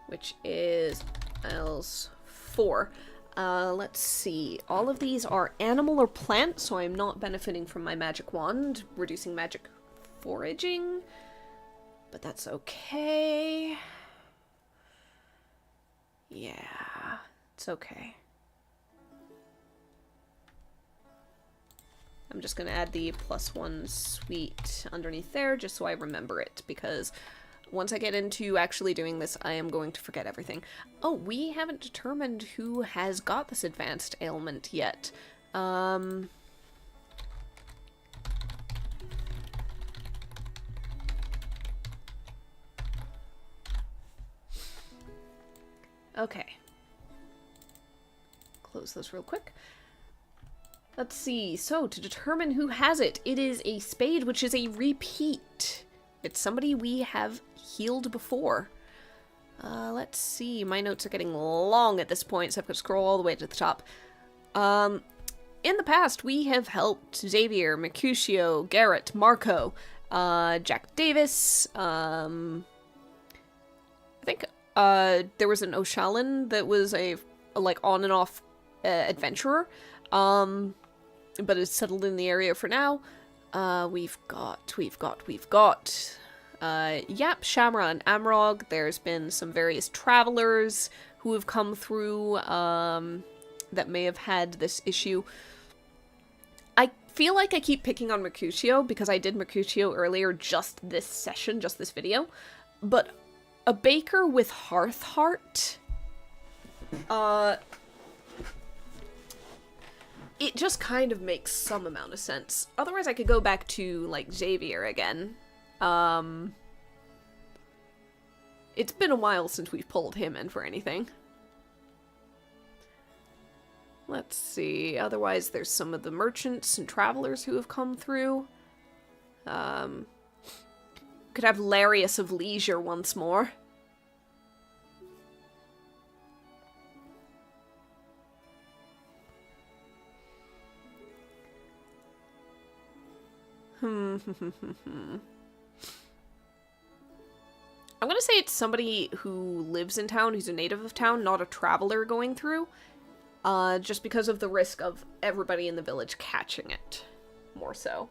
which is aisles 4. Let's see. All of these are animal or plant, so I'm not benefiting from my magic wand, reducing magic foraging. But that's okay. Yeah, it's okay. I'm just gonna add the +1 sweet underneath there, just so I remember it, because once I get into actually doing this, I am going to forget everything. Oh, we haven't determined who has got this advanced ailment yet. Okay. Close this real quick. Let's see. So, to determine who has it, it is a spade, which is a repeat. It's somebody we have healed before. Let's see. My notes are getting long at this point, so I've got to scroll all the way to the top. In the past, we have helped Xavier, Mercutio, Garrett, Marco, Jack Davis. I think there was an Oshalin that was a like on and off adventurer, but is settled in the area for now. We've got Yap, Shamra, and Amrog. There's been some various travelers who have come through that may have had this issue. I feel like I keep picking on Mercutio because I did Mercutio earlier, just this session, just this video. But a baker with Hearth Heart, it just kind of makes some amount of sense. Otherwise, I could go back to, like, Xavier again. It's been a while since we've pulled him in for anything. Let's see. Otherwise, there's some of the merchants and travelers who have come through. Could have Larius of Leisure once more. I'm gonna say it's somebody who lives in town, who's a native of town, not a traveler going through. Just because of the risk of everybody in the village catching it. More so.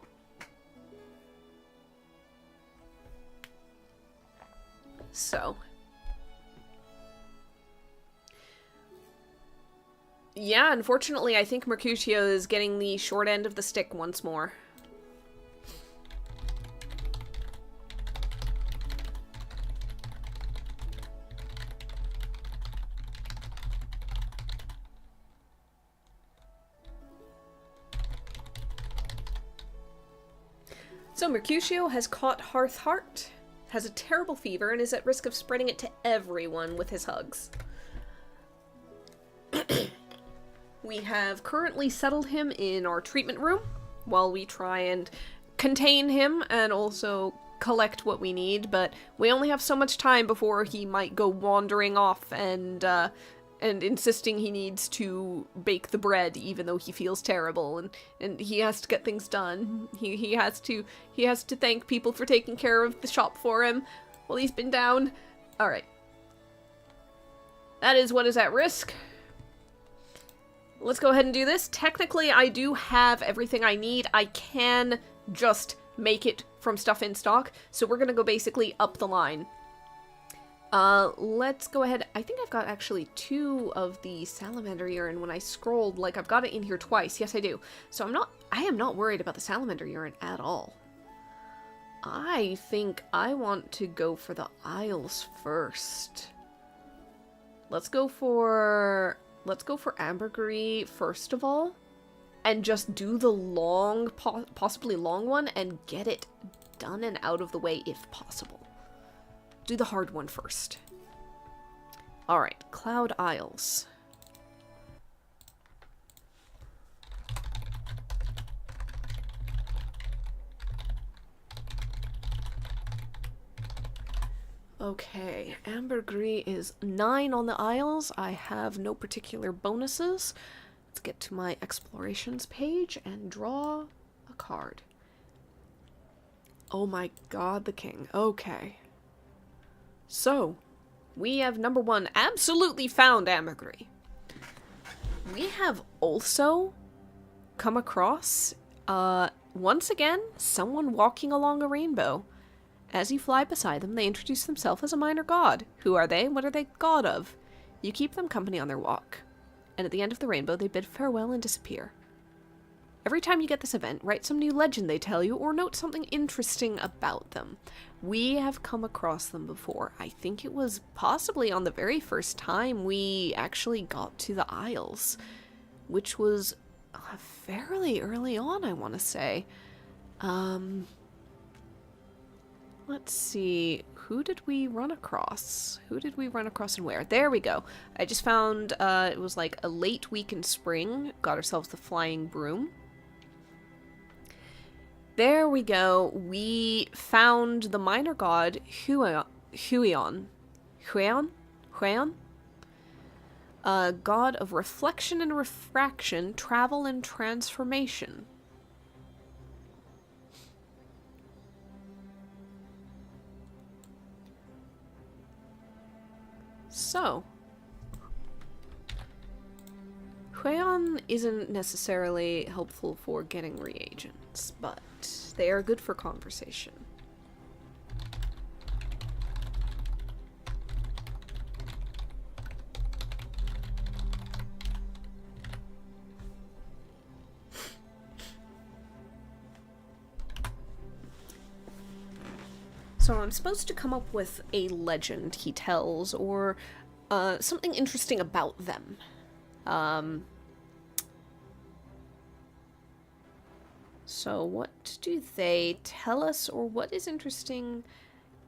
So. Yeah, unfortunately, I think Mercutio is getting the short end of the stick once more. So Mercutio has caught Hearth Heart, has a terrible fever, and is at risk of spreading it to everyone with his hugs. We have currently settled him in our treatment room while we try and contain him and also collect what we need, but we only have so much time before he might go wandering off and and insisting he needs to bake the bread even though he feels terrible, and he has to get things done. He has to thank people for taking care of the shop for him while he's been down. Alright. That is what is at risk. Let's go ahead and do this. Technically, I do have everything I need. I can just make it from stuff in stock, so we're gonna go basically up the line. Let's go ahead. I think I've got actually 2 of the salamander urine. When I scrolled, like, I've got it in here twice. Yes, I do. So I am not worried about the salamander urine at all. I think I want to go for the aisles first. Let's go for ambergris first of all, and just do the long, possibly long one, and get it done and out of the way if possible. Do the hard one first. Alright, Cloud Isles. Okay, ambergris is 9 on the Isles. I have no particular bonuses. Let's get to my explorations page and draw a card. Oh my god, the king. Okay. So, we have number 1, absolutely found ambergris. We have also come across, once again, someone walking along a rainbow. As you fly beside them, they introduce themselves as a minor god. Who are they? What are they god of? You keep them company on their walk. And at the end of the rainbow, they bid farewell and disappear. Every time you get this event, write some new legend they tell you, or note something interesting about them. We have come across them before. I think it was possibly on the very first time we actually got to the Isles, which was fairly early on, I want to say. Let's see, who did we run across? Who did we run across and where? There we go. I just found, it was like a late week in spring. Got ourselves the flying broom. There we go. We found the minor god, Huion. God of reflection and refraction, travel and transformation. So, Huion isn't necessarily helpful for getting reagents, but they are good for conversation. So I'm supposed to come up with a legend he tells, or something interesting about them. So what do they tell us, or what is interesting?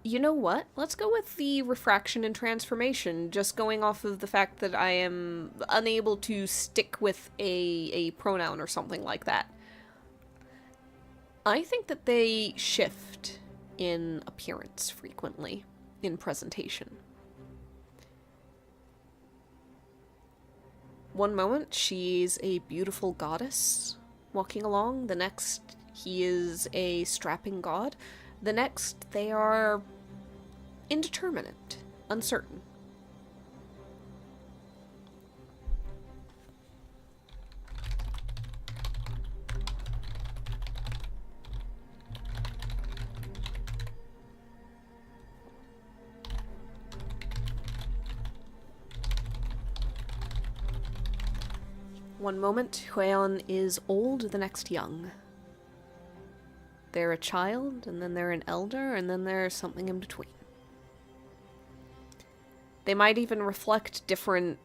You know what? Let's go with the refraction and transformation, just going off of the fact that I am unable to stick with a pronoun or something like that. I think that they shift in appearance frequently in presentation. One moment, she's a beautiful goddess walking along. The next, he is a strapping god. The next, they are indeterminate, uncertain. One moment, Huion is old, the next young. They're a child, and then they're an elder, and then there's something in between. They might even reflect different,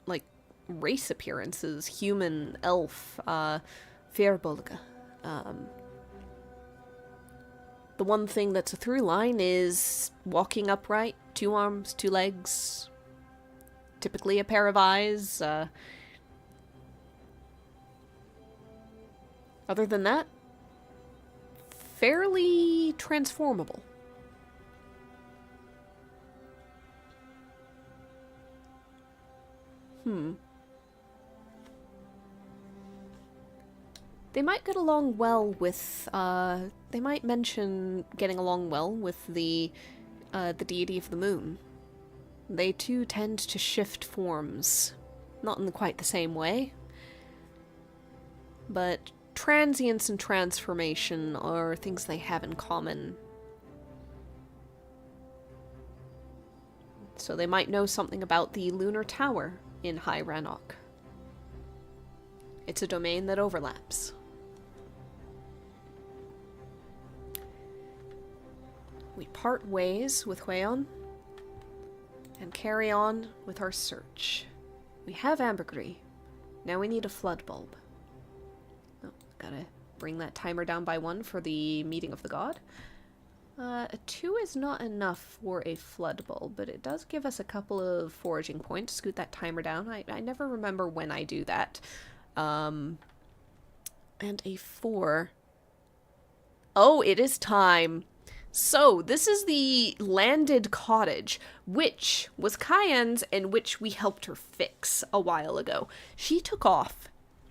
like, race appearances. Human, elf, Fjerbolg. The one thing that's a through line is walking upright, 2 arms, 2 legs, typically a pair of eyes. Other than that, fairly transformable. They might get along well with, they might mention getting along well with the deity of the moon. They too tend to shift forms. Not in quite the same way. But transience and transformation are things they have in common. So they might know something about the lunar tower in High Rannoch. It's a domain that overlaps. We part ways with Hueon and carry on with our search. We have ambergris. Now we need a flood bulb. Oh, gotta bring that timer down by 1 for the meeting of the god. A 2 is not enough for a flood bulb, but it does give us a couple of foraging points. Scoot that timer down. I never remember when I do that. And a 4. Oh, it is time. So, this is the landed cottage, which was Cayenne's and which we helped her fix a while ago. She took off,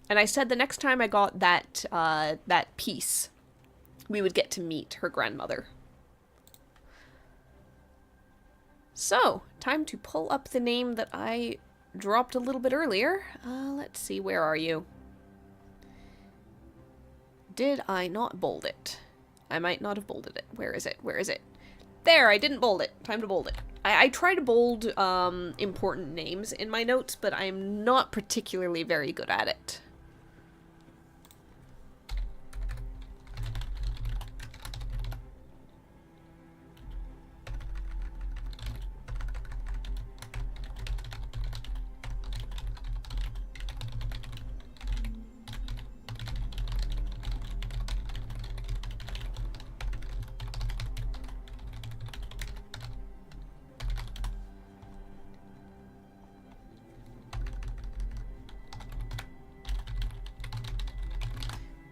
and I said the next time I got that, that piece, we would get to meet her grandmother. So, time to pull up the name that I dropped a little bit earlier. Let's see, where are you? Did I not bold it? I might not have bolded it. Where is it? Where is it? There, I didn't bold it. Time to bold it. I try to bold important names in my notes, but I'm not particularly very good at it.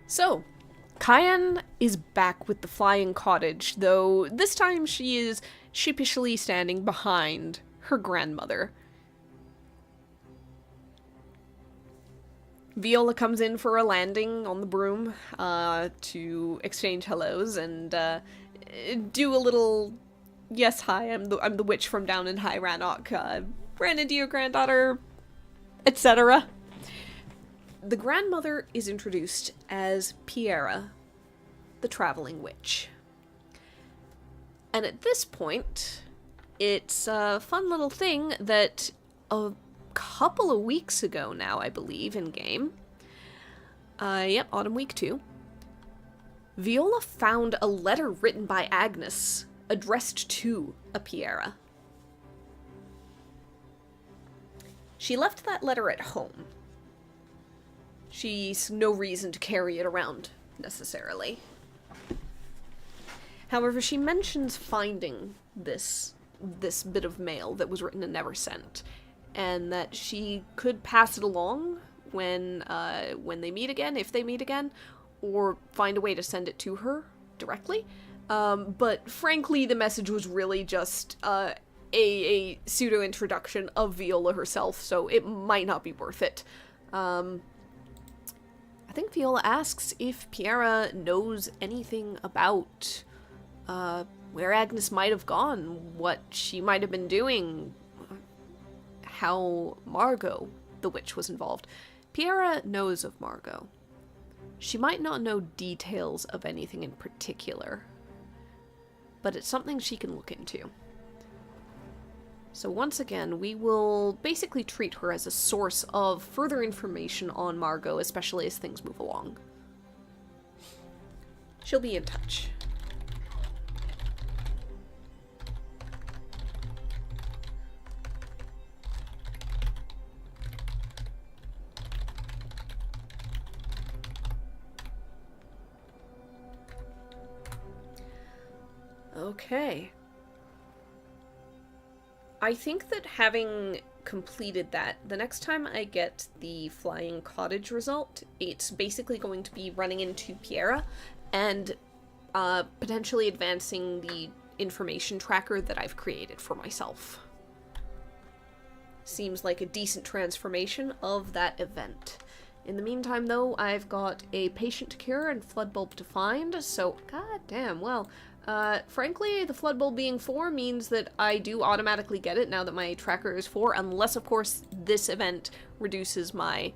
So, Cayenne is back with the flying cottage, though this time she is sheepishly standing behind her grandmother. Viola comes in for a landing on the broom to exchange hellos and do a little, yes, hi, I'm the witch from down in High Rannoch, ran into your granddaughter, etc. The grandmother is introduced as Piera, the traveling witch. And at this point, it's a fun little thing that a couple of weeks ago now, I believe, in-game. Yep, Autumn Week 2. Viola found a letter written by Agnes, addressed to a Piera. She left that letter at home. She's no reason to carry it around, necessarily. However, she mentions finding this bit of mail that was written and never sent, and that she could pass it along when they meet again, if they meet again, or find a way to send it to her directly. But frankly, the message was really just a pseudo-introduction of Viola herself, so it might not be worth it. I think Viola asks if Piera knows anything about where Agnes might have gone, what she might have been doing, how Margot, the witch, was involved. Piera knows of Margot. She might not know details of anything in particular, but it's something she can look into. So once again, we will basically treat her as a source of further information on Margot, especially as things move along. She'll be in touch. Okay. I think that having completed that, the next time I get the flying cottage result, it's basically going to be running into Piera and potentially advancing the information tracker that I've created for myself. seems like a decent transformation of that event. In the meantime, though, I've got a patient to cure and flood bulb to find, so goddamn, well, frankly, the flood bulb being 4 means that I do automatically get it now that my tracker is 4, unless, of course, this event reduces my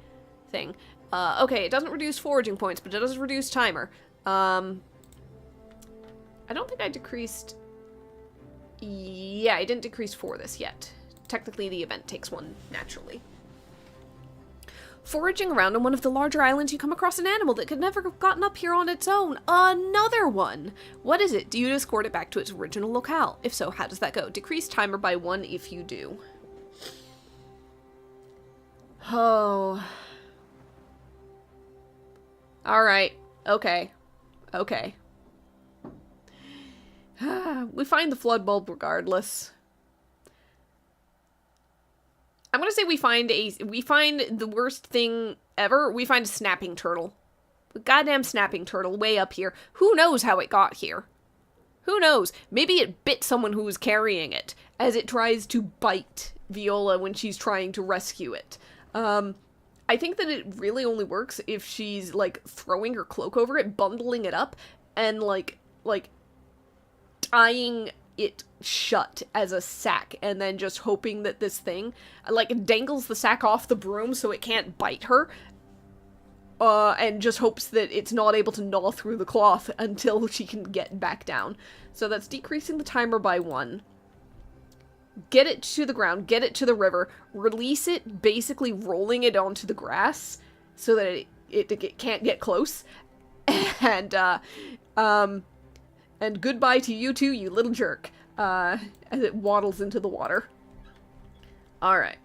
thing. Okay, it doesn't reduce foraging points, but it does reduce timer. I don't think I decreased... Yeah, I didn't decrease for this yet. Technically, the event takes 1 naturally. Foraging around on one of the larger islands, you come across an animal that could never have gotten up here on its own. Another one! What is it? Do you escort it back to its original locale? If so, how does that go? Decrease timer by 1 if you do. Oh. Alright. Okay. Okay. We find the flood bulb regardless. I'm gonna say we find the worst thing ever. We find a snapping turtle. A goddamn snapping turtle way up here. Who knows how it got here? Who knows? Maybe it bit someone who was carrying it as it tries to bite Viola when she's trying to rescue it. I think that it really only works if she's, like, throwing her cloak over it, bundling it up, and, like, tying it shut as a sack, and then just hoping that this thing, like, dangles the sack off the broom so it can't bite her, and just hopes that it's not able to gnaw through the cloth until she can get back down. So that's decreasing the timer by 1. Get it to the ground, get it to the river, release it, basically rolling it onto the grass so that it can't get close, and goodbye to you two, you little jerk, as it waddles into the water. Alright.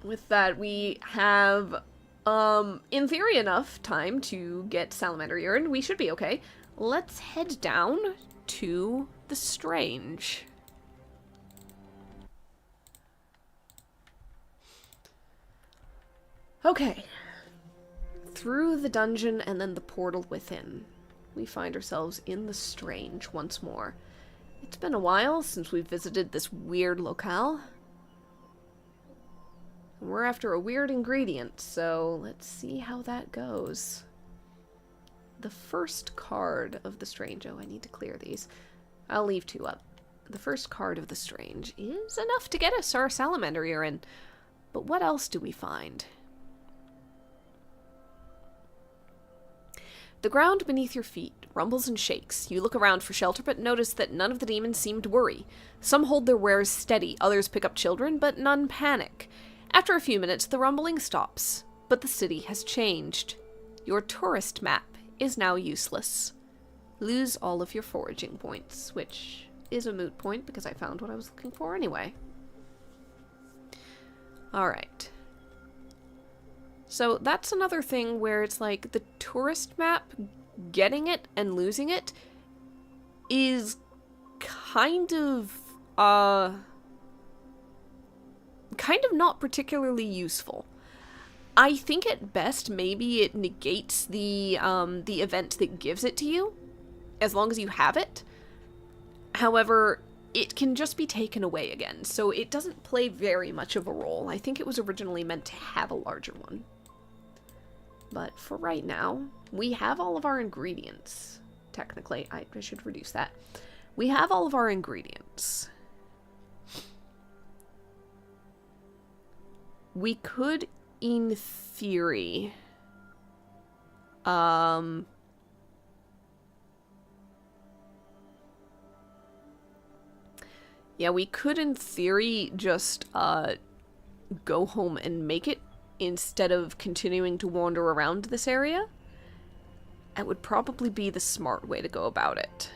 With that, we have, in theory, enough time to get salamander urine. We should be okay. Let's head down to the Strange. Okay. Through the dungeon and then the portal within, we find ourselves in the Strange once more. It's been a while since we've visited this weird locale. We're after a weird ingredient, so let's see how that goes. The first card of the Strange. Oh, I need to clear these. I'll leave 2 up. The first card of the Strange is enough to get us our salamander urine. But what else do we find? The ground beneath your feet rumbles and shakes. You look around for shelter, but notice that none of the demons seem to worry. Some hold their wares steady, others pick up children, but none panic. After a few minutes, the rumbling stops, but the city has changed. Your tourist map is now useless. Lose all of your foraging points, which is a moot point because I found what I was looking for anyway. Alright. So that's another thing where it's like the tourist map, getting it and losing it is kind of not particularly useful. I think at best maybe it negates the event that gives it to you, as long as you have it. However, it can just be taken away again, so it doesn't play very much of a role. I think it was originally meant to have a larger one. But for right now, we have all of our ingredients. Technically, I should reduce that. We have all of our ingredients. We could, in theory, yeah, we could, in theory, just, go home and make it instead of continuing to wander around this area. That would probably be the smart way to go about it.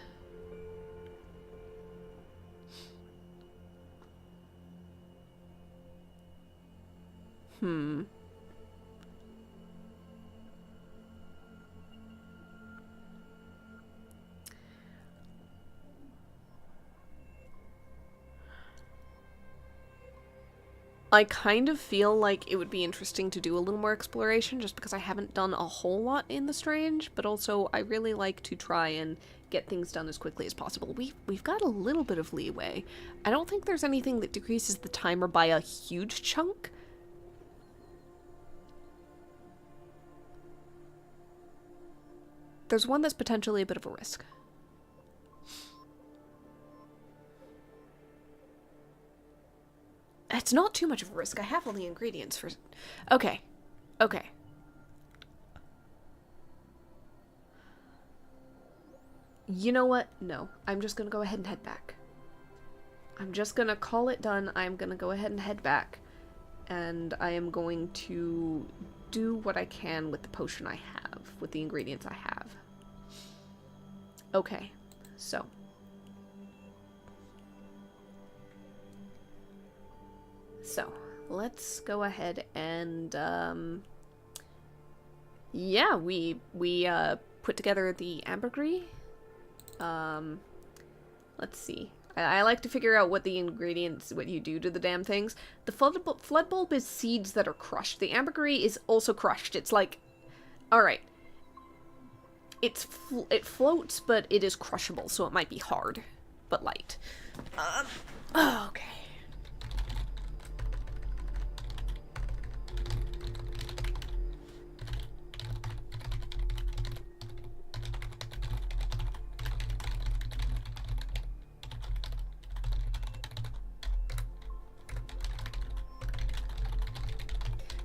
I kind of feel like it would be interesting to do a little more exploration just because I haven't done a whole lot in the Strange, but also I really like to try and get things done as quickly as possible. We've got a little bit of leeway. I don't think there's anything that decreases the timer by a huge chunk. There's one that's potentially a bit of a risk. It's not too much of a risk. I have all the ingredients for... Okay. Okay. You know what? No. I'm just gonna go ahead and head back. I'm just gonna call it done. I'm gonna go ahead and head back. And I am going to do what I can with the potion I have, with the ingredients I have. Okay. So... let's go ahead and, yeah, we put together the ambergris. Let's see. I like to figure out what the ingredients, what you do to the damn things. The flood bulb is seeds that are crushed. The ambergris is also crushed. It's like, alright. It floats, but it is crushable, so it might be hard, but light. Okay.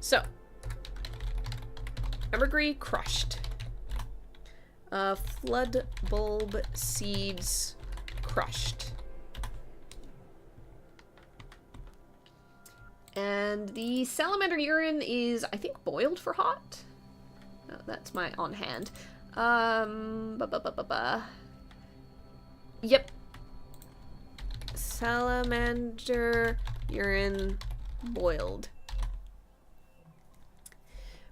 So, ambergris crushed. Flood bulb seeds crushed. And the salamander urine is, I think, boiled for hot. Oh, that's my on hand. Yep. Salamander urine boiled.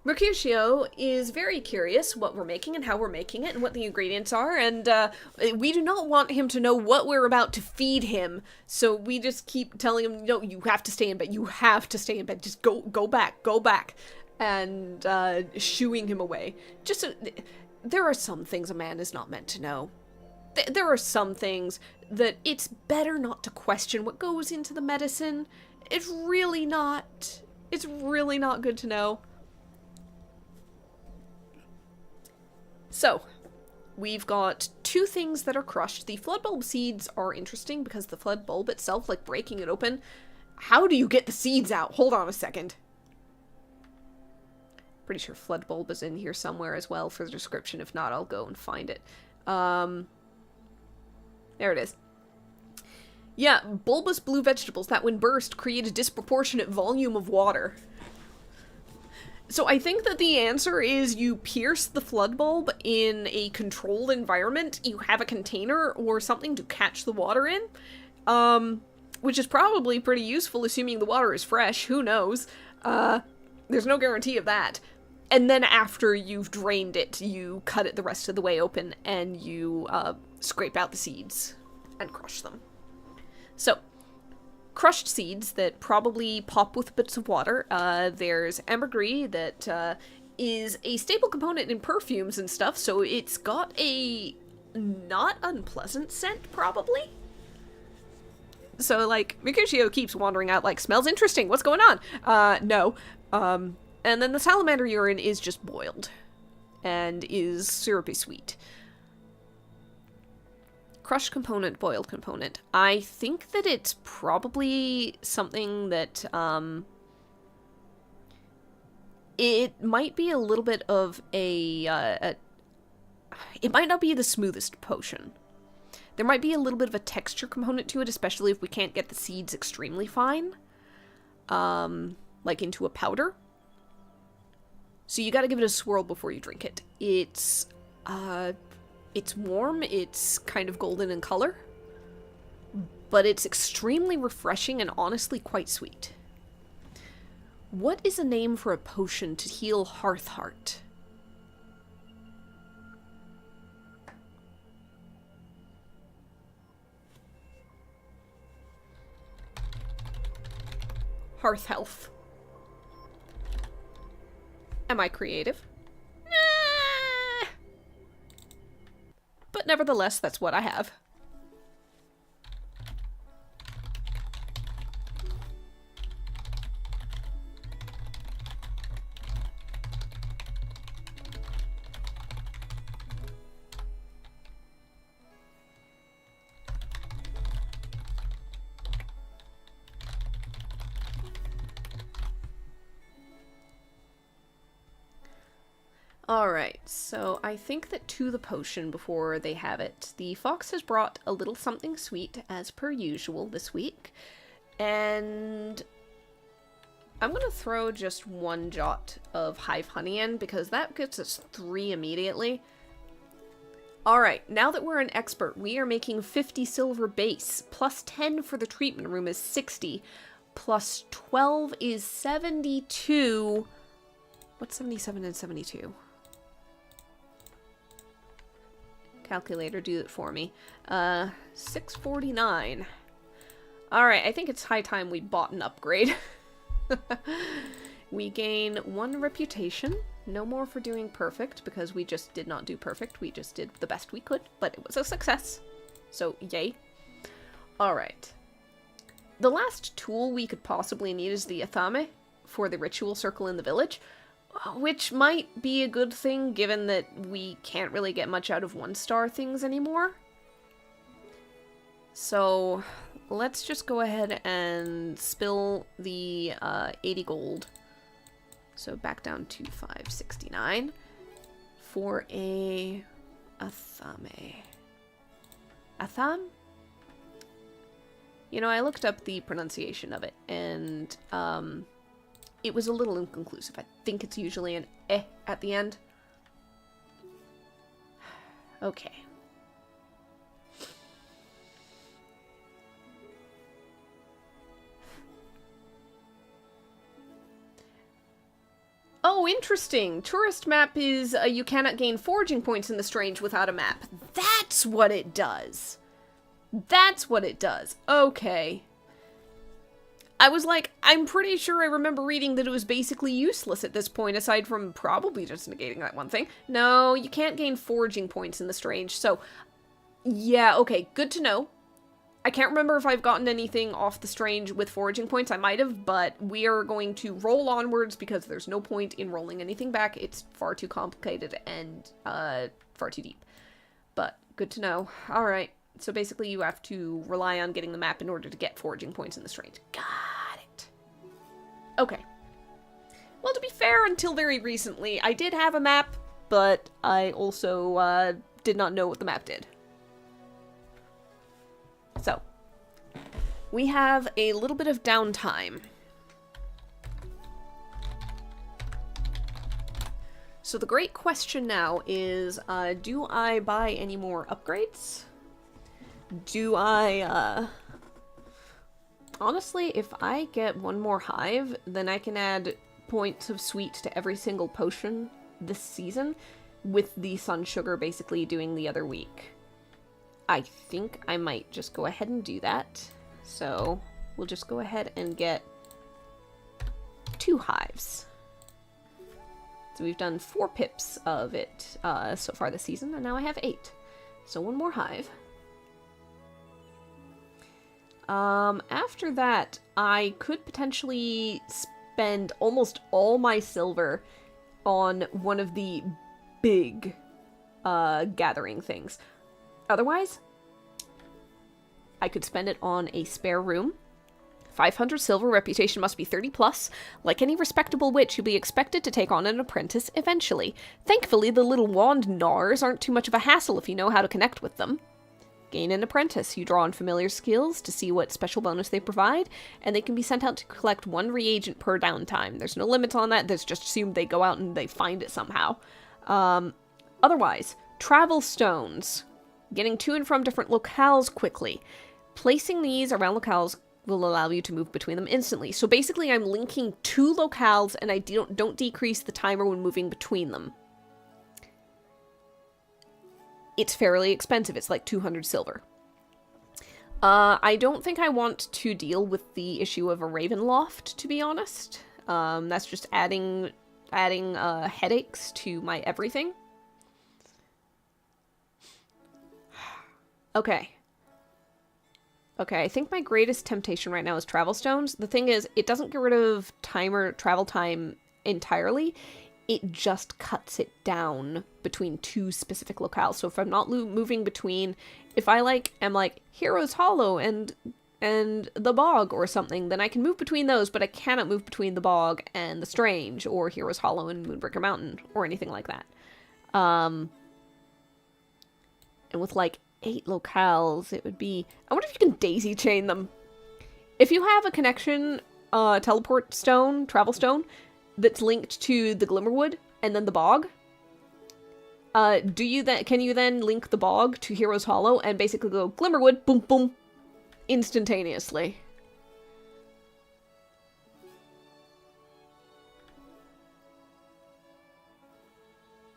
Mercutio is very curious what we're making and how we're making it and what the ingredients are, and we do not want him to know what we're about to feed him, so we just keep telling him, no, you have to stay in bed, you have to stay in bed, just go back, and shooing him away. Just, there are some things a man is not meant to know. There are some things that it's better not to question what goes into the medicine. It's really not good to know. So, we've got two things that are crushed. The flood bulb seeds are interesting because the flood bulb itself, like breaking it open, how do you get the seeds out? Hold on a second. Pretty sure flood bulb is in here somewhere as well for the description. If not, I'll go and find it. There it is. Yeah, bulbous blue vegetables that when burst create a disproportionate volume of water. So I think that the answer is you pierce the flood bulb in a controlled environment, you have a container or something to catch the water in, which is probably pretty useful assuming the water is fresh, who knows, there's no guarantee of that. And then after you've drained it, you cut it the rest of the way open and you scrape out the seeds and crush them. So, crushed seeds that probably pop with bits of water. There's ambergris that is a staple component in perfumes and stuff, so it's got a not unpleasant scent, probably? So, like, Mercutio keeps wandering out like, smells interesting, what's going on? No. And then the salamander urine is just boiled and is syrupy sweet. Crushed component, boiled component. I think that it's probably something that, it might be a little bit of it might not be the smoothest potion. There might be a little bit of a texture component to it, especially if we can't get the seeds extremely fine, like into a powder. So you gotta give it a swirl before you drink it. It's warm, it's kind of golden in color, but it's extremely refreshing and honestly quite sweet. What is a name for a potion to heal Hearth Heart? Hearth Health. Am I creative? Nah. But nevertheless, that's what I have. Alright, so I think that to the potion before they have it, the fox has brought a little something sweet, as per usual this week, and I'm gonna throw just 1 jot of hive honey in, because that gets us 3 immediately. Alright, now that we're an expert, we are making 50 silver base, plus 10 for the treatment room is 60, plus 12 is 72. What's 77 and 72? Calculator, do it for me. 649. Alright, I think it's high time we bought an upgrade. We gain 1 reputation. No more for doing perfect, because we just did not do perfect. We just did the best we could, but it was a success. So, yay. Alright. The last tool we could possibly need is the athame for the ritual circle in the village, which might be a good thing given that we can't really get much out of 1-star things anymore. So let's just go ahead and spill the 80 gold. So back down to 569 for a athame. Atham? You know, I looked up the pronunciation of it, and it was a little inconclusive. I think it's usually an eh at the end. Okay. Oh, interesting. Tourist map is you cannot gain foraging points in the Strange without a map. That's what it does. That's what it does. Okay. I was like, I'm pretty sure I remember reading that it was basically useless at this point, aside from probably just negating that one thing. No, you can't gain foraging points in the Strange, so yeah, okay, good to know. I can't remember if I've gotten anything off the Strange with foraging points. I might have, but we are going to roll onwards because there's no point in rolling anything back. It's far too complicated and far too deep. But good to know. Alright, so basically you have to rely on getting the map in order to get foraging points in the Strange. Got it. Okay. Well, to be fair, until very recently, I did have a map, but I also did not know what the map did. So, we have a little bit of downtime. So the great question now is, do I buy any more upgrades? Do I, honestly, if I get 1 more hive, then I can add points of sweet to every single potion this season, with the sun sugar basically doing the other week. I think I might just go ahead and do that. So we'll just go ahead and get 2 hives. So we've done 4 pips of it so far this season, and now I have 8. So 1 more hive. After that, I could potentially spend almost all my silver on one of the big gathering things. Otherwise, I could spend it on a spare room. 500 silver, reputation must be 30 plus. Like any respectable witch, you'll be expected to take on an apprentice eventually. Thankfully, the little wand gnawers aren't too much of a hassle if you know how to connect with them. Gain an apprentice. You draw on familiar skills to see what special bonus they provide, and they can be sent out to collect 1 reagent per downtime. There's no limit on that. There's just assumed they go out and they find it somehow. Otherwise, travel stones. Getting to and from different locales quickly. Placing these around locales will allow you to move between them instantly. So basically I'm linking 2 locales and I don't decrease the timer when moving between them. It's fairly expensive. It's like 200 silver. I don't think I want to deal with the issue of a Raven Loft, to be honest. That's just adding headaches to my everything. Okay. Okay, I think my greatest temptation right now is travel stones. The thing is, it doesn't get rid of travel time entirely. It just cuts it down between two specific locales. So if I'm not moving between, if I am like Heroes Hollow and the Bog or something, then I can move between those, but I cannot move between the Bog and the Strange or Heroes Hollow and Moonbreaker Mountain or anything like that. And with like 8 locales, it would be... I wonder if you can daisy chain them. If you have a connection, teleport stone, travel stone, that's linked to the Glimmerwood and then the Bog, can you then link the Bog to Heroes Hollow and basically go Glimmerwood, boom, boom, instantaneously?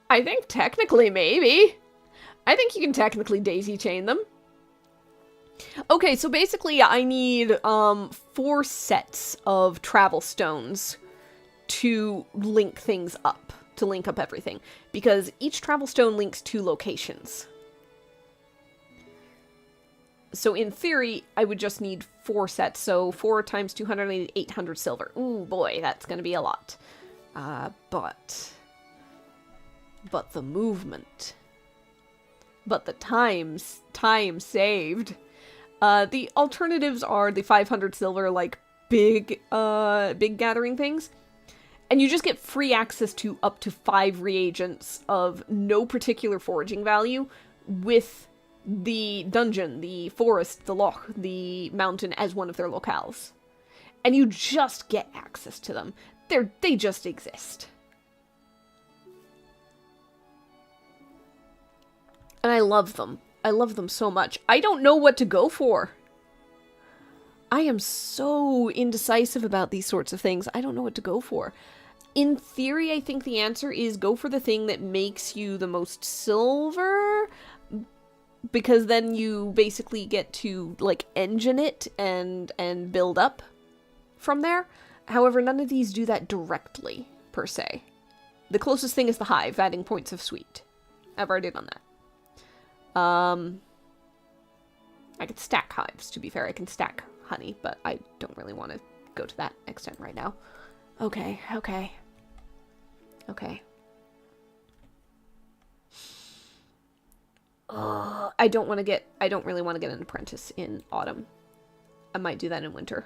I think technically, maybe. I think you can technically daisy chain them. Okay, so basically I need 4 sets of travel stones to link things up, to link up everything, because each travel stone links 2 locations. So in theory, I would just need 4 sets, so 4 times 200, 800 silver. Ooh, boy, that's gonna be a lot. But the movement. But the time saved. The alternatives are the 500 silver, like, big gathering things. And you just get free access to up to 5 reagents of no particular foraging value with the dungeon, the forest, the loch, the mountain as one of their locales. And you just get access to them. They just exist. And I love them. I love them so much. I don't know what to go for. I am so indecisive about these sorts of things. I don't know what to go for. In theory, I think the answer is go for the thing that makes you the most silver, because then you basically get to, like, engine it and build up from there. However, none of these do that directly, per se. The closest thing is the hive, adding points of sweet. I've already done that. I could stack hives, to be fair. I can stack honey, but I don't really want to go to that extent right now. Okay. I don't really want to get an apprentice in autumn. I might do that in winter.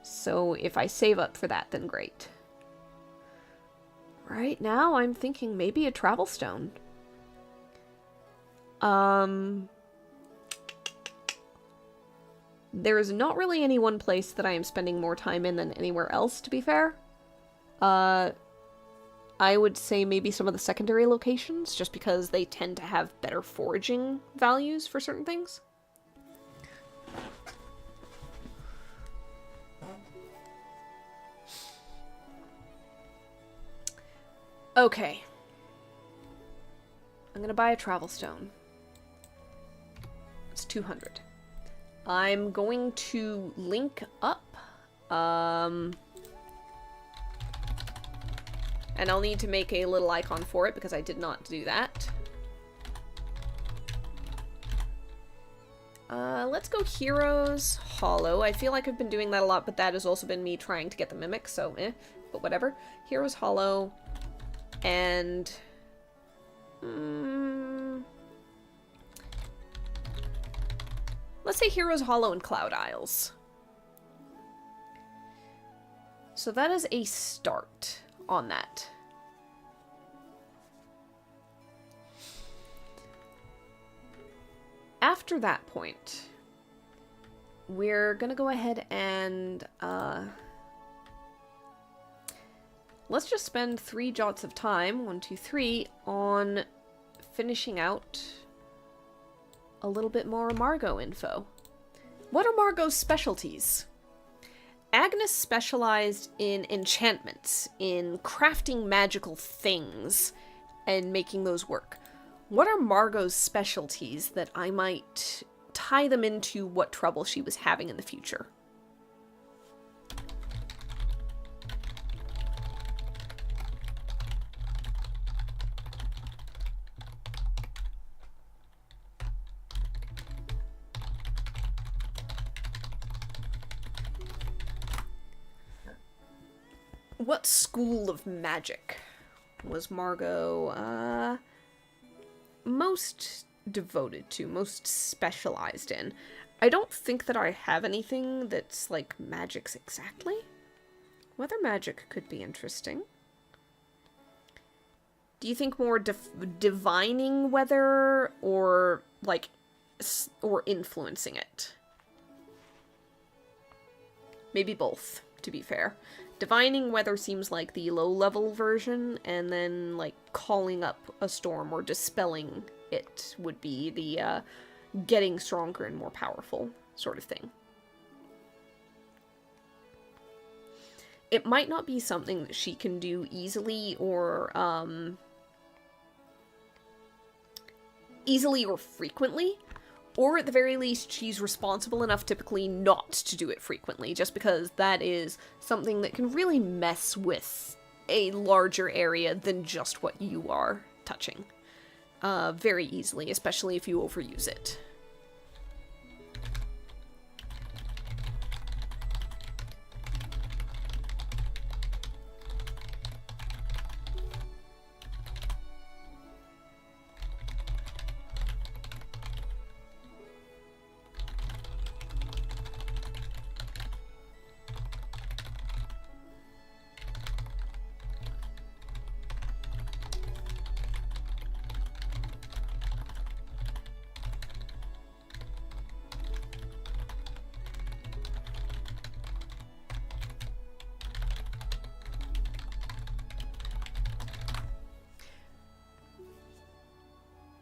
So if I save up for that, then great. Right now, I'm thinking maybe a travel stone. There is not really any one place that I am spending more time in than anywhere else, to be fair. I would say maybe some of the secondary locations, just because they tend to have better foraging values for certain things. Okay. I'm gonna buy a travel stone. It's 200. I'm going to link up. And I'll need to make a little icon for it because I did not do that. Let's go Heroes Hollow. I feel like I've been doing that a lot, but that has also been me trying to get the mimic, so but whatever. Heroes Hollow and... let's say Heroes Hollow and Cloud Isles. So that is a start on that. After that point, we're gonna go ahead and let's just spend 3 jots of time, 1, 2, 3, on finishing out a little bit more Margot info. What are Margot's specialties? Agnes specialized in enchantments, in crafting magical things, and making those work. What are Margot's specialties that I might tie them into what trouble she was having in the future? What school of magic was Margot, most devoted to, most specialized in? I don't think that I have anything that's, like, magics exactly. Weather magic could be interesting. Do you think more divining weather, or, like, or influencing it? Maybe both, to be fair. Divining weather seems like the low-level version, and then, like, calling up a storm or dispelling it would be the, getting stronger and more powerful sort of thing. It might not be something that she can do easily or frequently, or at the very least she's responsible enough typically not to do it frequently, just because that is something that can really mess with a larger area than just what you are touching very easily, especially if you overuse it.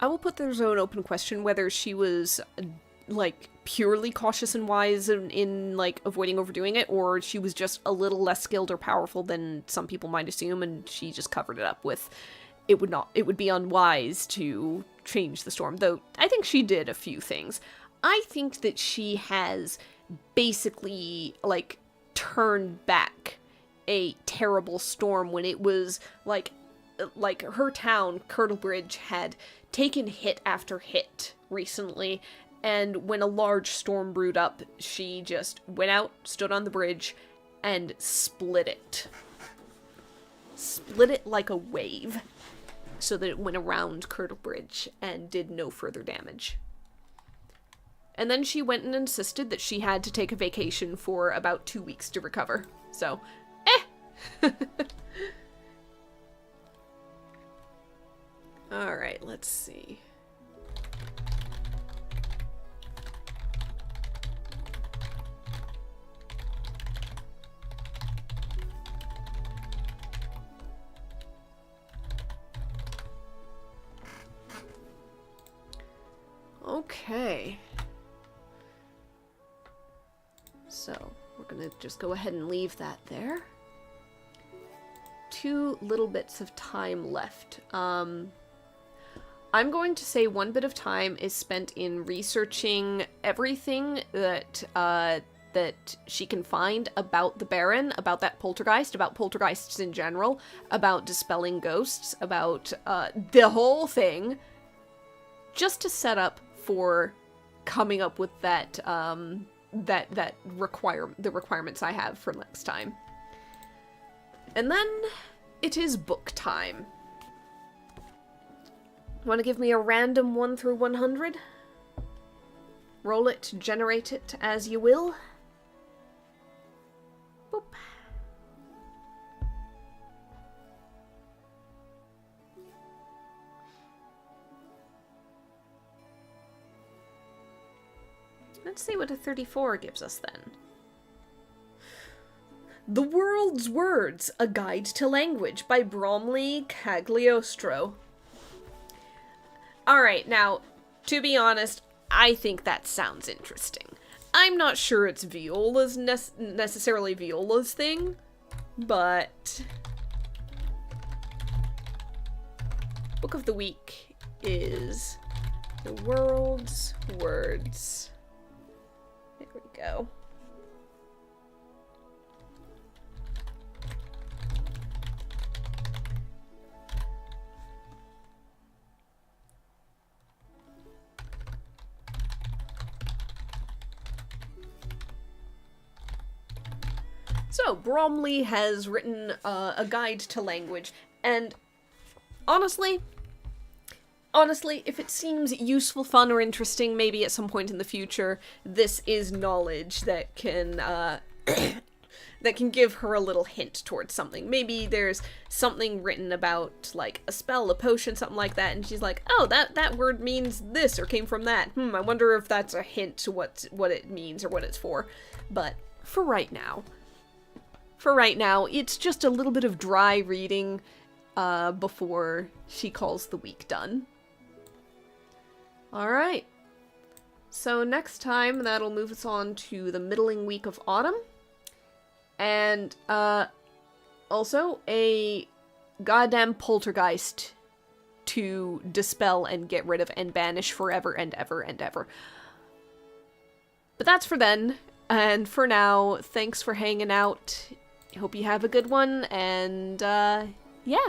I will put the zone open question whether she was, like, purely cautious and wise in, like, avoiding overdoing it, or she was just a little less skilled or powerful than some people might assume, and she just covered it up with, it would be unwise to change the storm, though I think she did a few things. I think that she has basically, like, turned back a terrible storm when it was, like her town, Kirtlebridge, had taken hit after hit recently, and when a large storm brewed up, she just went out, stood on the bridge, and split it. Split it like a wave, so that it went around Kirtlebridge and did no further damage. And then she went and insisted that she had to take a vacation for about 2 weeks to recover. So, Alright, let's see. Okay. So, we're gonna just go ahead and leave that there. 2 little bits of time left. I'm going to say 1 bit of time is spent in researching everything that that she can find about the Baron, about that poltergeist, about poltergeists in general, about dispelling ghosts, about the whole thing, just to set up for coming up with that the requirements I have for next time. And then it is book time. Want to give me a random 1 through 100? Roll it, generate it as you will. Boop. Let's see what a 34 gives us then. The World's Words, A Guide to Language by Bromley Cagliostro. Alright, now, to be honest, I think that sounds interesting. I'm not sure it's Viola's necessarily Viola's thing, but book of the week is The World's Words. There we go. So, Bromley has written a guide to language, and honestly, if it seems useful, fun, or interesting, maybe at some point in the future, this is knowledge that can, that can give her a little hint towards something. Maybe there's something written about, like, a spell, a potion, something like that, and she's like, oh, that word means this, or came from that. I wonder if that's a hint to what it means, or what it's for. But, for right now, it's just a little bit of dry reading, before she calls the week done. Alright. So next time, that'll move us on to the middling week of autumn. And, also a goddamn poltergeist to dispel and get rid of and banish forever and ever and ever. But that's for then. And for now, thanks for hanging out. Hope you have a good one, and, yeah.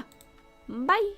Bye!